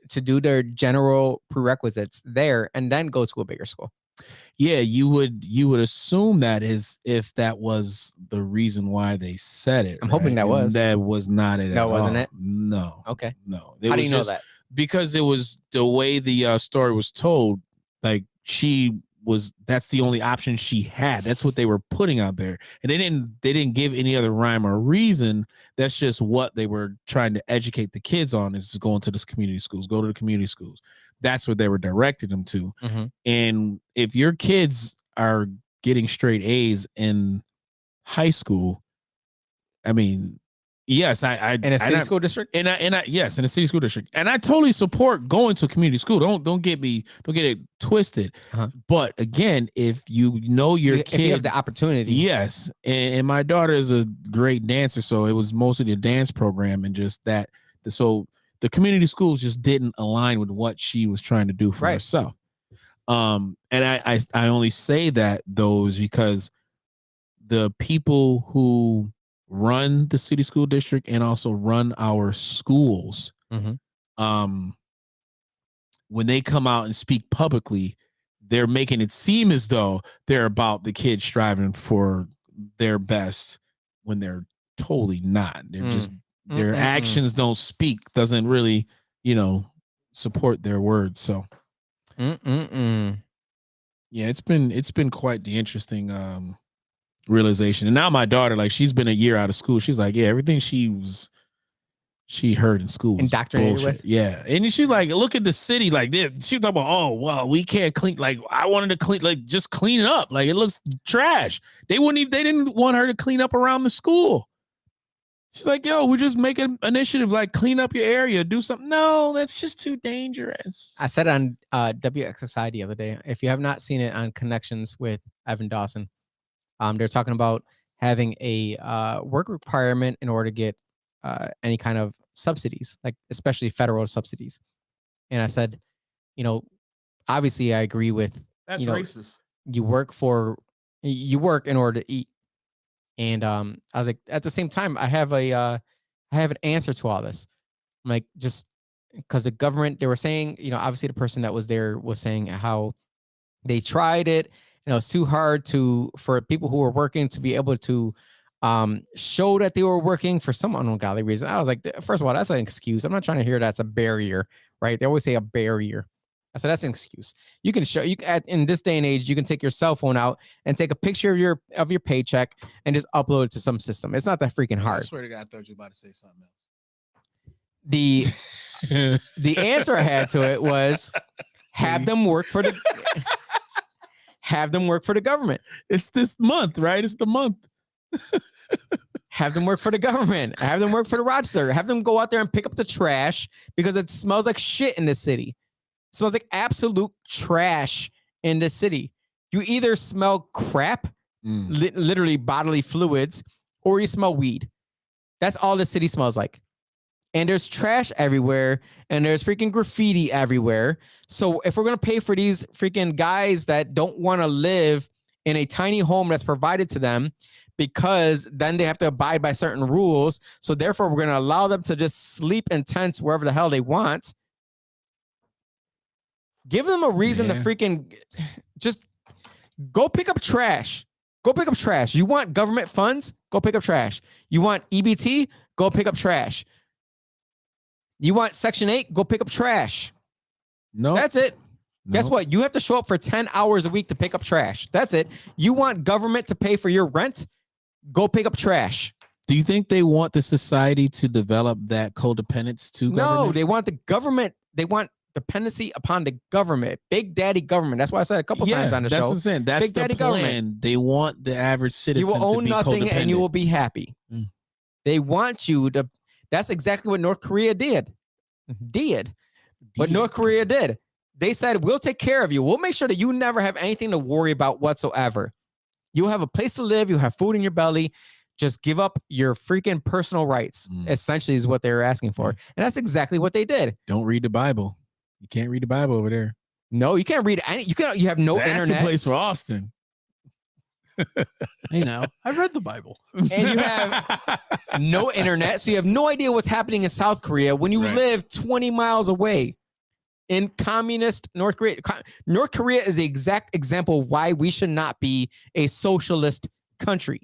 [SPEAKER 1] to do their general prerequisites there and then go to a bigger school?
[SPEAKER 4] Yeah, you would assume that is if that was the reason why they said it.
[SPEAKER 1] I'm hoping that
[SPEAKER 4] And
[SPEAKER 1] was.
[SPEAKER 4] that was not it.
[SPEAKER 1] That wasn't it?
[SPEAKER 4] No.
[SPEAKER 1] Okay.
[SPEAKER 4] No.
[SPEAKER 1] How do you know that?
[SPEAKER 4] Because it was the way the story was told. Like that's the only option she had. That's what they were putting out there, and they didn't give any other rhyme or reason. That's just what they were trying to educate the kids on, is just going to this community schools. Go to the community schools. That's what they were directing them to.
[SPEAKER 1] Mm-hmm.
[SPEAKER 4] And if your kids are getting straight A's in high school, I mean, yes,
[SPEAKER 1] in a city school district,
[SPEAKER 4] yes, in a city school district, and I totally support going to a community school. Don't get it twisted.
[SPEAKER 1] Uh-huh.
[SPEAKER 4] But again, if your kid,
[SPEAKER 1] if you have the opportunity,
[SPEAKER 4] yes, and my daughter is a great dancer, so it was mostly the dance program and just that. So the community schools just didn't align with what she was trying to do for
[SPEAKER 1] Right.
[SPEAKER 4] herself. And I only say that those because the people who run the city school district and also run our schools, when they come out and speak publicly, they're making it seem as though they're about the kids striving for their best when they're totally not. They're just their actions don't speak, doesn't really, support their words. So yeah, it's been quite the interesting realization. And now my daughter, like, she's been a year out of school. She's like, yeah, everything she heard in school was
[SPEAKER 1] indoctrinated
[SPEAKER 4] bullshit.
[SPEAKER 1] with.
[SPEAKER 4] Yeah. And she's like, look at the city. Like, she was talking about, oh, well, we can't clean. Like, I wanted to clean, like, just clean it up. Like, it looks trash. They didn't want her to clean up around the school. She's like, yo, we just make an initiative, like, clean up your area, do something. No, that's just too dangerous.
[SPEAKER 1] I said on WXSI the other day, if you have not seen it on Connections with Evan Dawson, they're talking about having a work requirement in order to get any kind of subsidies, like especially federal subsidies. And I said, obviously I agree with
[SPEAKER 4] That's racist.
[SPEAKER 1] You work in order to eat. And I was like, at the same time, I have an answer to all this. I'm like, just because the government, they were saying, obviously the person that was there was saying how they tried it. It's too hard for people who were working to be able to show that they were working for some ungodly reason. I was like, first of all, that's an excuse. I'm not trying to hear that's a barrier, right? They always say a barrier. I said, that's an excuse. You can show, in this day and age, you can take your cell phone out and take a picture of your paycheck and just upload it to some system. It's not that freaking hard.
[SPEAKER 4] I swear to God, I thought you were about to say something
[SPEAKER 1] else. The answer I had to it was have them work for the government.
[SPEAKER 4] It's this month, right? It's the month.
[SPEAKER 1] Have them work for the government. Have them work for the Rochester. Have them go out there and pick up the trash because it smells like shit in the city. It smells like absolute trash in the city. You either smell crap, literally bodily fluids, or you smell weed. That's all the city smells like. And there's trash everywhere, and there's freaking graffiti everywhere. So if we're going to pay for these freaking guys that don't want to live in a tiny home that's provided to them, because then they have to abide by certain rules, so therefore we're going to allow them to just sleep in tents wherever the hell they want, give them a reason to freaking just go pick up trash. Go pick up trash. You want government funds? Go pick up trash. You want EBT? Go pick up trash. You want Section 8? Go pick up trash.
[SPEAKER 4] No.
[SPEAKER 1] That's it. No. Guess what? You have to show up for 10 hours a week to pick up trash. That's it. You want government to pay for your rent? Go pick up trash.
[SPEAKER 4] Do you think they want the society to develop that codependence to government?
[SPEAKER 1] No, they want the government. They want dependency upon the government. Big daddy government. That's why I said a couple times on the show.
[SPEAKER 4] That's what I'm saying. That's
[SPEAKER 1] Big
[SPEAKER 4] the
[SPEAKER 1] daddy
[SPEAKER 4] plan.
[SPEAKER 1] Government.
[SPEAKER 4] They want the average citizen
[SPEAKER 1] you will own
[SPEAKER 4] to be
[SPEAKER 1] nothing
[SPEAKER 4] codependent.
[SPEAKER 1] and you will be happy. They want you to. That's exactly what North Korea did. What North Korea did. They said, we'll take care of you. We'll make sure that you never have anything to worry about whatsoever. You'll have a place to live. You'll have food in your belly. Just give up your freaking personal rights, essentially, is what they were asking for. And that's exactly what they did.
[SPEAKER 4] Don't read the Bible. You can't read the Bible over there.
[SPEAKER 1] No, you can't read any. You have no internet.
[SPEAKER 4] That's the place for Austin.
[SPEAKER 2] I've read the Bible.
[SPEAKER 1] And you have no internet, so you have no idea what's happening in South Korea when you live 20 miles away in communist North Korea. North Korea is the exact example of why we should not be a socialist country.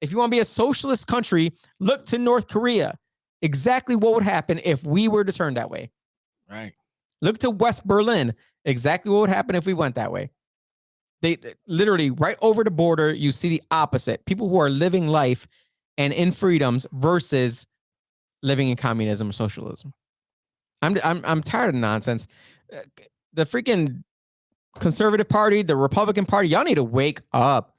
[SPEAKER 1] If you want to be a socialist country, look to North Korea. Exactly what would happen if we were to turn that way.
[SPEAKER 4] Right.
[SPEAKER 1] Look to West Berlin. Exactly what would happen if we went that way. They literally right over the border, you see the opposite. People who are living life and in freedoms versus living in communism or socialism. I'm tired of nonsense. The freaking Conservative Party, the Republican Party, y'all need to wake up.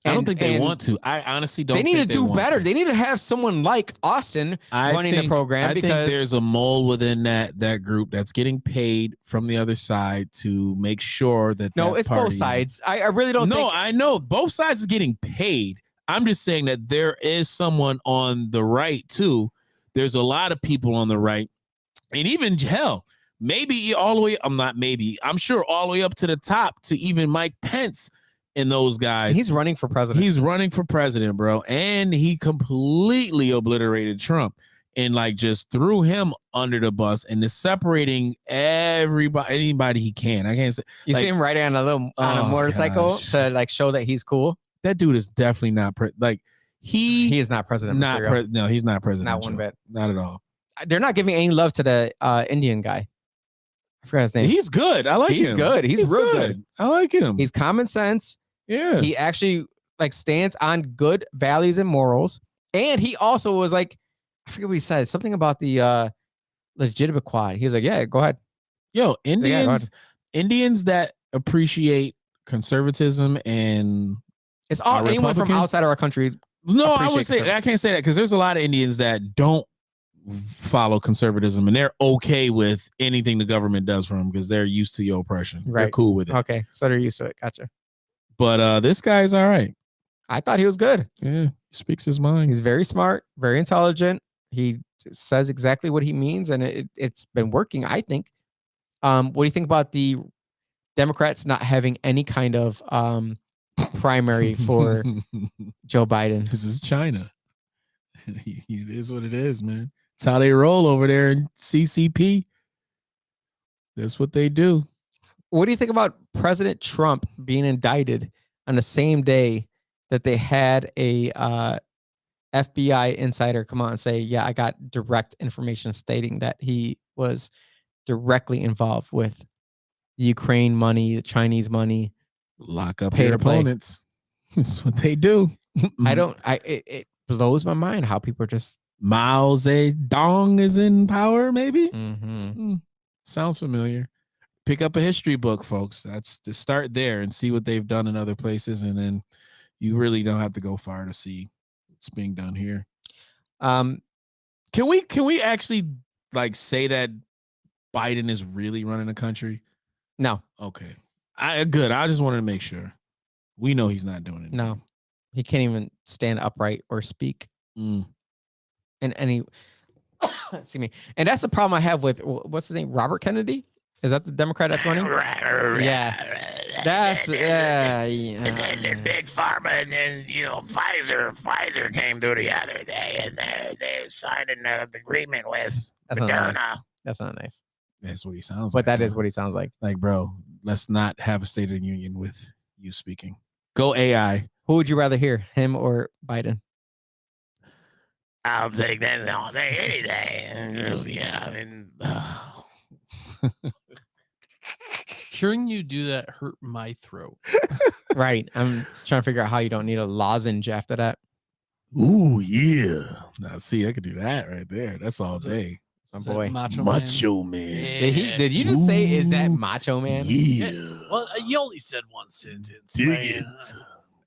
[SPEAKER 4] I don't think they want to. I honestly don't.
[SPEAKER 1] They need to do better. They need to have someone like Austin running the program.
[SPEAKER 4] I think there's a mole within that group that's getting paid from the other side to make sure that.
[SPEAKER 1] No, it's both sides. I really don't.
[SPEAKER 4] No, I know both sides is getting paid. I'm just saying that there is someone on the right too. There's a lot of people on the right And even hell, maybe all the way, I'm sure all the way up to the top to even Mike Pence and those guys.
[SPEAKER 1] He's running for president.
[SPEAKER 4] He's running for president, bro. And he completely obliterated Trump and like just threw him under the bus and is separating anybody he can. I can't say
[SPEAKER 1] You
[SPEAKER 4] like,
[SPEAKER 1] see him riding on a motorcycle
[SPEAKER 4] gosh.
[SPEAKER 1] to like show that he's cool.
[SPEAKER 4] That dude is definitely not
[SPEAKER 1] He is not president material.
[SPEAKER 4] No, he's not president.
[SPEAKER 1] Not one bit.
[SPEAKER 4] Not at all.
[SPEAKER 1] They're not giving any love to the Indian guy. I forgot his name.
[SPEAKER 4] He's good. I like him.
[SPEAKER 1] He's good. He's real good.
[SPEAKER 4] I like him.
[SPEAKER 1] He's common sense.
[SPEAKER 4] Yeah.
[SPEAKER 1] He actually like stands on good values and morals. And he also was like, I forget what he said. Something about the legitimate quad. He's like, yeah, go ahead.
[SPEAKER 4] Yo,
[SPEAKER 1] go ahead.
[SPEAKER 4] Indians that appreciate conservatism and
[SPEAKER 1] It's all anyone from
[SPEAKER 4] Republican?
[SPEAKER 1] outside of our country.
[SPEAKER 4] no, I
[SPEAKER 1] appreciate
[SPEAKER 4] would say
[SPEAKER 1] conserv-
[SPEAKER 4] I can't say that because there's a lot of Indians that don't follow conservatism and they're okay with anything the government does for them because they're used to the oppression. They're
[SPEAKER 1] Right.
[SPEAKER 4] cool with it.
[SPEAKER 1] Okay, so they're used to it. Gotcha.
[SPEAKER 4] But this guy's all right.
[SPEAKER 1] I thought he was good.
[SPEAKER 4] Yeah, he speaks his mind.
[SPEAKER 1] He's very smart, very intelligent. He says exactly what he means, and it's been working, I think. What do you think about the Democrats not having any kind of primary for Joe Biden?
[SPEAKER 4] This is China. It is what it is, man. It's how they roll over there in CCP. That's what they do.
[SPEAKER 1] What do you think about President Trump being indicted on the same day that they had a FBI insider come out and say, yeah, I got direct information stating that he was directly involved with the Ukraine money, the Chinese money.
[SPEAKER 4] Lock up
[SPEAKER 1] Pay
[SPEAKER 4] your
[SPEAKER 1] to play.
[SPEAKER 4] opponents. That's what they do.
[SPEAKER 1] It blows my mind how people are just.
[SPEAKER 4] Mao Zedong is in power, maybe?
[SPEAKER 1] Mhm.
[SPEAKER 4] Sounds familiar. Pick up a history book, folks. That's to start there and see what they've done in other places. And then you really don't have to go far to see what's being done here. Can we actually like say that Biden is really running the country?
[SPEAKER 1] No.
[SPEAKER 4] Okay. Good. I just wanted to make sure. We know he's not doing it.
[SPEAKER 1] No. He can't even stand upright or speak.
[SPEAKER 4] Mm.
[SPEAKER 1] And any excuse me. And that's the problem I have with what's his name? Robert Kennedy? Is that the Democrat that's running? Yeah. That's
[SPEAKER 10] And then Big Pharma, and then Pfizer came through the other day, and they're signing the agreement with
[SPEAKER 1] That's not nice.
[SPEAKER 10] Moderna.
[SPEAKER 1] That's not nice.
[SPEAKER 4] That's what he sounds
[SPEAKER 1] But
[SPEAKER 4] like.
[SPEAKER 1] that is
[SPEAKER 4] bro.
[SPEAKER 1] what he sounds like.
[SPEAKER 4] Like, bro, let's not have a State of the Union with you speaking. Go AI.
[SPEAKER 1] Who would you rather hear, him or Biden?
[SPEAKER 10] I'll take that all day, any day. Yeah, I mean,
[SPEAKER 2] Hearing you do that hurt my throat.
[SPEAKER 1] Right. I'm trying to figure out how you don't need a lozenge after that.
[SPEAKER 4] Ooh, yeah. Now, see, I could do that right there. That's all
[SPEAKER 2] Is it-
[SPEAKER 4] day.
[SPEAKER 1] Some
[SPEAKER 2] Is that
[SPEAKER 1] boy.
[SPEAKER 2] Macho Man?
[SPEAKER 4] Man.
[SPEAKER 1] Did you just say, is that
[SPEAKER 4] Ooh,
[SPEAKER 1] Macho Man?
[SPEAKER 4] Yeah.
[SPEAKER 2] Well, you only said one sentence.
[SPEAKER 4] Dig
[SPEAKER 2] man.
[SPEAKER 4] it.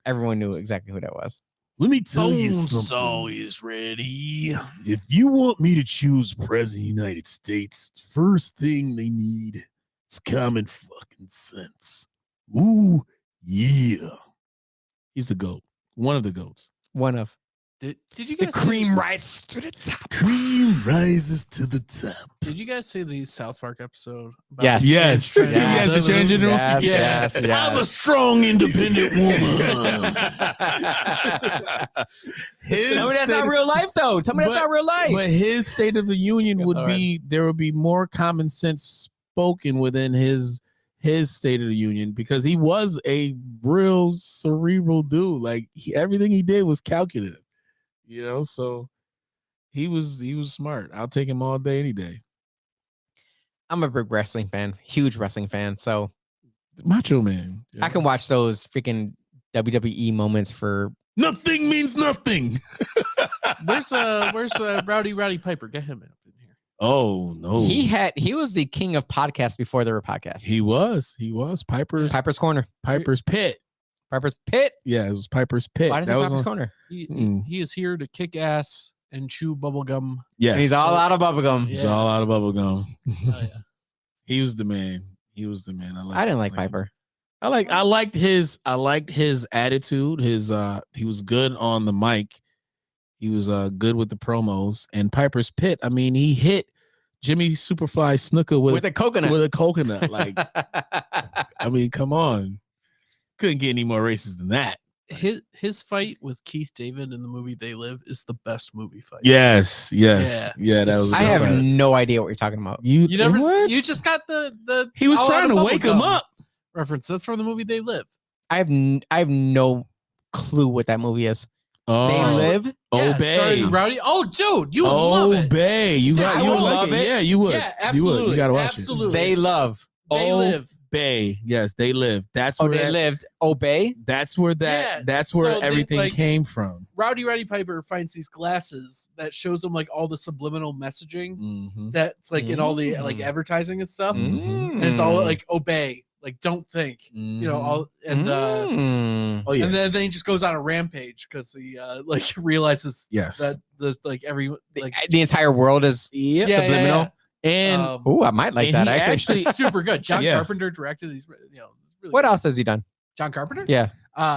[SPEAKER 1] Everyone knew exactly who that was.
[SPEAKER 4] Let me tell you
[SPEAKER 2] So
[SPEAKER 4] something.
[SPEAKER 2] is ready.
[SPEAKER 4] If you want me to choose president of the United States, first thing they need is common fucking sense. Ooh, yeah. He's the GOAT. One of the GOATs.
[SPEAKER 1] One of.
[SPEAKER 2] Did you
[SPEAKER 1] The
[SPEAKER 2] guys
[SPEAKER 1] cream rises to the top.
[SPEAKER 4] Cream rises to the top.
[SPEAKER 2] Did you guys see the South Park episode?
[SPEAKER 1] Yes.
[SPEAKER 4] Yes.
[SPEAKER 2] transgender-
[SPEAKER 4] Yes, the transgender one?
[SPEAKER 1] Yes,
[SPEAKER 2] Yeah.
[SPEAKER 1] yes,
[SPEAKER 4] I'm a
[SPEAKER 1] yes.
[SPEAKER 4] strong, independent woman.
[SPEAKER 1] Tell me that's not real life, though. Tell me that's
[SPEAKER 4] But-
[SPEAKER 1] not real life.
[SPEAKER 4] But his State of the Union
[SPEAKER 1] Good
[SPEAKER 4] would
[SPEAKER 1] Lord.
[SPEAKER 4] be, there would be more common sense spoken within his State of the Union because he was a real cerebral dude. Like everything he did was calculative, so he was smart. I'll take him all day, any day.
[SPEAKER 1] I'm a big wrestling fan, huge wrestling fan. So
[SPEAKER 4] Macho Man.
[SPEAKER 1] I can watch those freaking WWE moments for.
[SPEAKER 4] Nothing means nothing.
[SPEAKER 2] Where's Rowdy Piper? Get him up in here.
[SPEAKER 4] Oh no.
[SPEAKER 1] He was the king of podcasts before there were podcasts.
[SPEAKER 4] He was Piper's
[SPEAKER 1] Corner.
[SPEAKER 4] Pit.
[SPEAKER 1] Piper's Pit.
[SPEAKER 4] Yeah, it was Piper's Pit.
[SPEAKER 1] Why did I
[SPEAKER 4] That
[SPEAKER 1] think
[SPEAKER 4] was
[SPEAKER 1] Piper's
[SPEAKER 4] on-
[SPEAKER 1] Corner?
[SPEAKER 2] He is here to kick ass and chew bubble gum.
[SPEAKER 4] Yes.
[SPEAKER 1] And he's all out of bubblegum.
[SPEAKER 4] He's all out of bubble gum.
[SPEAKER 2] Oh, yeah.
[SPEAKER 4] He was the man. I
[SPEAKER 1] I didn't like
[SPEAKER 4] him.
[SPEAKER 1] Piper.
[SPEAKER 4] I liked his attitude. He was good on the mic. He was good with the promos. And Piper's Pit, I mean, he hit Jimmy Superfly Snuka
[SPEAKER 1] with a coconut.
[SPEAKER 4] with a coconut. Like, I mean, come on, couldn't get any more racist than that.
[SPEAKER 2] His fight with Keith David in the movie They Live is the best movie fight.
[SPEAKER 4] Yes,
[SPEAKER 2] Yeah.
[SPEAKER 4] yeah. That was.
[SPEAKER 1] I
[SPEAKER 4] a good
[SPEAKER 1] have
[SPEAKER 4] fight.
[SPEAKER 1] no idea what you're talking about.
[SPEAKER 2] You never
[SPEAKER 4] what?
[SPEAKER 2] you just got the
[SPEAKER 4] He was
[SPEAKER 2] all
[SPEAKER 4] trying
[SPEAKER 2] out
[SPEAKER 4] to
[SPEAKER 2] of
[SPEAKER 4] wake him
[SPEAKER 2] bubblegum
[SPEAKER 4] up.
[SPEAKER 2] reference. That's from the movie They Live.
[SPEAKER 1] I have no clue what that movie is.
[SPEAKER 4] Oh,
[SPEAKER 1] They Live.
[SPEAKER 2] Yeah,
[SPEAKER 4] Obey.
[SPEAKER 2] starring Rowdy. Oh, dude, you would love it.
[SPEAKER 4] Obey. You
[SPEAKER 2] Dude,
[SPEAKER 4] got.
[SPEAKER 2] I
[SPEAKER 4] You
[SPEAKER 2] would
[SPEAKER 4] would
[SPEAKER 1] love
[SPEAKER 4] like it.
[SPEAKER 1] it.
[SPEAKER 4] Yeah, you would.
[SPEAKER 2] Yeah,
[SPEAKER 4] You would.
[SPEAKER 2] absolutely.
[SPEAKER 4] You gotta watch
[SPEAKER 2] Absolutely.
[SPEAKER 1] They love.
[SPEAKER 2] They Live.
[SPEAKER 4] Obey. Yes, They Live. That's
[SPEAKER 1] Oh,
[SPEAKER 4] where
[SPEAKER 1] they
[SPEAKER 4] that,
[SPEAKER 1] lived. Obey.
[SPEAKER 4] That's where that.
[SPEAKER 2] Yeah,
[SPEAKER 4] That's where
[SPEAKER 2] so they,
[SPEAKER 4] everything
[SPEAKER 2] like-
[SPEAKER 4] came from.
[SPEAKER 2] Roddy Piper finds these glasses that shows him like all the subliminal messaging
[SPEAKER 4] Mm-hmm.
[SPEAKER 2] that's like in all the like
[SPEAKER 1] Mm.
[SPEAKER 2] advertising and stuff.
[SPEAKER 4] Mhm.
[SPEAKER 2] And it's all like obey, like don't think. You know, all and
[SPEAKER 4] Oh yeah.
[SPEAKER 2] and then he just goes on a rampage because he like realizes
[SPEAKER 4] yes.
[SPEAKER 2] that the like every like
[SPEAKER 1] the entire world is
[SPEAKER 4] Yep.
[SPEAKER 1] subliminal.
[SPEAKER 4] And
[SPEAKER 1] Oh, I might like
[SPEAKER 4] and
[SPEAKER 1] that
[SPEAKER 4] he
[SPEAKER 1] actually.
[SPEAKER 2] it's super good. John
[SPEAKER 4] Yeah.
[SPEAKER 2] Carpenter directed. He's it's really
[SPEAKER 1] What
[SPEAKER 2] good.
[SPEAKER 1] else has he done?
[SPEAKER 2] John Carpenter?
[SPEAKER 1] Yeah.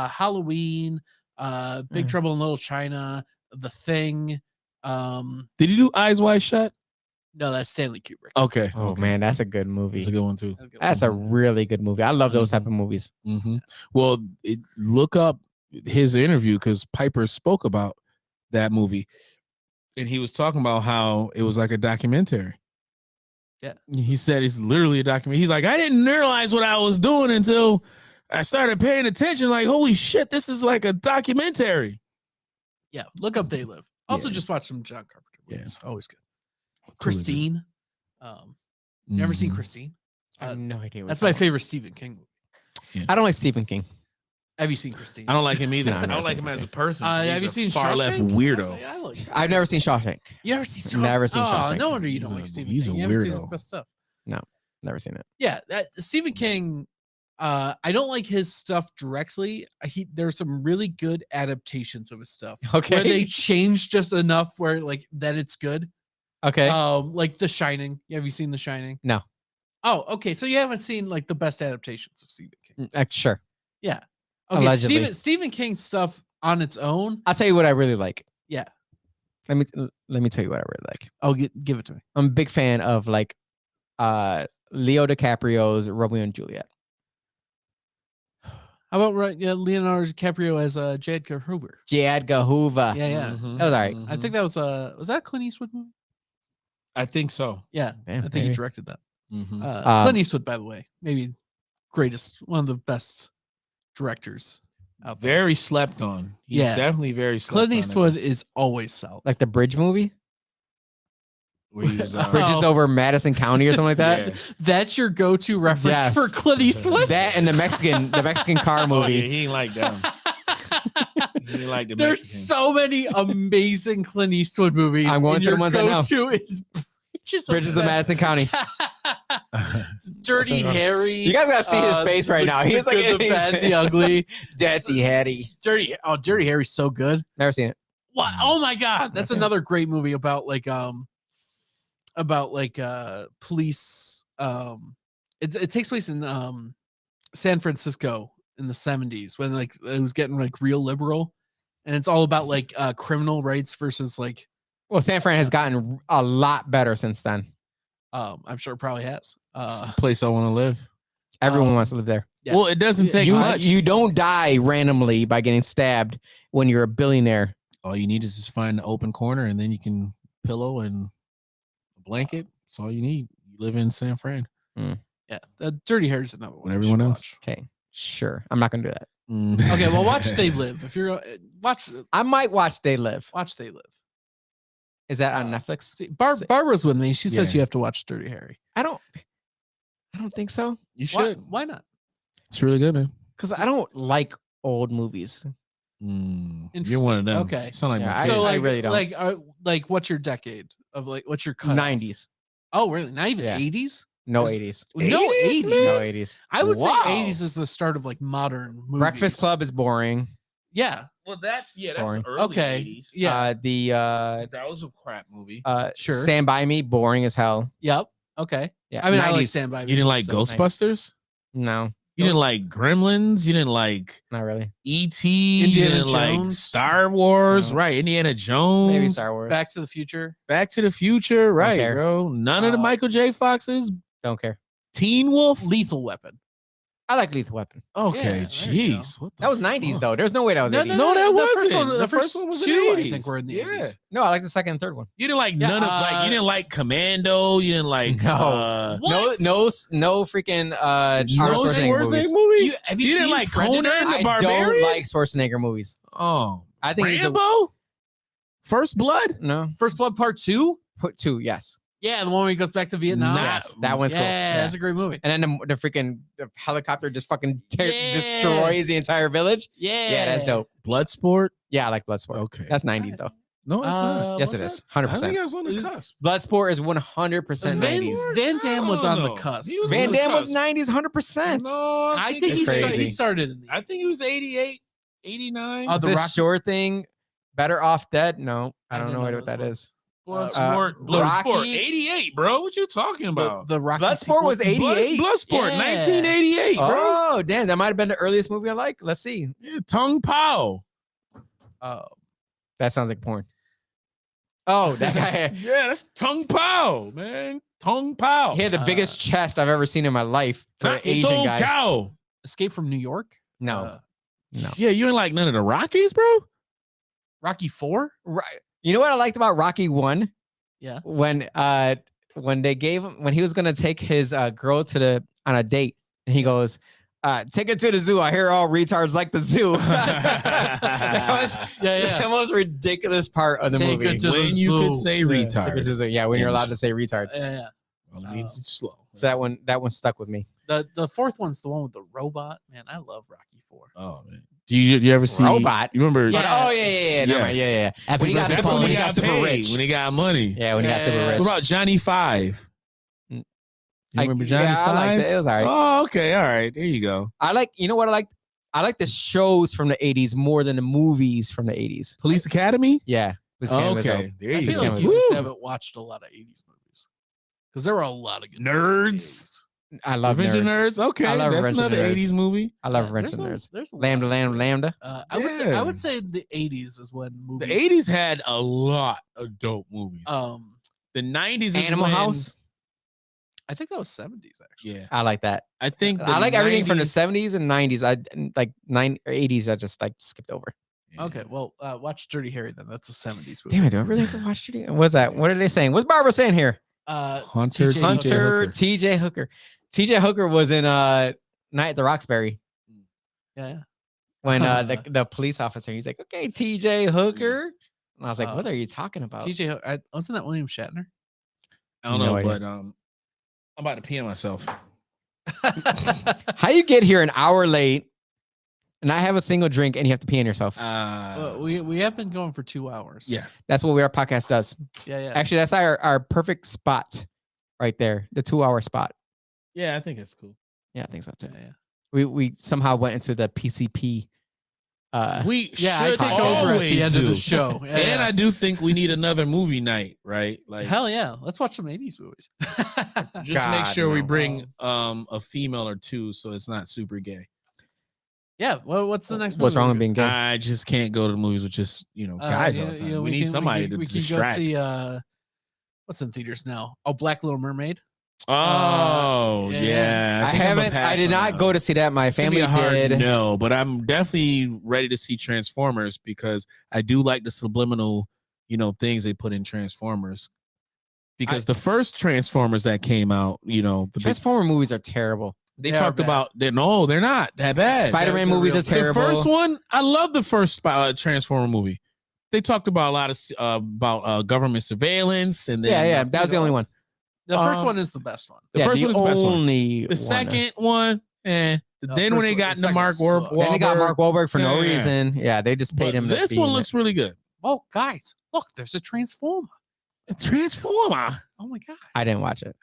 [SPEAKER 2] Halloween, Big
[SPEAKER 1] Mm.
[SPEAKER 2] Trouble in Little China, The Thing.
[SPEAKER 4] did you do Eyes Wide Shut?
[SPEAKER 2] No, that's Stanley Kubrick.
[SPEAKER 4] Okay.
[SPEAKER 1] Oh
[SPEAKER 4] okay.
[SPEAKER 1] man, that's a good movie.
[SPEAKER 4] That's a good one too.
[SPEAKER 2] That's a good
[SPEAKER 1] That's a really good movie. I love those type of movies.
[SPEAKER 4] Mm-hmm. Well, look up his interview because Piper spoke about that movie, and he was talking about how it was like a documentary.
[SPEAKER 2] Yeah.
[SPEAKER 4] He said it's literally a documentary. He's like, I didn't realize what I was doing until I started paying attention. Like, holy shit, this is like a documentary.
[SPEAKER 2] Yeah, look up They Live. Also,
[SPEAKER 4] Yeah.
[SPEAKER 2] just watch some John Carpenter
[SPEAKER 4] Yeah.
[SPEAKER 2] movies. Always good.
[SPEAKER 4] Cool.
[SPEAKER 2] Christine. You ever seen
[SPEAKER 4] Mhm.
[SPEAKER 2] Christine?
[SPEAKER 1] I have no idea. What
[SPEAKER 2] That's
[SPEAKER 1] you're
[SPEAKER 2] my
[SPEAKER 1] talking
[SPEAKER 2] favorite Stephen King movie.
[SPEAKER 1] about. I don't like Stephen King.
[SPEAKER 2] Have you seen Christine?
[SPEAKER 4] I don't like him either.
[SPEAKER 1] No, I've
[SPEAKER 4] I
[SPEAKER 1] never
[SPEAKER 4] don't like
[SPEAKER 1] seen
[SPEAKER 4] him as a
[SPEAKER 1] Christine.
[SPEAKER 4] person.
[SPEAKER 2] Have
[SPEAKER 4] He's
[SPEAKER 2] you
[SPEAKER 4] a
[SPEAKER 2] seen
[SPEAKER 4] far left
[SPEAKER 2] Shawshank?
[SPEAKER 4] weirdo?
[SPEAKER 2] Yeah, I like
[SPEAKER 1] I've never seen Shawshank.
[SPEAKER 2] You never seen
[SPEAKER 1] Never seen
[SPEAKER 2] Oh,
[SPEAKER 1] Shawshank.
[SPEAKER 2] no wonder you don't
[SPEAKER 4] Yeah,
[SPEAKER 2] like Stephen
[SPEAKER 4] he's
[SPEAKER 2] King.
[SPEAKER 4] a
[SPEAKER 2] You haven't seen his
[SPEAKER 4] weirdo.
[SPEAKER 2] best stuff.
[SPEAKER 1] Never seen it.
[SPEAKER 2] Yeah, Stephen King. I don't like his stuff directly. There's some really good adaptations of his stuff.
[SPEAKER 1] Okay.
[SPEAKER 2] Where they change just enough where like that it's good.
[SPEAKER 1] Okay.
[SPEAKER 2] Like The Shining. Have you seen The Shining?
[SPEAKER 1] No.
[SPEAKER 2] Oh, okay. So you haven't seen like the best adaptations of Stephen King.
[SPEAKER 1] Sure.
[SPEAKER 2] Yeah. Okay.
[SPEAKER 1] Allegedly.
[SPEAKER 2] Stephen King stuff on its own.
[SPEAKER 1] I'll tell you what I really like.
[SPEAKER 2] Yeah.
[SPEAKER 1] Let me tell you what I really like.
[SPEAKER 2] Oh, give it to me.
[SPEAKER 1] I'm a big fan of like Leo DiCaprio's Romeo and Juliet.
[SPEAKER 2] How about Leonardo DiCaprio as J. Edgar Hoover?
[SPEAKER 1] J. Edgar Hoover.
[SPEAKER 2] Yeah, yeah.
[SPEAKER 4] Mhm.
[SPEAKER 1] That was all right.
[SPEAKER 2] I think that was that a Clint Eastwood movie?
[SPEAKER 4] I think so.
[SPEAKER 2] Yeah,
[SPEAKER 1] Yeah,
[SPEAKER 2] I think he
[SPEAKER 1] maybe.
[SPEAKER 2] directed that.
[SPEAKER 4] Mhm.
[SPEAKER 2] Clint Eastwood, by the way, maybe one of the best directors out there.
[SPEAKER 4] Very slept on. He's
[SPEAKER 2] Yeah.
[SPEAKER 4] definitely very slept
[SPEAKER 2] Clint
[SPEAKER 4] on.
[SPEAKER 2] Eastwood is always solid.
[SPEAKER 1] Like the Bridge movie?
[SPEAKER 4] Where he was,
[SPEAKER 1] Bridges
[SPEAKER 2] Oh.
[SPEAKER 1] over Madison County or something like that?
[SPEAKER 4] Yeah.
[SPEAKER 2] That's your go-to reference
[SPEAKER 1] Yes.
[SPEAKER 2] for Clint Eastwood.
[SPEAKER 1] That and the Mexican car
[SPEAKER 4] Oh, yeah,
[SPEAKER 1] movie.
[SPEAKER 4] he ain't like that. He ain't like the
[SPEAKER 2] There's
[SPEAKER 4] Mexican.
[SPEAKER 2] so many amazing Clint Eastwood movies.
[SPEAKER 1] I'm going
[SPEAKER 2] and
[SPEAKER 1] to the
[SPEAKER 2] your
[SPEAKER 1] ones I know.
[SPEAKER 2] go-to is
[SPEAKER 1] Bridges of Madison County.
[SPEAKER 2] Dirty Harry.
[SPEAKER 1] You guys gotta see his face right now. He's
[SPEAKER 2] the
[SPEAKER 1] like
[SPEAKER 2] good, the bad, the ugly.
[SPEAKER 1] Dirty Hattie.
[SPEAKER 2] Dirty Harry's so good.
[SPEAKER 1] Never seen it.
[SPEAKER 2] What? Oh my god, that's
[SPEAKER 1] Okay.
[SPEAKER 2] another great movie about police. It takes place in San Francisco in the 70s when like it was getting like real liberal, and it's all about like criminal rights versus like
[SPEAKER 1] Well, San Fran has gotten a lot better since then.
[SPEAKER 2] I'm sure it probably has.
[SPEAKER 4] It's the place I want to live.
[SPEAKER 1] Everyone wants to live there.
[SPEAKER 2] Yeah.
[SPEAKER 4] Well, it doesn't take
[SPEAKER 1] You
[SPEAKER 4] much.
[SPEAKER 1] you don't die randomly by getting stabbed when you're a billionaire.
[SPEAKER 4] All you need is just find an open corner, and then you can pillow and a blanket. That's all you need. You live in San Fran.
[SPEAKER 2] Yeah, Dirty Harry's another one.
[SPEAKER 4] When
[SPEAKER 2] you
[SPEAKER 4] everyone
[SPEAKER 2] should
[SPEAKER 4] else-
[SPEAKER 2] watch.
[SPEAKER 1] Okay, sure. I'm not gonna do that.
[SPEAKER 2] Okay, well, watch They Live. If you're watch
[SPEAKER 1] I might watch They Live.
[SPEAKER 2] They Live.
[SPEAKER 1] Is that on
[SPEAKER 2] Uh,
[SPEAKER 1] Netflix?
[SPEAKER 2] See, Barbara's with me. She says
[SPEAKER 4] Yeah.
[SPEAKER 2] you have to watch Dirty Harry.
[SPEAKER 1] I don't think so.
[SPEAKER 4] You
[SPEAKER 2] Why,
[SPEAKER 4] should.
[SPEAKER 2] why not?
[SPEAKER 4] It's really good, man.
[SPEAKER 1] Because I don't like old movies.
[SPEAKER 4] You're one of them.
[SPEAKER 2] Okay.
[SPEAKER 4] You sound like
[SPEAKER 1] Yeah,
[SPEAKER 4] my
[SPEAKER 2] So
[SPEAKER 4] kid.
[SPEAKER 2] like,
[SPEAKER 1] really don't.
[SPEAKER 2] like what's your decade of like what's your cut?
[SPEAKER 1] 90s.
[SPEAKER 2] Oh, really? Not even
[SPEAKER 1] Yeah.
[SPEAKER 2] 80s?
[SPEAKER 1] No
[SPEAKER 2] Is-
[SPEAKER 1] 80s.
[SPEAKER 2] No 80s.
[SPEAKER 1] No 80s.
[SPEAKER 2] I would
[SPEAKER 4] Wow.
[SPEAKER 2] say 80s is the start of like modern movies.
[SPEAKER 1] Breakfast Club is boring.
[SPEAKER 2] Yeah.
[SPEAKER 4] Well, that's
[SPEAKER 1] Boring.
[SPEAKER 4] early
[SPEAKER 2] Okay.
[SPEAKER 4] 80s.
[SPEAKER 2] Yeah.
[SPEAKER 4] That was a crap movie.
[SPEAKER 2] Sure.
[SPEAKER 1] Stand By Me, boring as hell.
[SPEAKER 2] Yep. Okay.
[SPEAKER 1] Yeah.
[SPEAKER 2] I mean, I like
[SPEAKER 1] 90s.
[SPEAKER 2] Stand By Me.
[SPEAKER 4] You didn't
[SPEAKER 2] but
[SPEAKER 4] like
[SPEAKER 2] still.
[SPEAKER 4] Ghostbusters?
[SPEAKER 1] No.
[SPEAKER 4] You didn't like Gremlins. You didn't like
[SPEAKER 1] Not really.
[SPEAKER 4] E.T. You
[SPEAKER 2] Indiana
[SPEAKER 4] didn't like
[SPEAKER 2] Jones?
[SPEAKER 4] Star Wars,
[SPEAKER 1] No.
[SPEAKER 4] right? Indiana Jones.
[SPEAKER 1] Maybe Star Wars.
[SPEAKER 2] Back to the Future.
[SPEAKER 4] Back to the Future, right,
[SPEAKER 1] care.
[SPEAKER 4] bro? None of the Michael J. Foxes.
[SPEAKER 1] Don't care.
[SPEAKER 4] Teen Wolf.
[SPEAKER 2] Lethal Weapon.
[SPEAKER 1] I like Lethal Weapon.
[SPEAKER 4] Okay,
[SPEAKER 2] Yeah, there you
[SPEAKER 4] jeez. What the
[SPEAKER 1] That was 90s
[SPEAKER 4] fuck?
[SPEAKER 1] though. There's no way that was 80s.
[SPEAKER 4] No, that
[SPEAKER 2] the
[SPEAKER 4] wasn't.
[SPEAKER 2] First one,
[SPEAKER 4] The first one was in
[SPEAKER 2] two,
[SPEAKER 4] the
[SPEAKER 2] I think,
[SPEAKER 4] 80s.
[SPEAKER 2] were in the
[SPEAKER 4] Yeah.
[SPEAKER 2] 80s.
[SPEAKER 1] No, I like the second and third one.
[SPEAKER 4] You didn't like
[SPEAKER 2] Yeah,
[SPEAKER 4] none of like you didn't like Commando. You didn't like
[SPEAKER 1] No.
[SPEAKER 2] What?
[SPEAKER 1] No freaking Arnold
[SPEAKER 4] no
[SPEAKER 1] Schwarzenegger movies.
[SPEAKER 4] movie.
[SPEAKER 2] Have
[SPEAKER 4] You
[SPEAKER 2] you
[SPEAKER 4] didn't
[SPEAKER 2] seen
[SPEAKER 4] like
[SPEAKER 2] Predator?
[SPEAKER 4] Conan the
[SPEAKER 1] I
[SPEAKER 4] Barbarian?
[SPEAKER 1] don't like Schwarzenegger movies.
[SPEAKER 4] Oh,
[SPEAKER 1] I think he's a,
[SPEAKER 4] Rambo. First Blood.
[SPEAKER 1] no.
[SPEAKER 2] First Blood Part 2?
[SPEAKER 1] Put 2, yes.
[SPEAKER 2] Yeah, the one where he goes back to Vietnam.
[SPEAKER 1] Yes, that one's cool.
[SPEAKER 2] Yeah, that's a great movie.
[SPEAKER 1] And then the freaking helicopter just fucking
[SPEAKER 2] Yeah.
[SPEAKER 1] destroys the entire village.
[SPEAKER 2] Yeah.
[SPEAKER 1] Yeah, that's dope.
[SPEAKER 4] Bloodsport.
[SPEAKER 1] Yeah, I like Bloodsport.
[SPEAKER 4] Okay.
[SPEAKER 1] That's 90s though.
[SPEAKER 4] No, it's not.
[SPEAKER 1] Yes,
[SPEAKER 2] was
[SPEAKER 1] it is.
[SPEAKER 4] I think
[SPEAKER 1] 100%.
[SPEAKER 4] that's on the cusp.
[SPEAKER 1] Bloodsport is 100%
[SPEAKER 2] Van,
[SPEAKER 1] 90s.
[SPEAKER 2] Van Damme was
[SPEAKER 4] I
[SPEAKER 2] on
[SPEAKER 4] don't
[SPEAKER 2] the
[SPEAKER 4] know.
[SPEAKER 2] cusp.
[SPEAKER 4] He was
[SPEAKER 1] Van
[SPEAKER 4] on the
[SPEAKER 1] Damme was
[SPEAKER 4] cusp.
[SPEAKER 1] 90s, 100%.
[SPEAKER 4] No,
[SPEAKER 2] I think he,
[SPEAKER 1] It's crazy.
[SPEAKER 2] he started in the
[SPEAKER 4] I think he was 88, 89.
[SPEAKER 2] Oh,
[SPEAKER 1] Is
[SPEAKER 2] the
[SPEAKER 1] this
[SPEAKER 2] Rocky-
[SPEAKER 1] short thing Better Off Dead? No, I
[SPEAKER 2] I
[SPEAKER 1] don't
[SPEAKER 2] didn't
[SPEAKER 1] know
[SPEAKER 2] know
[SPEAKER 1] what
[SPEAKER 2] those
[SPEAKER 1] that is.
[SPEAKER 4] Bloodsport.
[SPEAKER 1] Rocky-
[SPEAKER 4] Bloodsport. 88, bro. What you talking about?
[SPEAKER 2] the Rocky
[SPEAKER 1] Bloodsport was
[SPEAKER 2] sequels.
[SPEAKER 1] 88.
[SPEAKER 4] Bloodsport,
[SPEAKER 2] Yeah.
[SPEAKER 4] 1988, bro.
[SPEAKER 1] Oh, damn. That might have been the earliest movie I like. Let's see.
[SPEAKER 4] Yeah, Tung Pao.
[SPEAKER 2] Oh,
[SPEAKER 1] That sounds like porn. Oh, that guy.
[SPEAKER 4] Yeah, that's Tung Pao, man. Tung Pao.
[SPEAKER 1] He had the biggest chest I've ever seen in my life for an
[SPEAKER 4] Not
[SPEAKER 1] Asian
[SPEAKER 4] Song
[SPEAKER 1] guy.
[SPEAKER 4] Kao.
[SPEAKER 2] Escape from New York.
[SPEAKER 1] No,
[SPEAKER 2] Uh,
[SPEAKER 1] no.
[SPEAKER 4] Yeah, you ain't like none of the Rockies, bro?
[SPEAKER 2] Rocky 4.
[SPEAKER 1] Right. You know what I liked about Rocky 1?
[SPEAKER 2] Yeah.
[SPEAKER 1] When they gave him, when he was gonna take his girl on a date, and he goes, take it to the zoo. I hear all retards like the zoo. that was
[SPEAKER 2] Yeah,
[SPEAKER 1] the most ridiculous part of the
[SPEAKER 2] Take
[SPEAKER 1] movie.
[SPEAKER 2] it to the
[SPEAKER 4] When you could
[SPEAKER 2] zoo.
[SPEAKER 4] say
[SPEAKER 1] Take it
[SPEAKER 4] retard.
[SPEAKER 1] to the zoo. Yeah, when you're allowed to say retard.
[SPEAKER 2] Yeah.
[SPEAKER 4] Well, it means it's slow.
[SPEAKER 1] So that one stuck with me.
[SPEAKER 2] The fourth one's the one with the robot. Man, I love Rocky 4.
[SPEAKER 4] Oh man. Do you ever see
[SPEAKER 1] Robot?
[SPEAKER 4] You remember?
[SPEAKER 2] Yeah.
[SPEAKER 1] Oh yeah. Never mind.
[SPEAKER 4] Yes.
[SPEAKER 1] Yeah. When he got
[SPEAKER 4] That's
[SPEAKER 1] super,
[SPEAKER 4] when
[SPEAKER 1] when
[SPEAKER 4] he
[SPEAKER 1] he
[SPEAKER 4] got
[SPEAKER 1] got super
[SPEAKER 4] paid,
[SPEAKER 1] rich.
[SPEAKER 4] when he got money.
[SPEAKER 1] Yeah, when he got super
[SPEAKER 2] Yeah.
[SPEAKER 1] rich.
[SPEAKER 4] What about Johnny Five?
[SPEAKER 1] Mm.
[SPEAKER 4] You remember Johnny
[SPEAKER 1] Yeah, I
[SPEAKER 4] Five?
[SPEAKER 1] liked it. It was all right.
[SPEAKER 4] Oh, okay, all right. There you go.
[SPEAKER 1] I like, you know what I liked? I like the shows from the 80s more than the movies from the 80s.
[SPEAKER 4] Police Academy.
[SPEAKER 1] Yeah. This
[SPEAKER 4] Oh,
[SPEAKER 1] game was
[SPEAKER 4] okay,
[SPEAKER 1] dope.
[SPEAKER 4] there
[SPEAKER 2] I
[SPEAKER 4] you
[SPEAKER 2] feel
[SPEAKER 4] go.
[SPEAKER 2] like you just haven't watched a lot of 80s movies because there were a lot of good
[SPEAKER 4] Nerds.
[SPEAKER 1] I love
[SPEAKER 4] Revenge of
[SPEAKER 1] nerds.
[SPEAKER 4] Nerds. Okay,
[SPEAKER 1] I love
[SPEAKER 4] that's
[SPEAKER 1] Revenge of
[SPEAKER 4] another
[SPEAKER 1] Nerds.
[SPEAKER 4] 80s movie.
[SPEAKER 1] I love
[SPEAKER 2] Yeah,
[SPEAKER 1] Revenge of
[SPEAKER 2] there's a-
[SPEAKER 1] Nerds.
[SPEAKER 2] there's a lot
[SPEAKER 1] Lambda,
[SPEAKER 2] of
[SPEAKER 1] Lambda,
[SPEAKER 2] good-
[SPEAKER 1] Lambda.
[SPEAKER 2] I would say the 80s is when movies.
[SPEAKER 4] The 80s had a lot of dope movies. The 90s is
[SPEAKER 1] Animal
[SPEAKER 4] when-
[SPEAKER 1] House.
[SPEAKER 2] I think that was 70s actually.
[SPEAKER 4] Yeah,
[SPEAKER 1] I like that.
[SPEAKER 4] I think
[SPEAKER 1] I like everything from the
[SPEAKER 4] 90s
[SPEAKER 1] 70s and 90s. I like 80s. I just like skipped over.
[SPEAKER 4] Yeah.
[SPEAKER 2] Okay, well, watch Dirty Harry then. That's a 70s movie.
[SPEAKER 1] Damn it! Do I really have to watch it? What's that? What are they saying? What's Barbara saying here?
[SPEAKER 4] Hunter,
[SPEAKER 2] TJ
[SPEAKER 1] Hunter,
[SPEAKER 4] Hooker.
[SPEAKER 1] TJ Hooker. TJ Hooker was in Night at the Roxbury
[SPEAKER 2] Yeah.
[SPEAKER 1] when the police officer. He's like, okay, TJ Hooker. And I was like, what are you talking about?
[SPEAKER 2] TJ, wasn't that William Shatner?
[SPEAKER 4] I don't
[SPEAKER 1] No
[SPEAKER 4] know,
[SPEAKER 1] idea.
[SPEAKER 4] but I'm about to pee on myself.
[SPEAKER 1] How you get here an hour late and I have a single drink and you have to pee on yourself?
[SPEAKER 2] We have been going for 2 hours.
[SPEAKER 4] Yeah.
[SPEAKER 1] That's what our podcast does.
[SPEAKER 2] Yeah.
[SPEAKER 1] Actually, that's our perfect spot right there. The 2-hour spot.
[SPEAKER 4] Yeah, I think it's cool.
[SPEAKER 1] Yeah, I think so too.
[SPEAKER 2] Yeah.
[SPEAKER 1] We somehow went into the PCP.
[SPEAKER 4] We
[SPEAKER 2] Yeah, I
[SPEAKER 4] should
[SPEAKER 2] take over at the
[SPEAKER 4] always
[SPEAKER 2] end of the
[SPEAKER 4] do.
[SPEAKER 2] show. Yeah,
[SPEAKER 4] And
[SPEAKER 2] yeah.
[SPEAKER 4] I do think we need another movie night, right? Like
[SPEAKER 2] Hell yeah. Let's watch some 80s movies.
[SPEAKER 4] just make
[SPEAKER 1] God,
[SPEAKER 4] sure we
[SPEAKER 1] no.
[SPEAKER 4] bring a female or two so it's not super gay.
[SPEAKER 2] Yeah. Well, what's the next
[SPEAKER 1] What's
[SPEAKER 2] movie?
[SPEAKER 1] wrong with being gay?
[SPEAKER 4] I just can't go to the movies with just, guys all the time. We need somebody to
[SPEAKER 2] we can
[SPEAKER 4] distract.
[SPEAKER 2] go see what's in theaters now? Oh, Black Little Mermaid.
[SPEAKER 4] Oh,
[SPEAKER 2] yeah.
[SPEAKER 4] yeah.
[SPEAKER 1] I
[SPEAKER 4] think I'm a
[SPEAKER 1] haven't. I
[SPEAKER 4] pass
[SPEAKER 1] did
[SPEAKER 4] on
[SPEAKER 1] not
[SPEAKER 4] that
[SPEAKER 1] go
[SPEAKER 4] one.
[SPEAKER 1] to see that. My
[SPEAKER 4] It's gonna be
[SPEAKER 1] family
[SPEAKER 4] a hard
[SPEAKER 1] did.
[SPEAKER 4] no, but I'm definitely ready to see Transformers because I do like the subliminal, things they put in Transformers. Because the first Transformers that came out, the big,
[SPEAKER 1] Transformer movies are terrible.
[SPEAKER 4] they
[SPEAKER 2] They are
[SPEAKER 4] talked
[SPEAKER 2] bad.
[SPEAKER 4] about they're not that bad.
[SPEAKER 1] Spider-Man
[SPEAKER 2] they're
[SPEAKER 1] movies
[SPEAKER 2] real
[SPEAKER 1] are
[SPEAKER 2] bad.
[SPEAKER 1] terrible.
[SPEAKER 4] The first one, I love the first Transformer movie. They talked about a lot of about government surveillance, and then
[SPEAKER 1] Yeah, that was the only one.
[SPEAKER 2] The first one is the best one.
[SPEAKER 4] The
[SPEAKER 1] Yeah,
[SPEAKER 4] first one is the best one.
[SPEAKER 1] only
[SPEAKER 4] The second one,
[SPEAKER 2] No,
[SPEAKER 4] then when
[SPEAKER 2] first
[SPEAKER 4] they
[SPEAKER 2] one-
[SPEAKER 4] got
[SPEAKER 2] the
[SPEAKER 4] into Mark
[SPEAKER 2] second
[SPEAKER 4] Wahlberg,
[SPEAKER 2] sucked.
[SPEAKER 1] Then they got Mark Wahlberg for no
[SPEAKER 4] Yeah.
[SPEAKER 1] reason. Yeah, they just paid
[SPEAKER 4] but
[SPEAKER 1] him. to
[SPEAKER 4] this
[SPEAKER 1] be
[SPEAKER 4] one
[SPEAKER 1] in it.
[SPEAKER 4] looks really good.
[SPEAKER 2] Oh, guys, look, there's a Transformer.
[SPEAKER 4] A Transformer.
[SPEAKER 2] Oh my god.
[SPEAKER 1] I didn't watch it.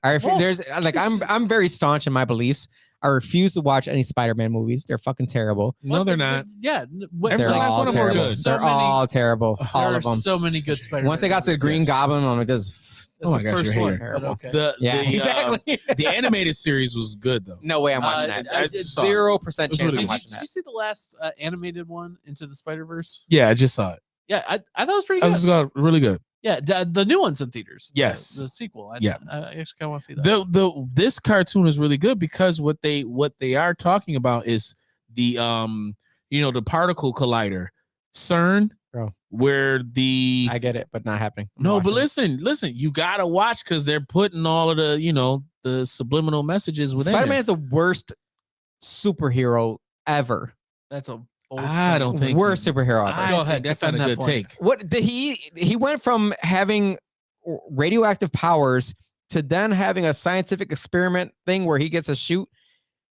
[SPEAKER 1] I
[SPEAKER 2] Well,
[SPEAKER 1] there's like I'm very staunch in my beliefs. I refuse to watch any Spider-Man movies. They're fucking terrible.
[SPEAKER 4] No, they're not.
[SPEAKER 2] Yeah.
[SPEAKER 4] Every
[SPEAKER 1] They're
[SPEAKER 4] last
[SPEAKER 1] all
[SPEAKER 4] one of them are
[SPEAKER 1] terrible.
[SPEAKER 4] good.
[SPEAKER 2] So
[SPEAKER 1] They're
[SPEAKER 2] many-
[SPEAKER 1] all terrible.
[SPEAKER 2] There
[SPEAKER 1] All
[SPEAKER 2] are
[SPEAKER 1] of them.
[SPEAKER 2] so many good Spider-Man.
[SPEAKER 1] Once they got to the
[SPEAKER 2] movies.
[SPEAKER 1] Green
[SPEAKER 4] Yes.
[SPEAKER 1] Goblin, I'm like, this.
[SPEAKER 2] That's
[SPEAKER 4] my
[SPEAKER 2] the
[SPEAKER 4] gosh,
[SPEAKER 2] first
[SPEAKER 4] you're a
[SPEAKER 2] one.
[SPEAKER 4] hater.
[SPEAKER 2] But okay.
[SPEAKER 1] Yeah,
[SPEAKER 4] the
[SPEAKER 1] exactly.
[SPEAKER 4] the animated series was good though.
[SPEAKER 1] No way I'm watching
[SPEAKER 2] Uh,
[SPEAKER 1] that.
[SPEAKER 2] I
[SPEAKER 1] That's
[SPEAKER 2] did-
[SPEAKER 1] 0%
[SPEAKER 4] It was
[SPEAKER 1] chance
[SPEAKER 4] really
[SPEAKER 1] I'm
[SPEAKER 2] Did you,
[SPEAKER 1] watching
[SPEAKER 2] did you
[SPEAKER 1] that.
[SPEAKER 2] see the last animated one, Into the Spider-Verse?
[SPEAKER 4] Yeah, I just saw it.
[SPEAKER 2] Yeah, I thought it was pretty
[SPEAKER 4] I
[SPEAKER 2] good.
[SPEAKER 4] was really good.
[SPEAKER 2] Yeah, the new one's in theaters.
[SPEAKER 4] Yes.
[SPEAKER 2] The sequel. I
[SPEAKER 4] Yeah.
[SPEAKER 2] actually kind of want to see that.
[SPEAKER 4] This cartoon is really good because what they are talking about is the the particle collider, CERN,
[SPEAKER 1] Bro.
[SPEAKER 4] where the
[SPEAKER 1] I get it, but not happening. I'm
[SPEAKER 4] no, but
[SPEAKER 1] watching it.
[SPEAKER 4] listen, you gotta watch because they're putting all of the the subliminal messages within
[SPEAKER 1] Spider-Man
[SPEAKER 4] it.
[SPEAKER 1] is the worst superhero ever.
[SPEAKER 2] That's a bold
[SPEAKER 4] I
[SPEAKER 2] claim.
[SPEAKER 4] don't think
[SPEAKER 1] Worst superhero ever.
[SPEAKER 4] I
[SPEAKER 2] Go
[SPEAKER 4] think
[SPEAKER 2] ahead,
[SPEAKER 4] that's not a
[SPEAKER 2] defend that
[SPEAKER 4] good
[SPEAKER 2] point.
[SPEAKER 4] take.
[SPEAKER 1] What did he went from having radioactive powers to then having a scientific experiment thing where he gets a shoot,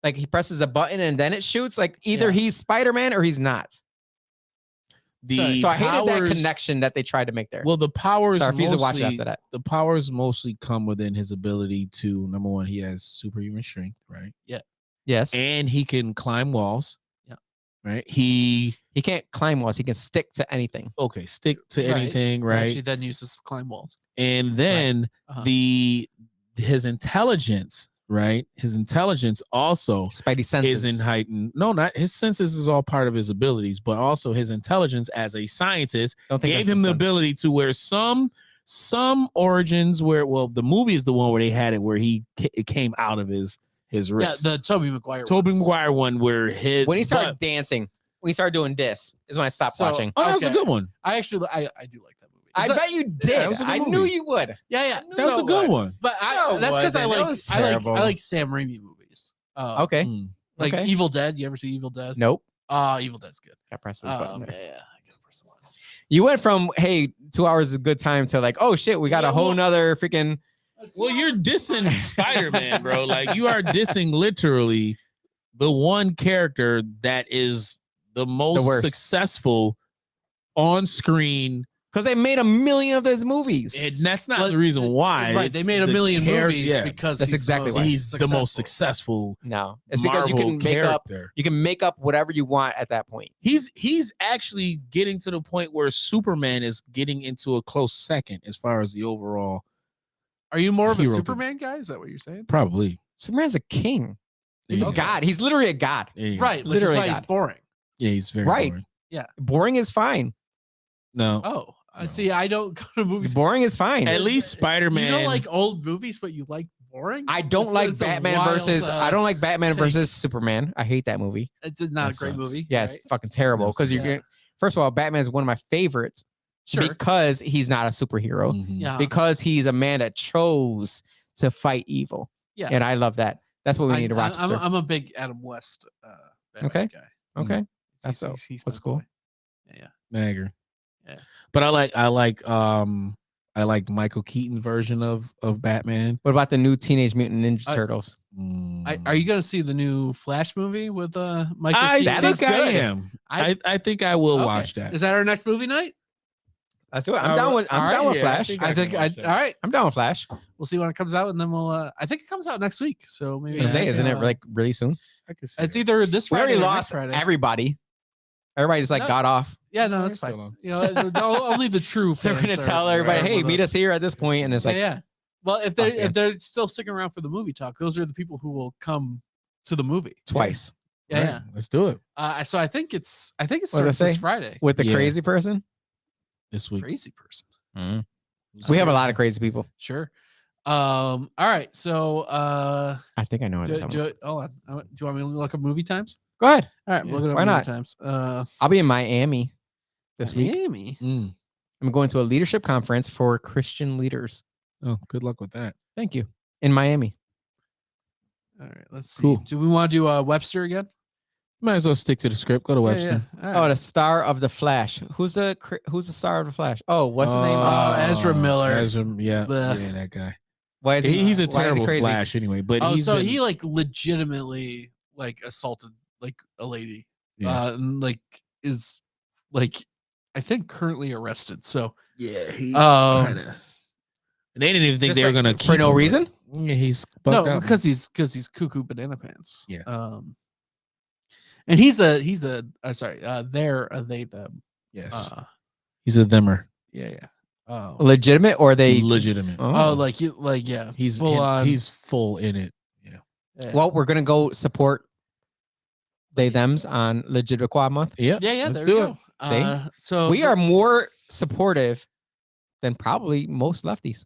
[SPEAKER 1] like he presses a button and then it shoots. Like either
[SPEAKER 2] Yeah.
[SPEAKER 1] he's Spider-Man or he's not.
[SPEAKER 4] The
[SPEAKER 1] So I hated that
[SPEAKER 4] powers-
[SPEAKER 1] connection that they tried to make there.
[SPEAKER 4] Well, the powers
[SPEAKER 1] So I refuse to watch it
[SPEAKER 4] mostly
[SPEAKER 1] after that.
[SPEAKER 4] the powers mostly come within his ability to number one, he has superhuman strength, right?
[SPEAKER 1] Yes,
[SPEAKER 4] And he can climb walls.
[SPEAKER 2] Yeah.
[SPEAKER 4] Right. He
[SPEAKER 1] can't climb walls. He can stick to anything.
[SPEAKER 4] stick to
[SPEAKER 2] Right.
[SPEAKER 4] anything, right?
[SPEAKER 2] Actually, then uses to climb walls.
[SPEAKER 4] And then
[SPEAKER 2] Uh-huh.
[SPEAKER 4] his intelligence, right? His intelligence also
[SPEAKER 1] Spidey senses.
[SPEAKER 4] isn't heightened. No, not his senses is all part of his abilities, but also his intelligence as a scientist
[SPEAKER 1] Don't think
[SPEAKER 4] gave
[SPEAKER 1] that's
[SPEAKER 4] him the
[SPEAKER 1] sense.
[SPEAKER 4] ability to where some origins where the movie is the one where they had it where it came out of his
[SPEAKER 2] Yeah,
[SPEAKER 4] wrist.
[SPEAKER 2] the Tobey Maguire.
[SPEAKER 4] Tobey
[SPEAKER 2] ones.
[SPEAKER 4] Maguire one where his
[SPEAKER 1] When he started dancing, when he started doing this, is when I stopped
[SPEAKER 2] So-
[SPEAKER 1] watching.
[SPEAKER 4] oh, that was a
[SPEAKER 2] Okay.
[SPEAKER 4] good one.
[SPEAKER 2] I actually I do like that movie.
[SPEAKER 1] I
[SPEAKER 2] It's a-
[SPEAKER 1] bet you did.
[SPEAKER 4] that was a good
[SPEAKER 1] I knew
[SPEAKER 4] movie.
[SPEAKER 1] you would.
[SPEAKER 2] Yeah.
[SPEAKER 4] That was a good one.
[SPEAKER 2] But
[SPEAKER 1] No, it
[SPEAKER 2] that's because I
[SPEAKER 1] wasn't. It
[SPEAKER 2] like
[SPEAKER 1] was
[SPEAKER 2] I
[SPEAKER 1] terrible.
[SPEAKER 2] like Sam Raimi movies.
[SPEAKER 1] Okay.
[SPEAKER 4] Mm.
[SPEAKER 2] Like
[SPEAKER 1] okay.
[SPEAKER 2] Evil Dead. You ever see Evil Dead?
[SPEAKER 1] Nope.
[SPEAKER 2] Evil Dead's good.
[SPEAKER 1] Got press this button there.
[SPEAKER 2] Yeah. I gotta press the buttons.
[SPEAKER 1] You went from hey, 2 hours is a good time to like, oh shit, we got
[SPEAKER 2] Yeah,
[SPEAKER 1] a whole
[SPEAKER 2] well-
[SPEAKER 1] nother freaking.
[SPEAKER 4] Well, you're dissing Spider-Man, bro. Like you are dissing literally the one character that is the most
[SPEAKER 1] worst.
[SPEAKER 4] successful on screen.
[SPEAKER 1] Because they made a million of those movies.
[SPEAKER 4] And that's not
[SPEAKER 2] But-
[SPEAKER 4] the reason why.
[SPEAKER 2] Right.
[SPEAKER 4] It's
[SPEAKER 2] They made a
[SPEAKER 4] the
[SPEAKER 2] million
[SPEAKER 4] character-
[SPEAKER 2] movies
[SPEAKER 4] yeah.
[SPEAKER 2] because
[SPEAKER 1] That's exactly why.
[SPEAKER 4] he's the most successful.
[SPEAKER 1] No, it's because
[SPEAKER 4] Marvel
[SPEAKER 1] you can make up.
[SPEAKER 4] character.
[SPEAKER 1] You can make up whatever you want at that point.
[SPEAKER 4] He's actually getting to the point where Superman is getting into a close second as far as the overall.
[SPEAKER 2] Are you more of a
[SPEAKER 4] Hero thing.
[SPEAKER 2] Superman guy? Is that what you're saying?
[SPEAKER 4] Probably.
[SPEAKER 1] Superman's a king. He's
[SPEAKER 4] Yeah.
[SPEAKER 1] a god. He's literally a god.
[SPEAKER 4] Yeah, yeah.
[SPEAKER 2] Right. Which is
[SPEAKER 1] Literally
[SPEAKER 2] why he's
[SPEAKER 1] God.
[SPEAKER 2] boring.
[SPEAKER 4] Yeah, he's very
[SPEAKER 1] Right.
[SPEAKER 4] boring.
[SPEAKER 1] Boring is fine.
[SPEAKER 4] No,
[SPEAKER 2] Oh,
[SPEAKER 4] No.
[SPEAKER 2] see, I don't go to movies.
[SPEAKER 1] Boring is fine.
[SPEAKER 4] at least Spider-Man.
[SPEAKER 2] You don't like old movies, but you like boring.
[SPEAKER 1] I don't
[SPEAKER 2] It's-
[SPEAKER 1] like
[SPEAKER 2] it's a
[SPEAKER 1] Batman
[SPEAKER 2] wild,
[SPEAKER 1] versus. I don't like Batman
[SPEAKER 2] take.
[SPEAKER 1] versus Superman. I hate that movie.
[SPEAKER 2] It's not
[SPEAKER 4] That
[SPEAKER 2] a great
[SPEAKER 4] sucks.
[SPEAKER 2] movie.
[SPEAKER 1] Yeah, it's
[SPEAKER 2] right?
[SPEAKER 1] fucking terrible. Because you
[SPEAKER 2] Yeah.
[SPEAKER 1] can. First of all, Batman is one of my favorites
[SPEAKER 2] Sure.
[SPEAKER 1] because he's not a superhero.
[SPEAKER 4] Mhm.
[SPEAKER 2] Yeah.
[SPEAKER 1] Because he's a man that chose to fight evil.
[SPEAKER 2] Yeah.
[SPEAKER 1] And I love that. That's what we need to Rochester.
[SPEAKER 2] I'm a big Adam West Batman
[SPEAKER 1] Okay.
[SPEAKER 2] guy.
[SPEAKER 1] Okay.
[SPEAKER 2] He's-
[SPEAKER 1] That's
[SPEAKER 2] he's
[SPEAKER 1] what's
[SPEAKER 2] my
[SPEAKER 1] cool.
[SPEAKER 2] boy. Yeah.
[SPEAKER 4] I agree.
[SPEAKER 2] Yeah.
[SPEAKER 4] But I like Michael Keaton version of Batman.
[SPEAKER 1] What about the new Teenage Mutant Ninja
[SPEAKER 2] I-
[SPEAKER 1] Turtles?
[SPEAKER 2] Are you going to see the new Flash movie with Michael
[SPEAKER 4] I
[SPEAKER 2] Keaton?
[SPEAKER 1] looks
[SPEAKER 4] think I
[SPEAKER 1] good.
[SPEAKER 4] am.
[SPEAKER 2] I-
[SPEAKER 4] I think I will
[SPEAKER 2] Okay.
[SPEAKER 4] watch that.
[SPEAKER 2] Is that our next movie night?
[SPEAKER 1] Let's do it. I'm down with. I'm down with Flash.
[SPEAKER 2] I think. All right.
[SPEAKER 1] I'm down with Flash.
[SPEAKER 2] We'll see when it comes out, and then we'll. I think it comes out next week. So maybe.
[SPEAKER 1] I was saying, isn't it
[SPEAKER 2] uh,
[SPEAKER 1] like really soon?
[SPEAKER 4] I can see
[SPEAKER 2] It's
[SPEAKER 4] it.
[SPEAKER 2] either this
[SPEAKER 1] We
[SPEAKER 2] Friday
[SPEAKER 1] already
[SPEAKER 2] or
[SPEAKER 1] lost
[SPEAKER 2] next Friday.
[SPEAKER 1] everybody. Everybody's like
[SPEAKER 2] No.
[SPEAKER 1] got off.
[SPEAKER 2] Yeah, no,
[SPEAKER 4] No,
[SPEAKER 2] that's
[SPEAKER 4] it's still
[SPEAKER 2] fine.
[SPEAKER 4] on.
[SPEAKER 2] You know, only the true.
[SPEAKER 1] So we're gonna
[SPEAKER 2] fans
[SPEAKER 1] tell
[SPEAKER 2] are
[SPEAKER 1] everybody, hey,
[SPEAKER 2] with
[SPEAKER 1] meet us here at this point, and it's like,
[SPEAKER 2] yeah. Well, if they're
[SPEAKER 1] Awesome.
[SPEAKER 2] if they're still sticking around for the movie talk, those are the people who will come to the movie
[SPEAKER 1] twice
[SPEAKER 2] Yeah,
[SPEAKER 4] Right,
[SPEAKER 2] yeah.
[SPEAKER 4] let's do it
[SPEAKER 2] So I think it
[SPEAKER 1] What did I
[SPEAKER 2] starts this
[SPEAKER 1] say?
[SPEAKER 2] Friday.
[SPEAKER 1] with the
[SPEAKER 4] Yeah.
[SPEAKER 1] crazy person.
[SPEAKER 4] this week.
[SPEAKER 2] Crazy person.
[SPEAKER 1] We have a lot of crazy people.
[SPEAKER 2] Sure. All right. So
[SPEAKER 1] I think I know what.
[SPEAKER 2] hold on. Do you want me to look up movie times?
[SPEAKER 1] Go ahead.
[SPEAKER 2] All right,
[SPEAKER 4] Yeah,
[SPEAKER 2] look at
[SPEAKER 1] why
[SPEAKER 2] movie
[SPEAKER 1] not?
[SPEAKER 2] times.
[SPEAKER 1] I'll be in Miami this week.
[SPEAKER 2] Miami.
[SPEAKER 4] Mm.
[SPEAKER 1] I'm going to a leadership conference for Christian leaders.
[SPEAKER 4] Oh, good luck with that.
[SPEAKER 1] Thank you. In Miami.
[SPEAKER 2] All right. Let's see.
[SPEAKER 4] Cool.
[SPEAKER 2] Do we want to do Webster again?
[SPEAKER 4] Might as well stick to the script. Go to Webster.
[SPEAKER 2] All
[SPEAKER 1] Oh,
[SPEAKER 2] right.
[SPEAKER 1] the star of the Flash. Who's the star of the Flash? Oh, what's his name?
[SPEAKER 2] Ezra Miller.
[SPEAKER 4] Yeah,
[SPEAKER 2] Blech.
[SPEAKER 4] yeah, that guy.
[SPEAKER 1] Why is
[SPEAKER 4] He's a
[SPEAKER 1] why is he
[SPEAKER 4] terrible
[SPEAKER 1] crazy?
[SPEAKER 4] Flash anyway. But
[SPEAKER 2] Oh,
[SPEAKER 4] he's
[SPEAKER 2] so
[SPEAKER 4] been-
[SPEAKER 2] he like legitimately like assaulted like a lady.
[SPEAKER 4] Yeah.
[SPEAKER 2] And like is like I think currently arrested. So
[SPEAKER 4] yeah, he
[SPEAKER 2] um
[SPEAKER 4] kind of. And they didn't even think
[SPEAKER 1] Just
[SPEAKER 4] they were
[SPEAKER 1] like
[SPEAKER 4] gonna
[SPEAKER 1] for
[SPEAKER 4] keep
[SPEAKER 1] no
[SPEAKER 4] him.
[SPEAKER 1] reason?
[SPEAKER 4] Yeah, he's
[SPEAKER 2] no,
[SPEAKER 4] bugged out.
[SPEAKER 2] because he's cuckoo banana pants.
[SPEAKER 4] Yeah.
[SPEAKER 2] And he's a sorry, they're a they them.
[SPEAKER 4] Yes,
[SPEAKER 2] Uh
[SPEAKER 4] he's a themmer.
[SPEAKER 2] yeah, yeah. Oh,
[SPEAKER 1] Legitimate or they
[SPEAKER 4] legitimate.
[SPEAKER 2] oh, like yeah,
[SPEAKER 4] He's
[SPEAKER 2] full on.
[SPEAKER 4] he's full in it. Yeah.
[SPEAKER 2] Yeah.
[SPEAKER 1] Well, we're gonna go support they thems on Legitimate Quad Month.
[SPEAKER 4] Yeah.
[SPEAKER 2] yeah,
[SPEAKER 4] Let's
[SPEAKER 2] there
[SPEAKER 4] do
[SPEAKER 2] we
[SPEAKER 4] it.
[SPEAKER 2] go.
[SPEAKER 1] See?
[SPEAKER 2] So
[SPEAKER 1] We are more supportive than probably most lefties.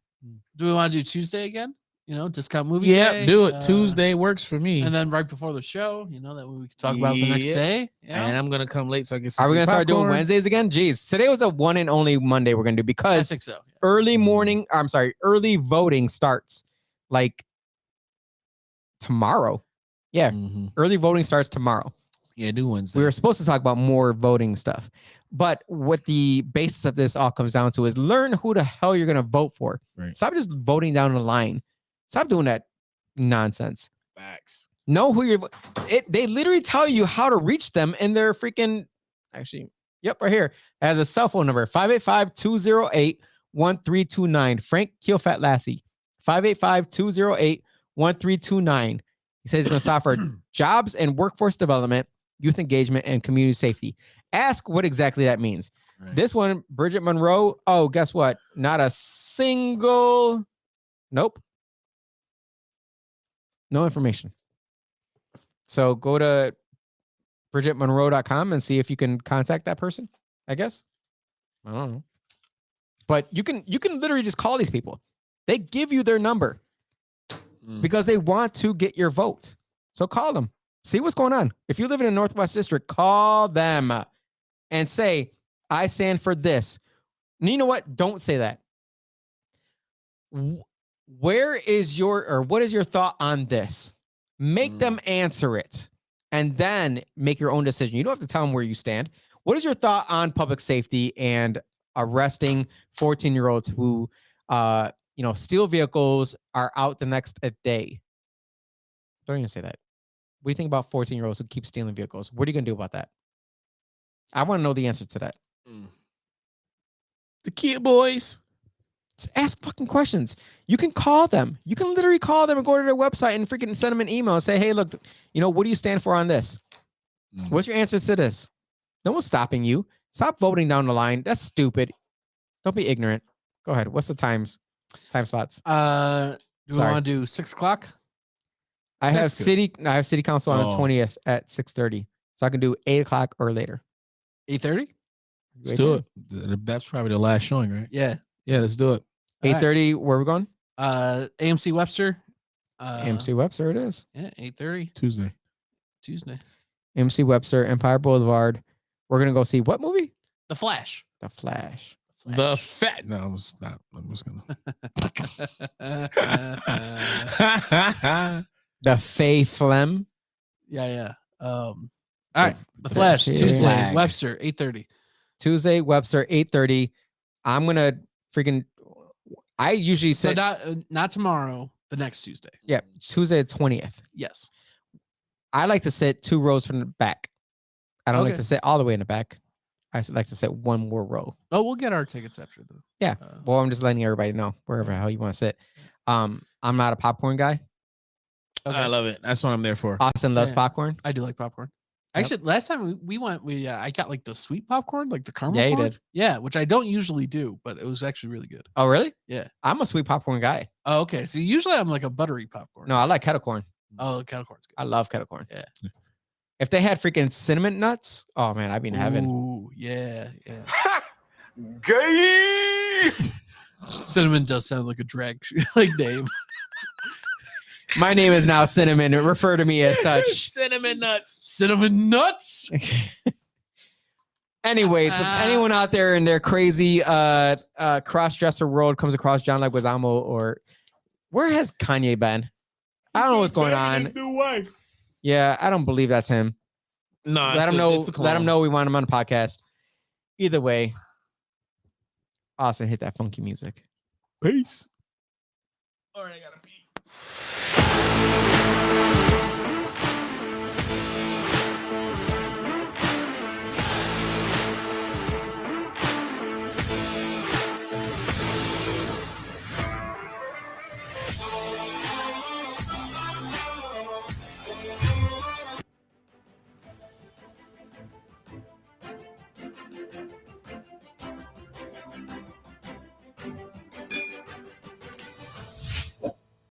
[SPEAKER 2] do we want to do Tuesday again? You know, discount movie
[SPEAKER 4] Yeah,
[SPEAKER 2] day.
[SPEAKER 4] do it. Tuesday works for me.
[SPEAKER 2] And then right before the show, you know, that we can talk about the next
[SPEAKER 4] Yep.
[SPEAKER 2] day. Yeah.
[SPEAKER 4] And I'm gonna come late so I get some.
[SPEAKER 1] Are we
[SPEAKER 4] free
[SPEAKER 1] gonna start doing
[SPEAKER 4] popcorn.
[SPEAKER 1] Wednesdays again? Jeez, today was a one and only Monday we're gonna do
[SPEAKER 2] I
[SPEAKER 1] because
[SPEAKER 2] think so. Yeah.
[SPEAKER 1] early morning. I'm sorry, early voting starts like tomorrow. Yeah,
[SPEAKER 4] Mhm.
[SPEAKER 1] early voting starts tomorrow.
[SPEAKER 4] Yeah, do Wednesday.
[SPEAKER 1] We were supposed to talk about more voting stuff, but what the basis of this all comes down to is learn who the hell you're gonna vote for.
[SPEAKER 4] Right.
[SPEAKER 1] Stop just voting down the line. Stop doing that nonsense.
[SPEAKER 4] Facts.
[SPEAKER 1] Know who you're. They literally tell you how to reach them in their freaking. Actually, yep, right here as a cell phone number 585-208-1329. Frank Keelfat Lassie 585-208-1329. He says he's going to stop for jobs and workforce development, youth engagement, and community safety. Ask what exactly that means.
[SPEAKER 4] Right.
[SPEAKER 1] This one, Bridget Monroe. Oh, guess what? Not a single. Nope. No information. So go to bridgetmonroe.com and see if you can contact that person, I guess. I don't know. But you can literally just call these people. They give you their number because they want to get your vote. So call them. See what's going on. If you live in a Northwest District, call them and say, I stand for this. And you know what? Don't say that. Where is what is your thought on this? Make them answer it and then make your own decision. You don't have to tell them where you stand. What is your thought on public safety and arresting 14-year-olds who, steal vehicles, are out the next day? Don't even say that. What do you think about 14-year-olds who keep stealing vehicles? What are you going to do about that? I want to know the answer to that.
[SPEAKER 4] The kid boys.
[SPEAKER 1] Just ask fucking questions. You can call them. You can literally call them and go to their website and freaking send them an email and say, hey, look, what do you stand for on this? What's your answer to this? No one's stopping you. Stop voting down the line. That's stupid. Don't be ignorant. Go ahead. What's the time slots?
[SPEAKER 2] Do we
[SPEAKER 1] Sorry.
[SPEAKER 2] want to do 6 o'clock?
[SPEAKER 1] I have
[SPEAKER 4] That's good.
[SPEAKER 1] city council on the 20th at 6:30. So I can do 8 o'clock or later.
[SPEAKER 2] 8:30?
[SPEAKER 4] Let's do it. That's probably the last showing, right?
[SPEAKER 2] Yeah.
[SPEAKER 4] Yeah, let's do it.
[SPEAKER 1] 8:30, where are we going?
[SPEAKER 2] AMC Webster.
[SPEAKER 1] AMC Webster it is.
[SPEAKER 2] Yeah, 8:30
[SPEAKER 4] Tuesday.
[SPEAKER 1] AMC Webster, Empire Boulevard. We're going to go see what movie?
[SPEAKER 2] The Flash.
[SPEAKER 1] The Flash.
[SPEAKER 4] The fat. No, I'm just not. I'm just gonna.
[SPEAKER 1] The Faye Flem.
[SPEAKER 2] Yeah. All right. The Flash.
[SPEAKER 1] Shit.
[SPEAKER 2] Tuesday.
[SPEAKER 4] Flag.
[SPEAKER 2] Webster. 8:30.
[SPEAKER 1] Tuesday, Webster, 8:30. I'm going to freaking. I usually
[SPEAKER 2] So
[SPEAKER 1] say.
[SPEAKER 2] not tomorrow. The next Tuesday.
[SPEAKER 1] Yeah, Tuesday the 20th.
[SPEAKER 2] Yes.
[SPEAKER 1] I like to sit 2 rows from the back. I don't like
[SPEAKER 2] Okay.
[SPEAKER 1] to sit all the way in the back. I like to sit one more row.
[SPEAKER 2] Oh, we'll get our tickets after the.
[SPEAKER 1] Yeah. Well, I'm just letting everybody know wherever the hell you want to sit. I'm not a popcorn guy.
[SPEAKER 2] Okay.
[SPEAKER 4] I love it. That's what I'm there for.
[SPEAKER 1] Austin loves
[SPEAKER 2] Yeah.
[SPEAKER 1] popcorn.
[SPEAKER 2] I do like popcorn. Actually, last time we went, I got like the sweet popcorn, like the caramel.
[SPEAKER 1] Yeah, you
[SPEAKER 2] corn.
[SPEAKER 1] did.
[SPEAKER 2] Yeah, which I don't usually do, but it was actually really good.
[SPEAKER 1] Oh, really?
[SPEAKER 2] Yeah.
[SPEAKER 1] I'm a sweet popcorn guy.
[SPEAKER 2] Oh, okay. So usually I'm like a buttery popcorn.
[SPEAKER 1] No, I like kettle corn.
[SPEAKER 2] Oh, the kettle corn's good.
[SPEAKER 1] I love kettle corn.
[SPEAKER 2] Yeah.
[SPEAKER 1] If they had freaking cinnamon nuts, oh man, I'd be in heaven.
[SPEAKER 2] Ooh, yeah.
[SPEAKER 4] Gay.
[SPEAKER 2] Cinnamon does sound like a drag like name.
[SPEAKER 1] My name is now Cinnamon. Refer to me as such.
[SPEAKER 4] Cinnamon nuts.
[SPEAKER 2] Cinnamon nuts.
[SPEAKER 1] Anyways, if anyone out there in their crazy cross-dresser world comes across John Leguizamo, or where has Kanye been? I don't know what's going on.
[SPEAKER 4] New wife.
[SPEAKER 1] Yeah, I don't believe that's him.
[SPEAKER 4] No,
[SPEAKER 1] Let him know. Let him know we want him on the podcast. Either way, Austin, hit that funky music.
[SPEAKER 4] Peace.
[SPEAKER 2] All right, I gotta pee.